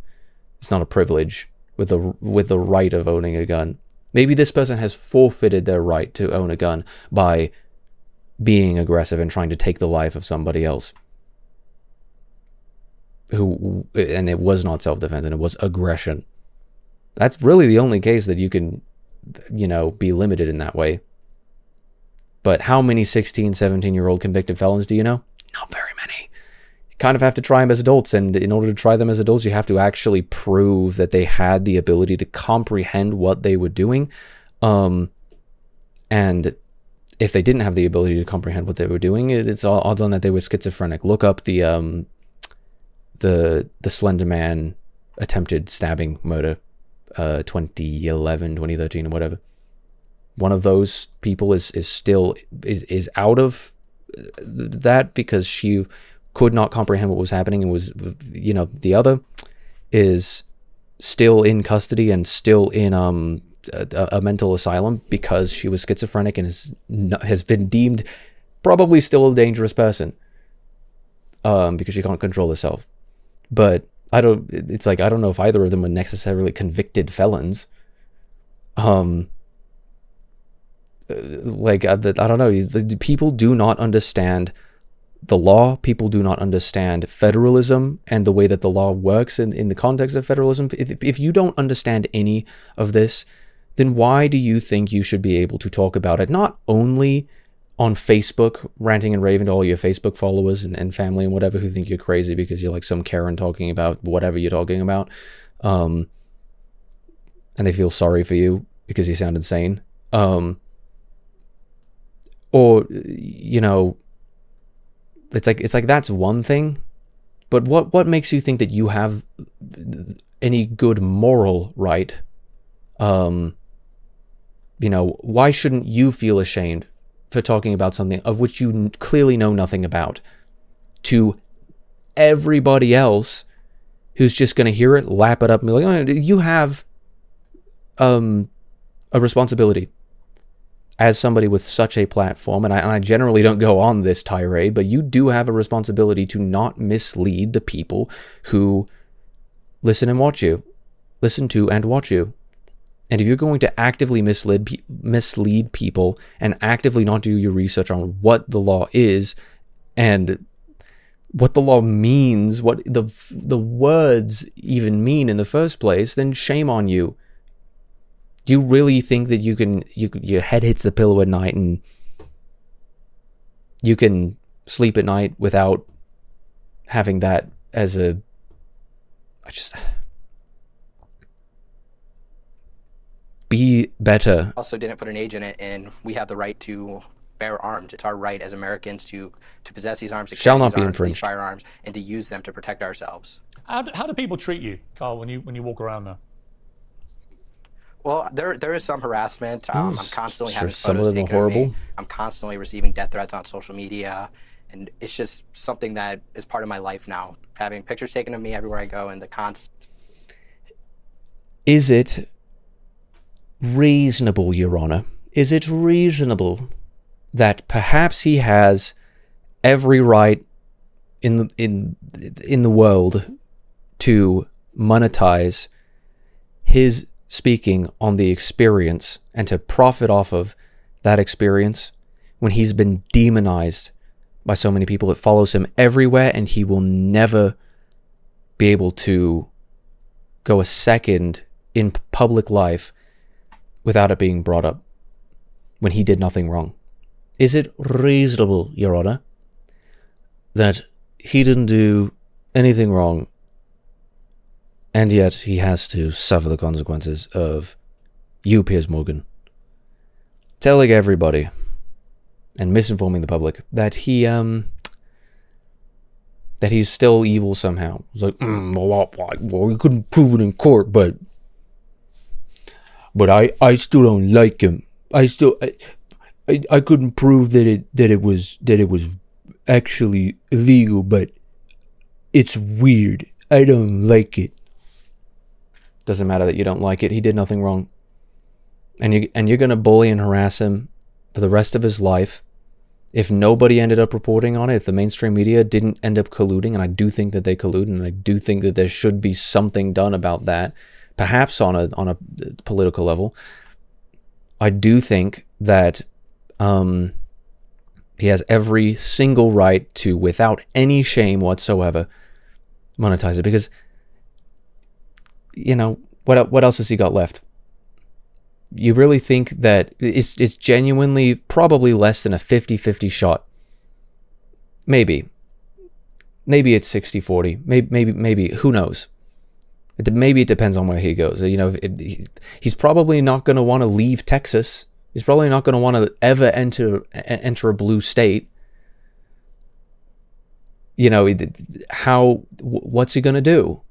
not a privilege, with the right of owning a gun. Maybe this person has forfeited their right to own a gun by being aggressive and trying to take the life of somebody else. And it was not self-defense, and it was aggression. That's really the only case that you can, be limited in that way. But how many 16, 17-year-old convicted felons do you know? Not very many. You kind of have to try them as adults, and in order to try them as adults, you have to actually prove that they had the ability to comprehend what they were doing. And if they didn't have the ability to comprehend what they were doing, it's odds on that they were schizophrenic. Look up the Slender Man attempted stabbing murder, 2011, 2013, or whatever. one of those people is still is out of that because she could not comprehend what was happening, and was, you know, the other is still in custody and still in a mental asylum because she was schizophrenic and has been deemed probably still a dangerous person because she can't control herself. But it's like, I don't know if either of them are necessarily convicted felons. Like, I don't know. People do not understand the law. People do not understand federalism and the way that the law works in the context of federalism. If you don't understand any of this, then why do you think you should be able to talk about it, not only on Facebook, ranting and raving to all your Facebook followers and family and whatever who think you're crazy because you're like some Karen talking about whatever you're talking about, and they feel sorry for you because you sound insane, or, you know, it's like that's one thing, but what makes you think that you have any good moral right? You know, why shouldn't you feel ashamed for talking about something of which you clearly know nothing about to everybody else who's just going to hear it, lap it up, and be like, oh, you have a responsibility as somebody with such a platform, and I generally don't go on this tirade, but you do have a responsibility to not mislead the people who listen to and watch you. And if you're going to actively mislead people and actively not do your research on what the law is and what the law means, what the words even mean in the first place, then shame on you. Do you really think that your head hits the pillow at night and you can sleep at night without having that as be better. Also didn't put an age in it, and we have the right to bear arms. It's our right as Americans to possess these arms, to shall not be these infringed. firearms, and to use them to protect ourselves. How do people treat you, Carl, when you walk around there? Well, there is some harassment. I'm constantly having some photos of them taken of horrible. me. I'm constantly receiving death threats on social media, and it's just something that is part of my life now. Having pictures taken of me everywhere I go, and the constant. Is it reasonable, Your Honor? Is it reasonable that perhaps he has every right in the world to monetize his speaking on the experience and to profit off of that experience when he's been demonized by so many people that follows him everywhere, and he will never be able to go a second in public life without it being brought up when he did nothing wrong? Is it reasonable, Your Honor, that he didn't do anything wrong and yet he has to suffer the consequences of you, Piers Morgan, telling everybody and misinforming the public that that he's still evil somehow? It's like, well, we couldn't prove it in court, but I still don't like him. I couldn't prove that it was actually illegal, but it's weird. I don't like it. Doesn't matter that you don't like it. He did nothing wrong. And you're going to bully and harass him for the rest of his life. If nobody ended up reporting on it, if the mainstream media didn't end up colluding, and I do think that they collude, and I do think that there should be something done about that, perhaps on a political level, I do think that he has every single right to, without any shame whatsoever, monetize it. Because, you know, what else has he got left? You really think that it's genuinely probably less than a 50-50 shot? Maybe it's 60-40. Maybe who knows? Maybe it depends on where he goes. You know, he's probably not going to want to leave Texas. He's probably not going to want to ever enter a blue state. You know, what's he going to do?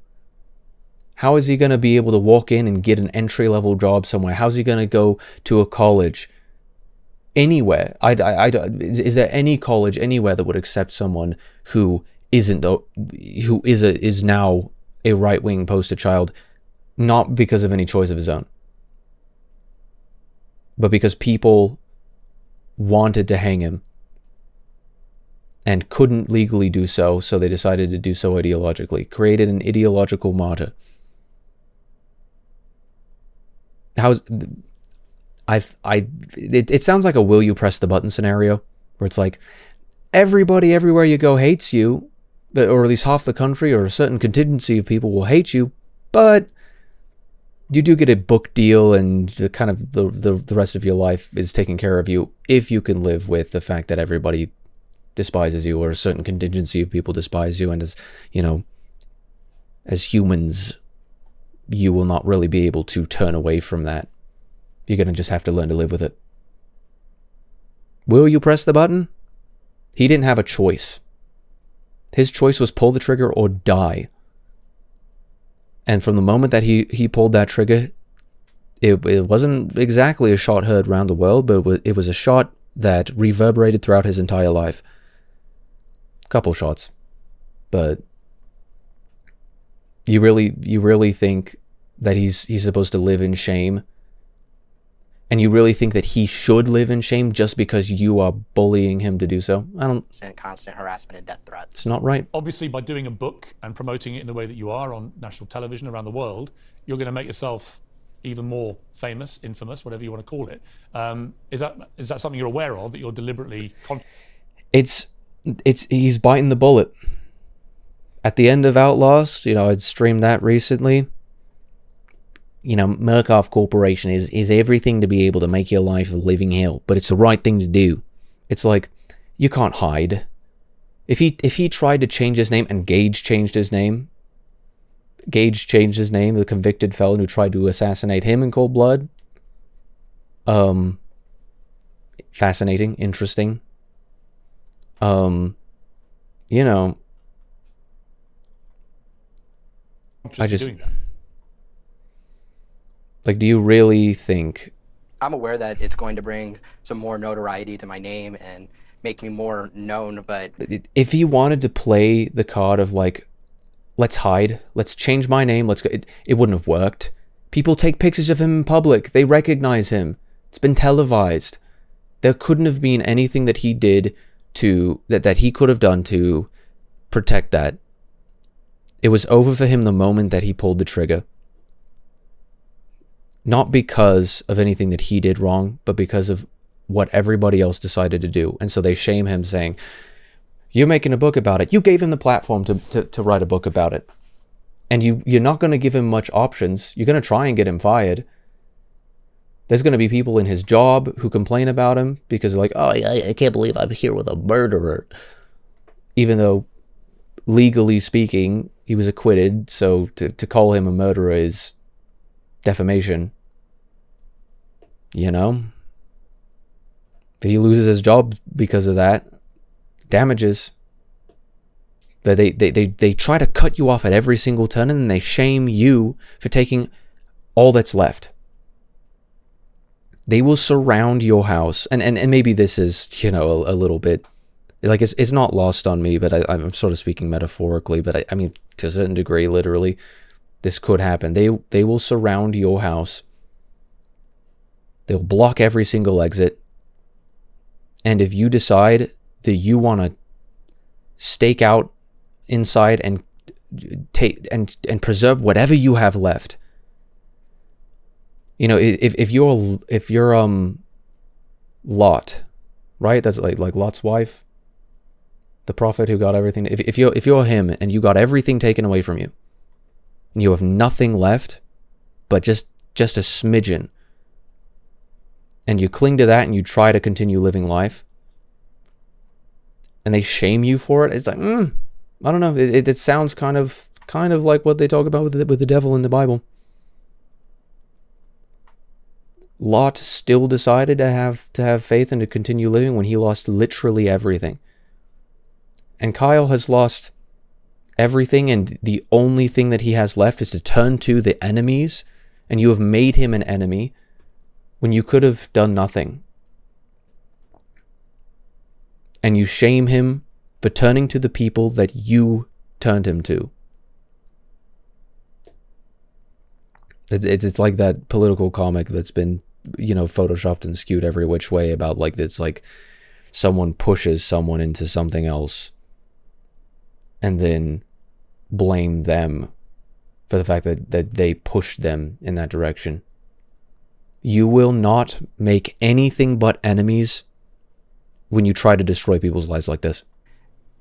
How is he going to be able to walk in and get an entry-level job somewhere? How's he going to go to a college anywhere? Is there any college anywhere that would accept someone who is now a right-wing poster child, not because of any choice of his own, but because people wanted to hang him and couldn't legally do so, so they decided to do so ideologically, created an ideological martyr. It sounds like a will you press the button scenario, where it's like, everybody everywhere you go hates you, or at least half the country or a certain contingency of people will hate you, but you do get a book deal, and the rest of your life is taken care of you if you can live with the fact that everybody despises you, or a certain contingency of people despise you, and as humans, you will not really be able to turn away from that. You're going to just have to learn to live with it. Will you press the button? He didn't have a choice. His choice was pull the trigger or die. And from the moment that he pulled that trigger, it wasn't exactly a shot heard around the world, but it was a shot that reverberated throughout his entire life. Couple shots. But you really think that he's supposed to live in shame? And you really think that he should live in shame just because you are bullying him to do so? I don't... Constant harassment and death threats. It's not right. Obviously, by doing a book and promoting it in the way that you are on national television around the world, you're going to make yourself even more famous, infamous, whatever you want to call it. Is that something you're aware of, that you're deliberately... He's biting the bullet. At the end of Outlast, I'd streamed that recently. Murkoff Corporation is everything to be able to make your life a living hell, but it's the right thing to do. It's like, you can't hide. If he tried to change his name, and Gage changed his name, the convicted felon who tried to assassinate him in cold blood. Fascinating, interesting. Doing that. Like, do you really think... I'm aware that it's going to bring some more notoriety to my name and make me more known, but... If he wanted to play the card of, like, let's hide, let's change my name, let's go... It wouldn't have worked. People take pictures of him in public. They recognize him. It's been televised. There couldn't have been anything that he did that he could have done to protect that. It was over for him the moment that he pulled the trigger. Not because of anything that he did wrong, but because of what everybody else decided to do. And so they shame him, saying, you're making a book about it. You gave him the platform to write a book about it. And you're not going to give him much options. You're going to try and get him fired. There's going to be people in his job who complain about him because they're like, oh, I can't believe I'm here with a murderer. Even though, legally speaking, he was acquitted. So to call him a murderer is defamation. If he loses his job because of that, damages. But they try to cut you off at every single turn, and then they shame you for taking all that's left. They will surround your house, and maybe this is, a little bit, like, it's not lost on me, but I'm sort of speaking metaphorically, but I mean, to a certain degree, literally, this could happen. They will surround your house. They'll block every single exit. And if you decide that you want to stake out inside and take and preserve whatever you have left, if you're Lot, right? That's like Lot's wife, the prophet who got everything. If you're him and you got everything taken away from you, and you have nothing left but just a smidgen, and you cling to that and you try to continue living life, and they shame you for it, it's like, I don't know. It sounds kind of like what they talk about with the devil in the Bible. Lot still decided to have faith and to continue living when he lost literally everything. And Kyle has lost everything, and the only thing that he has left is to turn to the enemies, and you have made him an enemy when you could have done nothing. And you shame him for turning to the people that you turned him to. It's like that political comic that's been, you know, photoshopped and skewed every which way about, like, it's like someone pushes someone into something else and then blame them for the fact that they pushed them in that direction. You will not make anything but enemies when you try to destroy people's lives like this.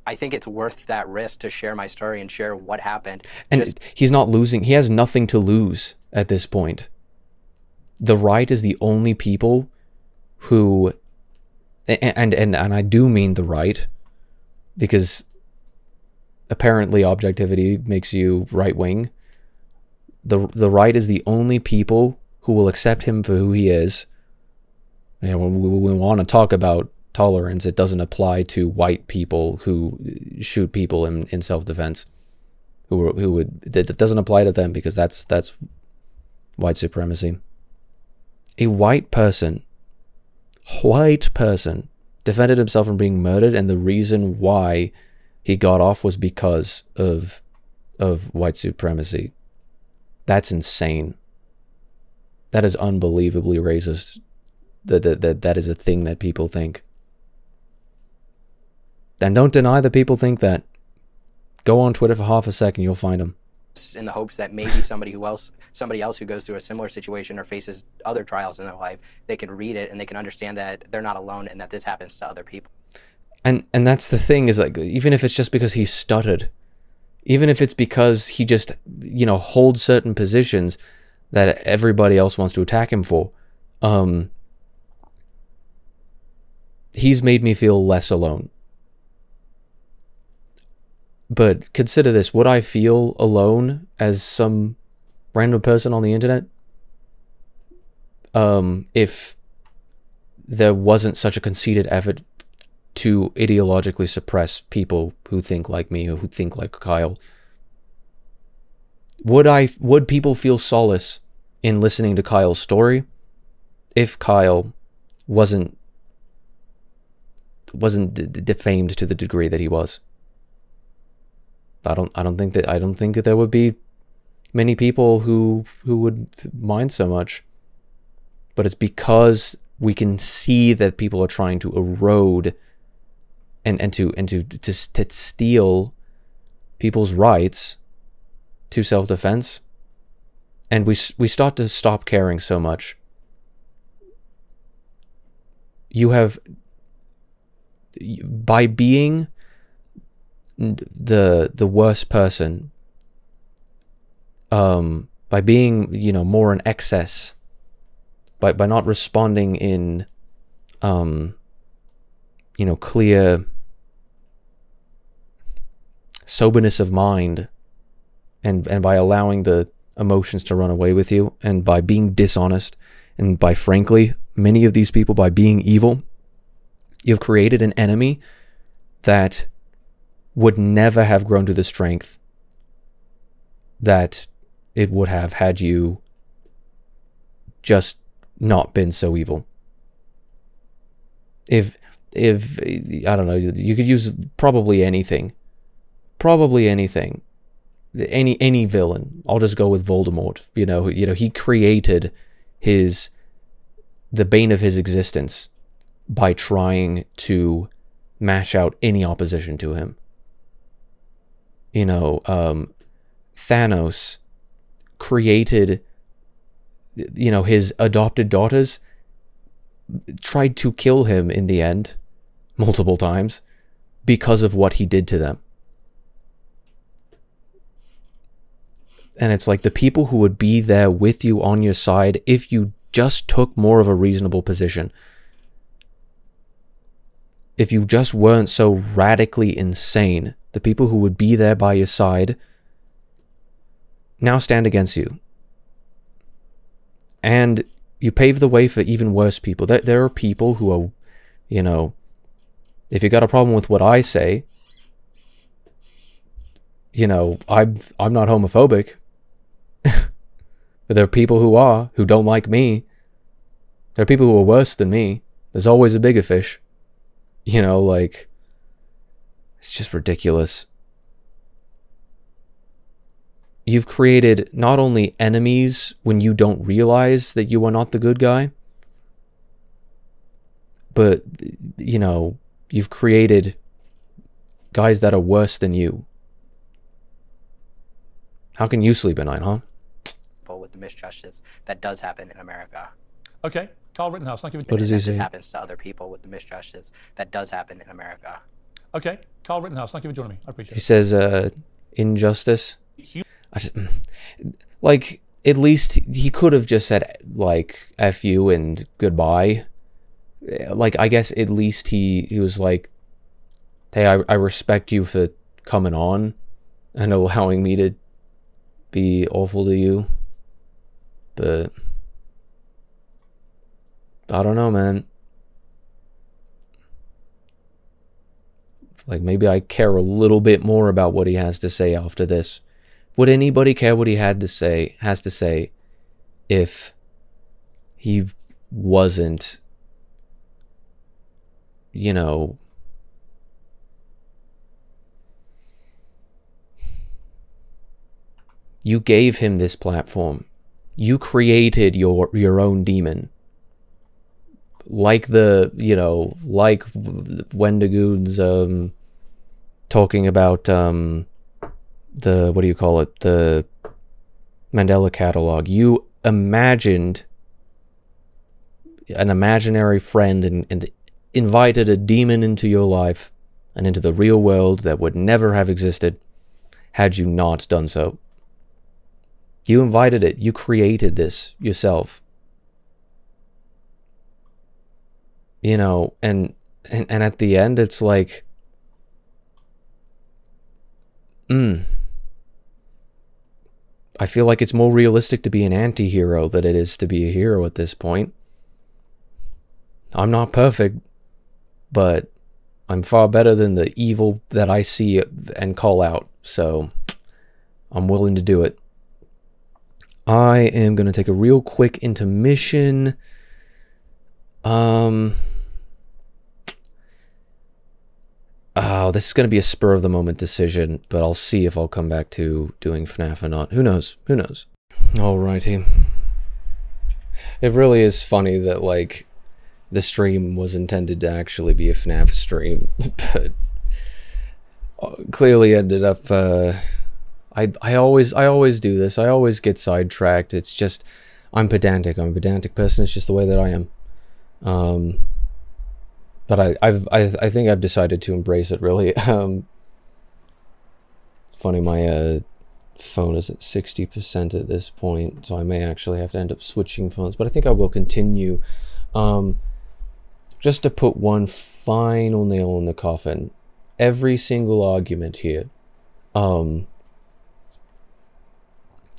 I think it's worth that risk to share my story and share what happened. And he's not losing. He has nothing to lose at this point. The right is the only people who, and I do mean the right, because apparently objectivity makes you right-wing. The right is the only people who will accept him for who he is. You know, when we want to talk about tolerance, it doesn't apply to white people who shoot people in self-defense. That doesn't apply to them, because that's white supremacy. A white person defended himself from being murdered, and the reason why he got off was because of white supremacy. That's insane. That is unbelievably racist. That is a thing that people think. And don't deny that people think that. Go on Twitter for half a second, you'll find them. In the hopes that maybe somebody else who goes through a similar situation or faces other trials in their life, they can read it and they can understand that they're not alone and that this happens to other people. And that's the thing, is like, even if it's just because he stuttered, even if it's because he just, you know, holds certain positions that everybody else wants to attack him for, he's made me feel less alone. But consider this: would I feel alone as some random person on the internet if there wasn't such a conceited effort to ideologically suppress people who think like me or who think like Kyle? Would people feel solace in listening to Kyle's story if Kyle wasn't defamed to the degree that he was? I don't think that there would be many people who would mind so much. But it's because we can see that people are trying to erode and to steal people's rights to self-defense, and we start to stop caring so much. You have, by being the worst person, by being, you know, more in excess, by not responding in you know, clear soberness of mind, and by allowing the emotions to run away with you, and by being dishonest, and by, frankly, many of these people, by being evil, you've created an enemy that would never have grown to the strength that it would have had you just not been so evil. If I don't know, you could use probably anything, any villain. I'll just go with Voldemort. You know, he created the bane of his existence by trying to mash out any opposition to him. You know, Thanos created, you know, his adopted daughters, tried to kill him in the end multiple times because of what he did to them. And it's like, the people who would be there with you on your side if you just took more of a reasonable position, if you just weren't so radically insane, the people who would be there by your side now stand against you. And you pave the way for even worse people. There are people who are, you know, if you got a problem with what I say, You know, I'm not homophobic. But there are people who are, who don't like me. There are people who are worse than me. There's always a bigger fish. You know, like, it's just ridiculous. You've created not only enemies when you don't realize that you are not the good guy, but, you know, you've created guys that are worse than you. How can you sleep at night, huh? With the misjustice that does happen in America. Okay, Carl Rittenhouse, thank you. What does he say? This happens to other people with the misjustice that does happen in America. Okay, Carl Rittenhouse, thank you for joining me. I appreciate it. He says, injustice. I just, like, at least he could have just said, like, F you and goodbye. Like, I guess at least he was like, hey, I respect you for coming on and allowing me to be awful to you. But I don't know, man. Like, maybe I care a little bit more about what he has to say after this. Would anybody care what he has to say if he wasn't, you know, you gave him this platform. You created your own demon. Like the, you know, like Wendigoon's talking about the, what do you call it? The Mandela catalog. You imagined an imaginary friend and invited a demon into your life and into the real world that would never have existed had you not done so. You invited it. You created this yourself. You know, and at the end, it's like, I feel like it's more realistic to be an anti-hero than it is to be a hero at this point. I'm not perfect, but I'm far better than the evil that I see and call out. So I'm willing to do it. I am going to take a real quick intermission. Oh, this is going to be a spur of the moment decision, but I'll see if I'll come back to doing FNAF or not. Who knows? Who knows? Alrighty. It really is funny that, like, the stream was intended to actually be a FNAF stream, but clearly ended up, I always do this. I always get sidetracked. It's just, I'm pedantic. I'm a pedantic person. It's just the way that I am. But I think I've decided to embrace it, really. Funny, my phone is at 60% at this point, so I may actually have to end up switching phones, but I think I will continue. Just to put one final nail in the coffin, every single argument here, you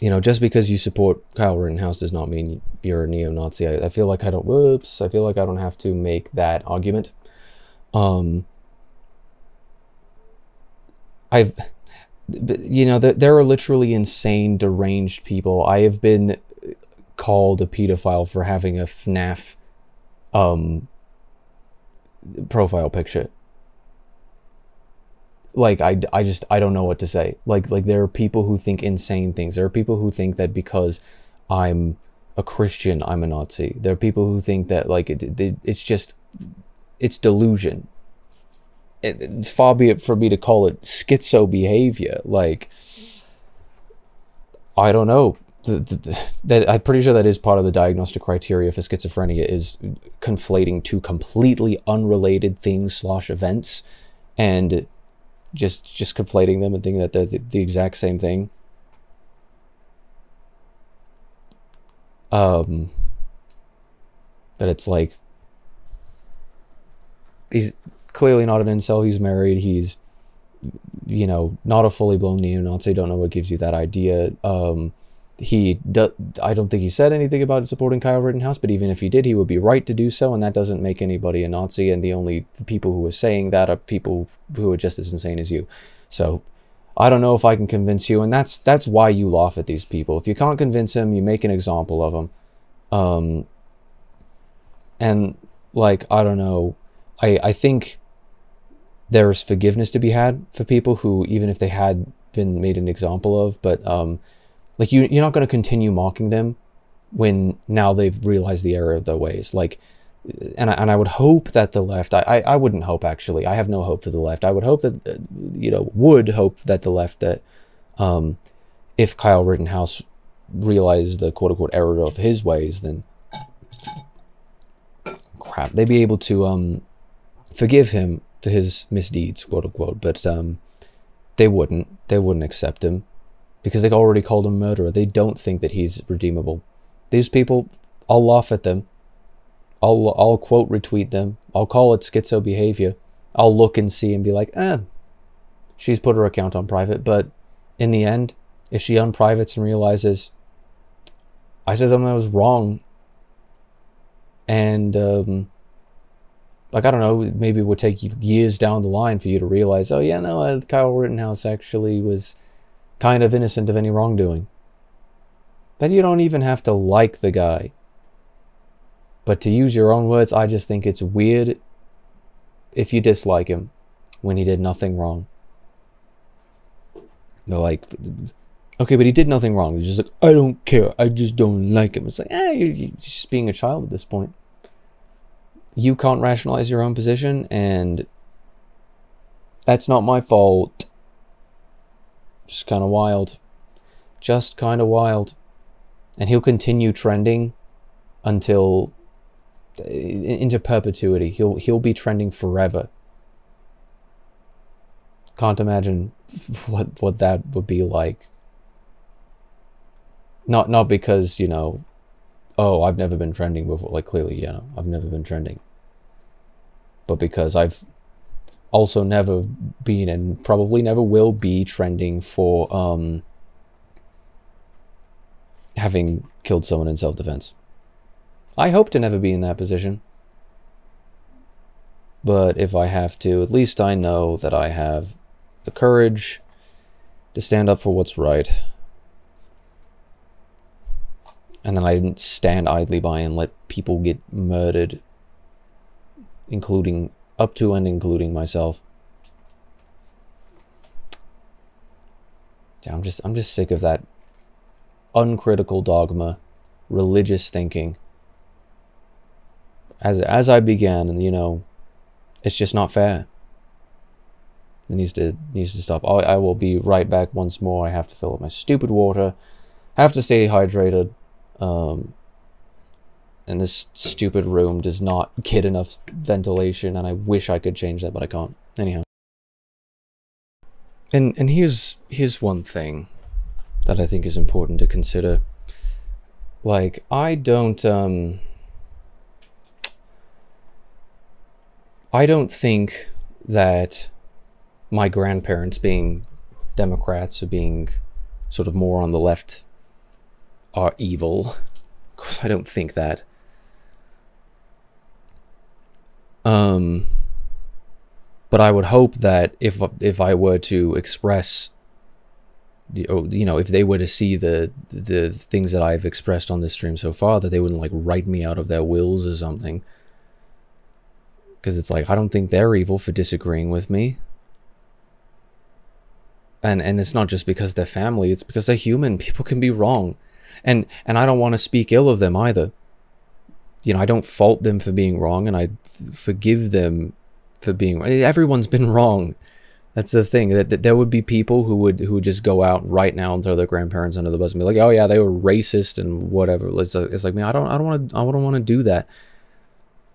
know, just because you support Kyle Rittenhouse does not mean you're a neo-Nazi. I feel like I feel like I don't have to make that argument. You know, there are literally insane, deranged people. I have been called a pedophile for having a FNAF, profile picture. Like, I don't know what to say. Like there are people who think insane things. There are people who think that because I'm a Christian, I'm a Nazi. There are people who think that, like, it's just, it's delusion. Far be it for me to call it schizo behavior. Like, I don't know. That I'm pretty sure that is part of the diagnostic criteria for schizophrenia, is conflating two completely unrelated things / events and just conflating them and thinking that they're the exact same thing. But it's like, he's clearly not an incel. He's married. He's, you know, not a fully blown neo-Nazi. Don't know what gives you that idea. I don't think he said anything about supporting Kyle Rittenhouse, but even if he did, he would be right to do so, and that doesn't make anybody a Nazi, and the only people who are saying that are people who are just as insane as you. So I don't know if I can convince you. And that's why you laugh at these people. If you can't convince them, you make an example of them. And like, I don't know, I think there's forgiveness to be had for people who, even if they had been made an example of, but like you're not going to continue mocking them when now they've realized the error of their ways. Like, and I would hope that the left, I wouldn't hope, actually, I have no hope for the left. I would hope that, would hope that the left, that if Kyle Rittenhouse realized the quote-unquote error of his ways, then crap, they'd be able to forgive him for his misdeeds, quote-unquote, but they wouldn't accept him because they already called him murderer. They don't think that he's redeemable. These people, I'll laugh at them. I'll quote retweet them. I'll call it schizo behavior. I'll look and see and be like, she's put her account on private. But in the end, if she unprivates and realizes I said something that was wrong, and like, I don't know, maybe it would take years down the line for you to realize, oh yeah, no, Kyle Rittenhouse actually was kind of innocent of any wrongdoing. Then you don't even have to like the guy. But to use your own words, I just think it's weird if you dislike him when he did nothing wrong. They're like, okay, but he did nothing wrong. He's just like, I don't care. I just don't like him. It's like, you're just being a child at this point. You can't rationalize your own position, and that's not my fault. Just kind of wild. Just kind of wild. And he'll continue trending until into perpetuity. He'll be trending forever. Can't imagine what that would be like. Not because, oh, I've never been trending before. Like, clearly, I've never been trending. But because I've also never been, and probably never will be, trending for having killed someone in self-defense. I hope to never be in that position. But if I have to, at least I know that I have the courage to stand up for what's right. And then I didn't stand idly by and let people get murdered, including up to and including myself. Yeah, I'm just sick of that uncritical dogma, religious thinking. As I began, and it's just not fair. It needs to stop. I will be right back once more. I have to fill up my stupid water. I have to stay hydrated. And this stupid room does not get enough ventilation, and I wish I could change that, but I can't. Anyhow. And here's one thing that I think is important to consider. Like, I don't think that my grandparents, being Democrats or being sort of more on the left, are evil. Of course, I don't think that. But I would hope that if I were to express, if they were to see the things that I've expressed on this stream so far, that they wouldn't like write me out of their wills or something. Because it's like, I don't think they're evil for disagreeing with me. And it's not just because they're family, it's because they're human. People can be wrong. And I don't want to speak ill of them either. I don't fault them for being wrong, and I forgive them for being... Everyone's been wrong. That's the thing. That there would be people who would just go out right now and throw their grandparents under the bus and be like, oh yeah, they were racist and whatever. It's like, man, I don't want to do that.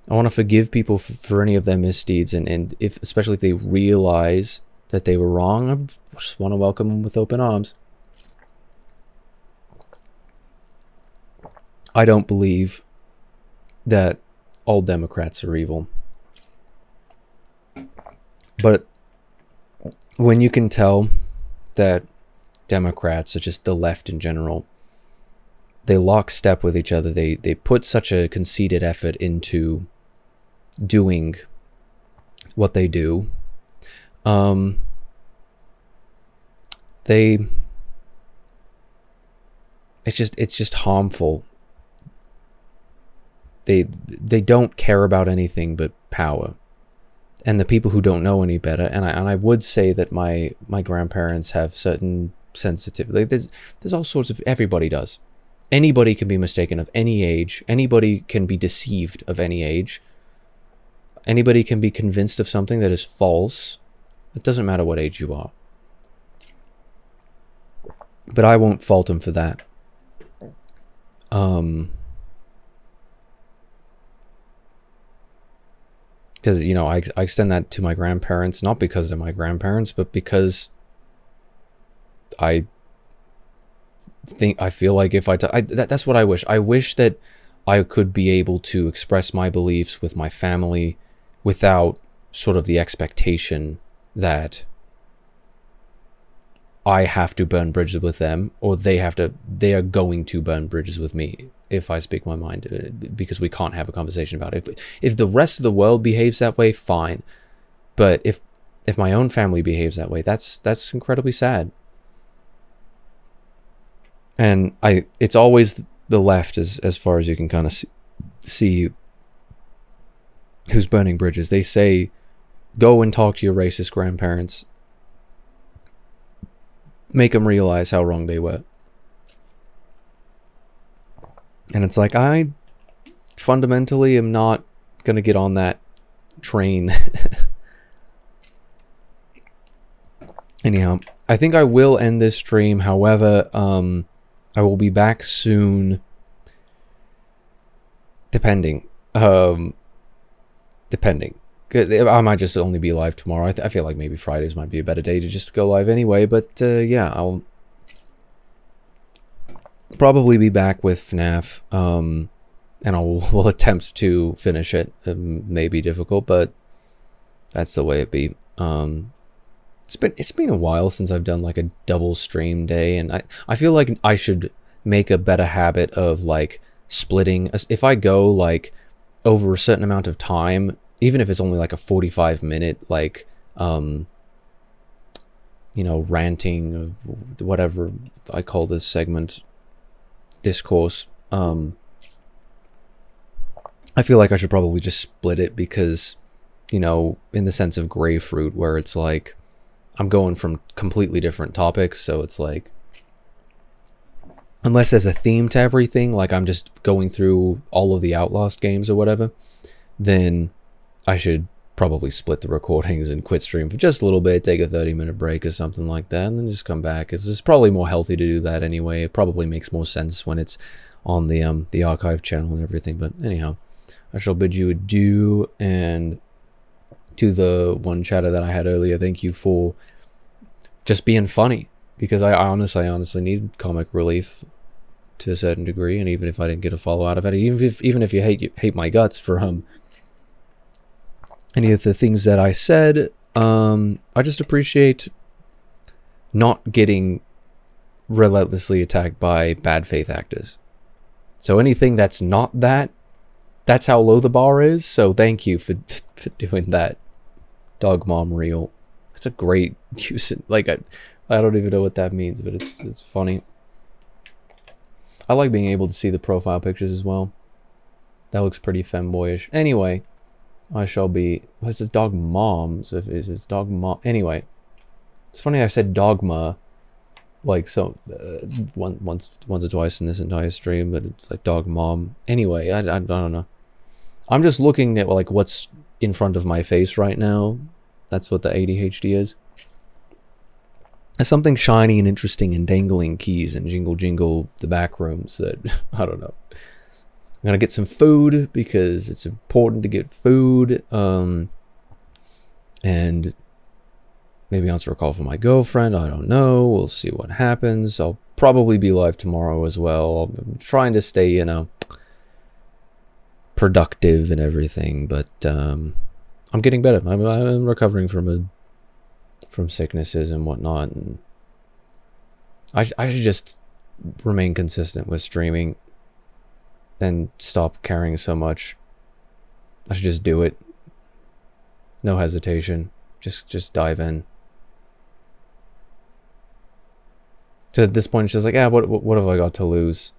I want to forgive people for any of their misdeeds, and especially if they realize that they were wrong, I just want to welcome them with open arms. I don't believe that all Democrats are evil. But when you can tell that Democrats, or just the left in general, they lockstep with each other, they put such a conceited effort into doing what they do, they, it's just harmful. They don't care about anything but power. And the people who don't know any better, and I would say that my grandparents have certain sensitivity. Like there's all sorts of, everybody does. Anybody can be mistaken of any age. Anybody can be deceived of any age. Anybody can be convinced of something that is false. It doesn't matter what age you are. But I won't fault them for that. Because, you know, I extend that to my grandparents, not because they're my grandparents, but because I feel like if that's what I wish. I wish that I could be able to express my beliefs with my family without sort of the expectation that I have to burn bridges with them, or they are going to burn bridges with me if I speak my mind, because we can't have a conversation about it. If the rest of the world behaves that way, fine. But if my own family behaves that way, that's incredibly sad. And it's always the left, as far as you can kind of see who's burning bridges. They say, go and talk to your racist grandparents. Make them realize how wrong they were. And it's like, I fundamentally am not going to get on that train. Anyhow, I think I will end this stream. However, I will be back soon. Depending. Depending. I might just only be live tomorrow. I feel like maybe Fridays might be a better day to just go live anyway. But yeah, I'll probably be back with FNAF. And we'll attempt to finish it. It may be difficult, but that's the way it be. It's been a while since I've done like a double stream day, and I feel like I should make a better habit of like splitting. If I go like over a certain amount of time, even if it's only like a 45-minute like you know, ranting, whatever I call this segment, discourse, I feel like I should probably just split it, because, you know, in the sense of grapefruit, where it's like I'm going from completely different topics, so it's like, unless there's a theme to everything, like I'm just going through all of the Outlast games or whatever, then I should probably split the recordings and quit stream for just a little bit, take a 30-minute break or something like that, and then just come back. It's probably more healthy to do that anyway. It probably makes more sense when it's on the archive channel and everything. But anyhow, I shall bid you adieu, and to the one chatter that I had earlier, thank you for just being funny, because I honestly need comic relief to a certain degree, and even if I didn't get a follow out of it, even if you hate my guts for any of the things that I said, I just appreciate not getting relentlessly attacked by bad faith actors. So anything that's not that's how low the bar is. So thank you for doing that. Dog mom reel. It's a great use. Like I don't even know what that means, but it's funny. I like being able to see the profile pictures as well. That looks pretty femboyish. Anyway, I shall be. What's this dog mom? So if is this dog mom? Anyway, it's funny I said dogma, like so once or twice in this entire stream, but it's like dog mom. Anyway, I don't know. I'm just looking at like what's in front of my face right now. That's what the ADHD is. There's something shiny and interesting and dangling keys and jingle jingle the back rooms that I don't know. I'm gonna get some food because it's important to get food. And maybe answer a call from my girlfriend. I don't know. We'll see what happens. I'll probably be live tomorrow as well. I'm trying to stay, you know, productive and everything, but I'm getting better. I'm recovering from sicknesses and whatnot, and I should just remain consistent with streaming and stop caring so much. I should just do it. No hesitation. Just dive in. So at this point, she's like, "Yeah, what have I got to lose?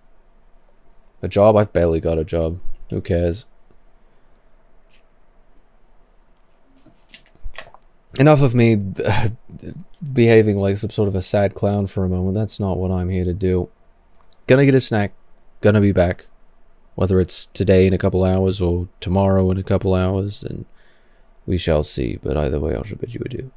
A job? I've barely got a job. Who cares?" Enough of me behaving like some sort of a sad clown for a moment. That's not what I'm here to do. Gonna get a snack. Gonna be back. Whether it's today in a couple hours or tomorrow in a couple hours, and we shall see. But either way, I shall bid you adieu.